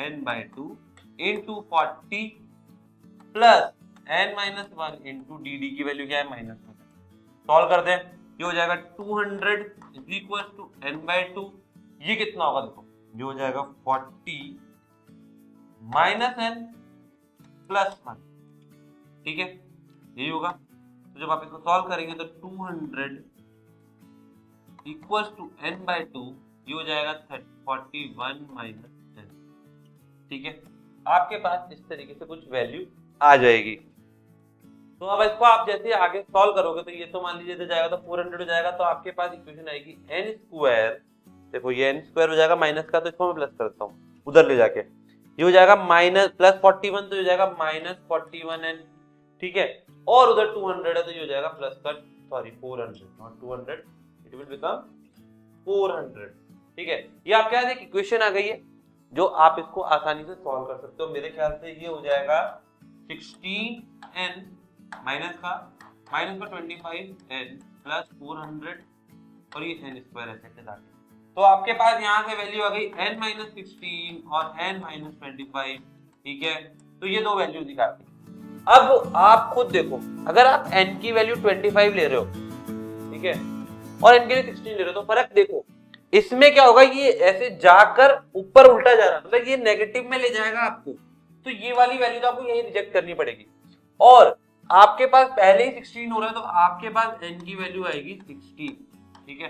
n/2 into 40 plus n-1 into D की वैल्यू क्या है -1। सॉल्व कर दें, ये हो जाएगा 200 इज इक्वल टू n/2। ये कितना होगा देखो, ये हो जाएगा 40 माइनस n प्लस 1। ठीक है, यही होगा। तो जब आप इसको सॉल्व करेंगे तो 200 इक्वल्स टू n/2, ये हो जाएगा 41 माइनस 10। ठीक है, आपके पास इस तरीके से कुछ वैल्यू आ जाएगी। तो अब इसको आप जैसे आगे सॉल्व करोगे तो ये तो मान लीजिए जाएगा तो 400 हो जाएगा, तो आपके पास इक्वेशन आएगी n स्क्वायर। देखो ये n स्क्वायर हो जाएगा माइनस का, तो इसको मैं प्लस करता हूँ उधर ले जाके, ये हो जाएगा माइनस प्लस 41, तो हो जाएगा -41n। ठीक है, और उधर 200 है तो ये हो जाएगा प्लस का 400 नॉट 200, इट विल बिकम 400। ठीक है, ये आपके पास एक इक्वेशन आ गई है जो आप इसको आसानी से सॉल्व कर सकते हो। मेरे ख्याल से ये हो जाएगा 16n माइनस का 25n प्लस 400 और ये n स्क्वायर ऐसे आ गया। तो आपके पास यहाँ से वैल्यू आ गई n-16 और n-25, ठीक है। तो ये दो वैल्यू निकाल दी। अब आप खुद देखो, अगर आप n की वैल्यू 25 ले रहे हो, ठीक है, और n के लिए 16 ले रहे हो, तो फर्क देखो इसमें क्या होगा, ये ऐसे जाकर ऊपर उल्टा जा रहा है, मतलब ये नेगेटिव में ले जाएगा आपको, तो ये वाली वैल्यू तो आपको यही रिजेक्ट करनी पड़ेगी। और आपके पास पहले ही 16 हो रहा है, तो आपके पास n की वैल्यू आएगी 16, ठीक है।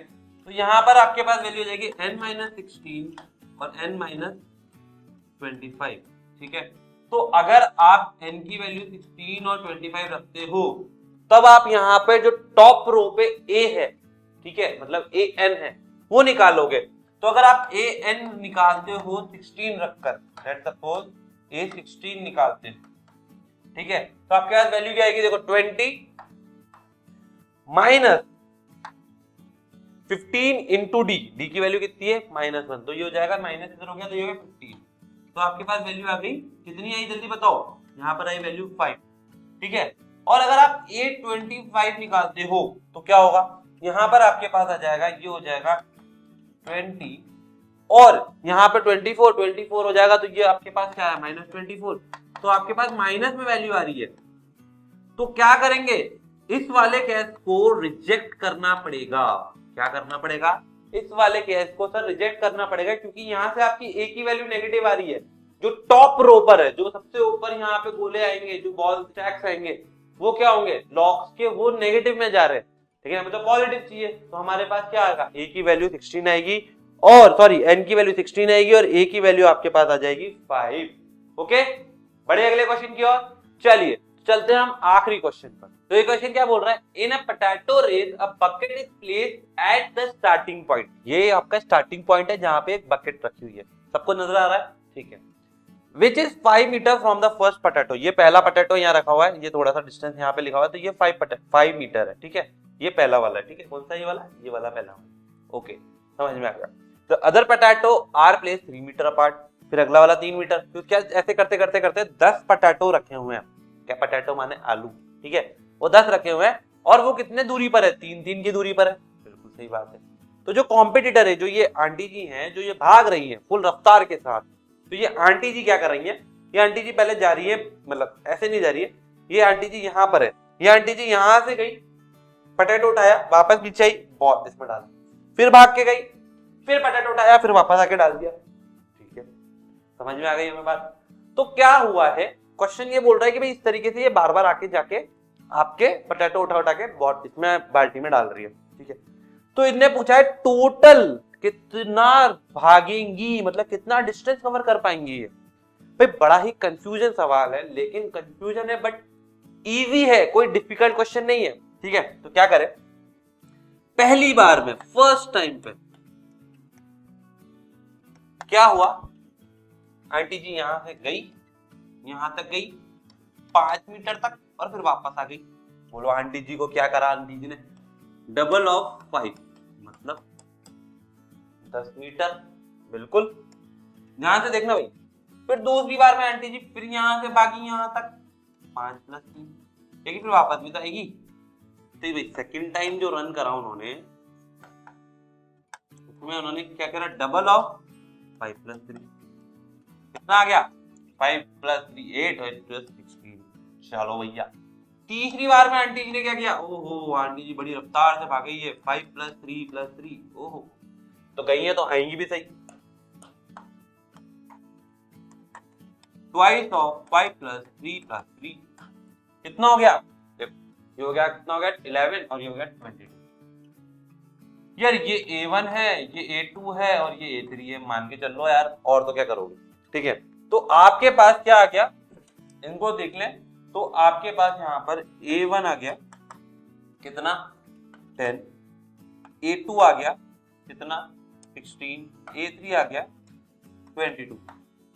तो यहाँ पर आपके पास वैल्यू हो जाएगी n-16 और n-25, ठीक है। तो अगर आप n की वैल्यू 16 और 25 रखते हो, तब आप यहाँ पे जो टॉप रो पे a है, ठीक है, मतलब an है, वो निकालोगे। तो अगर आप an निकालते हो 16 रखकर, लेट्स सपोज a16 निकालते हैं, ठीक है, तो आपके पास वैल्यू क्या आएगी, देखो 20 माइनस 15 इंटू डी, डी की वैल्यू कितनी है -1, तो ये हो जाएगा माइनस, इधर हो गया तो ये हो गया 15। तो आपके पास वैल्यू आ गई, कितनी आई जल्दी बताओ, यहाँ पर आई वैल्यू 5, ठीक है। और अगर आप a25 निकालते हो तो क्या होगा, यहाँ पर आपके पास आ जाएगा, ये हो जाएगा 20 और यहाँ पे 24 हो जाएगा, तो ये आपके पास क्या है -24, तो आपके पास माइनस में वैल्यू आ रही है। तो क्या करेंगे, इस वाले केस को रिजेक्ट करना पड़ेगा। क्या करना पड़ेगा, इस वाले केस को सर रिजेक्ट करना पड़ेगा, क्योंकि यहाँ से आपकी ए की वैल्यू नेगेटिव आ रही है। जो टॉप रो पर है, जो सबसे ऊपर यहाँ पे गोले आएंगे, जो बॉल स्टैक्स आएंगे, वो क्या होंगे, लॉक्स के, वो नेगेटिव में जा रहे हैं, ठीक है, हमें तो पॉजिटिव चाहिए। तो हमारे पास क्या आएगा, ए की वैल्यू 16 आएगी, और सॉरी एन की वैल्यू 16 आएगी, और ए की वैल्यू आपके पास आ जाएगी 5। ओके, बढ़े अगले क्वेश्चन की ओर। चलिए चलते हैं हम आखिरी क्वेश्चन पर। तो ये क्वेश्चन क्या बोल रहा है, in a potato race a bucket is placed at the starting point. ये आपका स्टार्टिंग पॉइंट है जहां पे एक बकेट रखी हुई है, सबको नजर आ रहा है, ठीक है। Which is 5 metre from the first potato, ये पहला पोटैटो यहाँ रखा हुआ है, ये थोड़ा सा डिस्टेंस यहाँ पे लिखा हुआ है, तो ये 5 मीटर है, ठीक है, ये पहला वाला है, ठीक है, कौन सा ये वाला, ये वाला पहला वाला, ओके, समझ में आ गया। तो other potato are place 3 metre apart, फिर अगला वाला 3 मीटर, तो क्या ऐसे करते करते करते 10 पोटैटो रखे हुए हैं, क्या पोटैटो माने आलू, ठीक है, वो 10 रखे हुए हैं, और वो कितने दूरी पर है, 3-3 की दूरी पर है, बिल्कुल सही बात है। तो जो कॉम्पिटिटर है, जो ये आंटी जी हैं, जो ये भाग रही हैं फुल रफ्तार के साथ, तो ये आंटी जी क्या कर रही है, ये आंटी जी पहले जा रही है, मतलब ऐसे नहीं जा रही है, ये आंटी जी यहाँ पर है, ये आंटी जी यहाँ से गई, पोटैटो उठाया, वापस पीछे आई, बॉल इसमें डाल, फिर भाग के गई, फिर पोटैटो उठाया, फिर वापस आके डाल दिया, ठीक है, समझ में आ गई हमें बात। तो क्या हुआ है, क्वेश्चन ये बोल रहा है कि भाई इस तरीके से ये बार बार आके जाके आपके पोटैटो उठा उठा के बॉट इसमें बाल्टी में डाल रही है, ठीक है। तो इनने पूछा है टोटल कितना भागेंगी, मतलब कितना डिस्टेंस कवर कर पाएंगी ये। भाई बड़ा ही कंफ्यूजन सवाल है, लेकिन कंफ्यूजन है बट इजी है, कोई डिफिकल्ट क्वेश्चन नहीं है, ठीक है। तो क्या करें, पहली बार में फर्स्ट टाइम पे क्या हुआ, आंटी जी यहां से गई, यहां तक गई 5 मीटर तक, और फिर वापस आ गई। बोलो आंटी जी को क्या करा, आंटी जी ने डबल ऑफ 5, मतलब 10 मीटर, बिल्कुल, ध्यान से देखना भाई। फिर दूसरी बार में आंटी जी फिर यहां से भागी यहां तक 5 + 3, लेकिन फिर वापस भी तो आएगी। तो भाई सेकंड टाइम जो रन करा उन्होंने, उसमें उन्होंने क्या करा, डबल ऑफ 5 + 3, कितना आ गया, 5 + 3 8 और 16। चलो भैया तीसरी बार में आंटी जी ने क्या किया, ओहो आंटी जी बड़ी रफ्तार से भाग गई है, 5 + 3 + 3, ओहो, तो गई है तो आएंगी भी सही। ट्वाइस ऑफ 5 + 3 + 3 कितना हो गया, ये हो गया, कितना हो गया 11, और ये हो गया 22। यार ये A1 है, ये A2 है, और ये A3 है, मान के चल लो यार, और तो क्या करोगे, ठीक है। तो आपके पास क्या आ गया, इनको देख लें, तो आपके पास यहाँ पर A1 आ गया कितना 10, A2 आ गया कितना 16, A3 आ गया 22।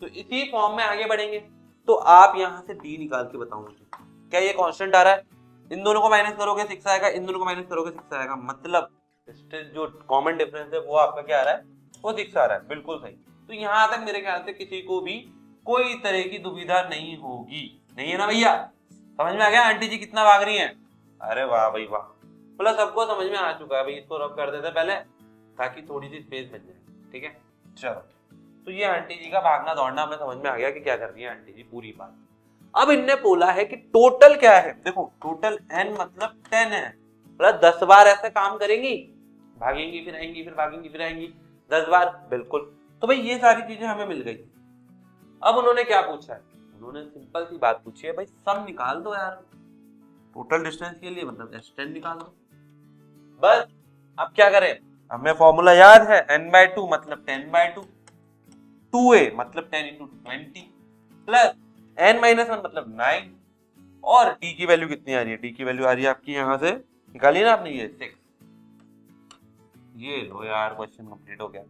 तो इसी फॉर्म में आगे बढ़ेंगे। तो आप यहाँ से D निकाल के बताओ मुझे, क्या ये कांस्टेंट आ रहा है, इन दोनों को माइनस करोगे 6 आएगा, इन दोनों को माइनस करोगे 6 आएगा, मतलब जो कॉमन डिफरेंस है वो आपका क्या आ रहा है, वो 6 आ रहा है, बिल्कुल सही। तो यहाँ तक मेरे ख्याल से किसी को भी कोई तरह की दुविधा नहीं होगी, नहीं है ना भैया, समझ में आ गया आंटी जी कितना भाग रही हैं, अरे वाह भाई वाह, मतलब सबको समझ में आ चुका है भाई, इसको रब कर देते पहले ताकि थोड़ी सी स्पेस बच जाए। ठीक है, चलो तो ये आंटी जी का भागना दौड़ना हमें समझ में आ गया कि क्या कर रही है आंटी जी पूरी बात। अब इनने बोला है कि टोटल क्या है, देखो टोटल n मतलब 10 है, मतलब 10 बार ऐसे काम करेंगी, भागेंगी फिर आएंगी, फिर भागेंगी फिर आएंगी 10 बार, बिल्कुल। तो भाई ये सारी चीजें हमें मिल गई। अब उन्होंने क्या पूछा है, उन्होंने सिंपल सी बात पूछी है भाई सम निकाल दो यार, टोटल डिस्टेंस के लिए मतलब s10 निकाल दो बस। अब क्या करें, हमें फॉर्मूला याद है n/2 मतलब 10/2, 2a मतलब 10 × 20 प्लस n-1 मतलब 9, और t की वैल्यू कितनी आ रही है, t की वैल्यू आ रही है आपकी यहां से निकाली ना आपने, ये 6। ये लो यार क्वेश्चन कंप्लीट हो गया।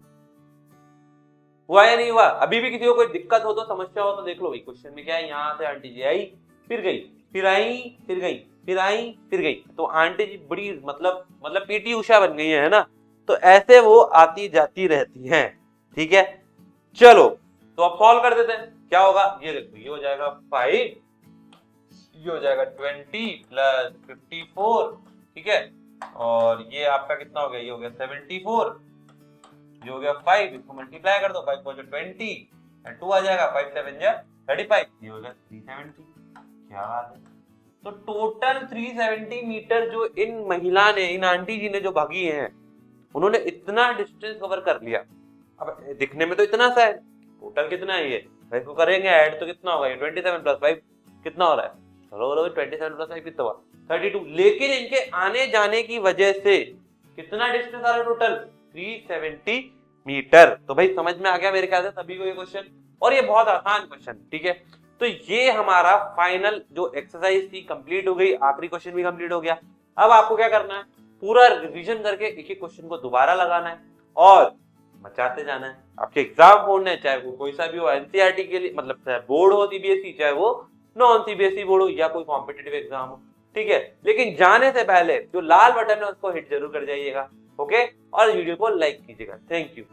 हुआ या नहीं हुआ? अभी भी किसी को कोई दिक्कत हो तो समस्या हो तो देख लो भाई, क्वेश्चन में क्या है, यहाँ से आंटी जी आई फिर गई, फिर आई फिर गई, फिर आई फिर गई, तो आंटी जी बड़ी मतलब पीटी उषा बन गई है ना, तो ऐसे वो आती जाती रहती हैं। ठीक है, चलो तो अब सॉल्व कर देते हैं, क्या होगा, ये देखो ये हो जाएगा 5, ये हो जाएगा 20 प्लस 54, ठीक है, और ये आपका कितना हो गया, ये हो गया 74, ये हो गया 5, इसको मल्टीप्लाई कर दो, 5 4 20 एंड 2 आ जाएगा, 5 7 35, ये हो गया 370। क्या बात है, तो टोटल 370 मीटर जो इन महिला ने, इन आंटी जी ने जो भागी हैं, उन्होंने इतना डिस्टेंस कवर कर लिया। अब दिखने में तो इतना सा है, टोटल कितना है ये, इसको करेंगे ऐड तो कितना होगा, ये 27 प्लस 5 कितना हो रहा है, चलो बोलो 27 प्लस 5 कितना हुआ 32, लेकिन इनके आने जाने की वजह से कितना डिस्टेंस आ रहा है टोटल 370 मीटर। तो भाई समझ में आ गया मेरे ख्याल से सभी को ये क्वेश्चन, और ये बहुत आसान क्वेश्चन। ठीक है, तो ये हमारा फाइनल जो एक्सरसाइज थी कंप्लीट हो गई, आखिरी क्वेश्चन भी कंप्लीट हो गया। अब आपको क्या करना है, पूरा रिवीजन करके एक एक क्वेश्चन को दोबारा लगाना है और मचाते जाना है। आपके एग्जाम बोर्ड है, चाहे वो कोई सा भी हो, एनसीईआरटी के लिए मतलब चाहे बोर्ड हो सीबीएसई, चाहे वो नॉन सीबीएसई बोर्ड हो या कोई कॉम्पिटिटिव एग्जाम हो। ठीक है, लेकिन जाने से पहले जो लाल बटन है उसको हिट जरूर कर जाइएगा। ओके, और वीडियो को लाइक कीजिएगा। Thank you.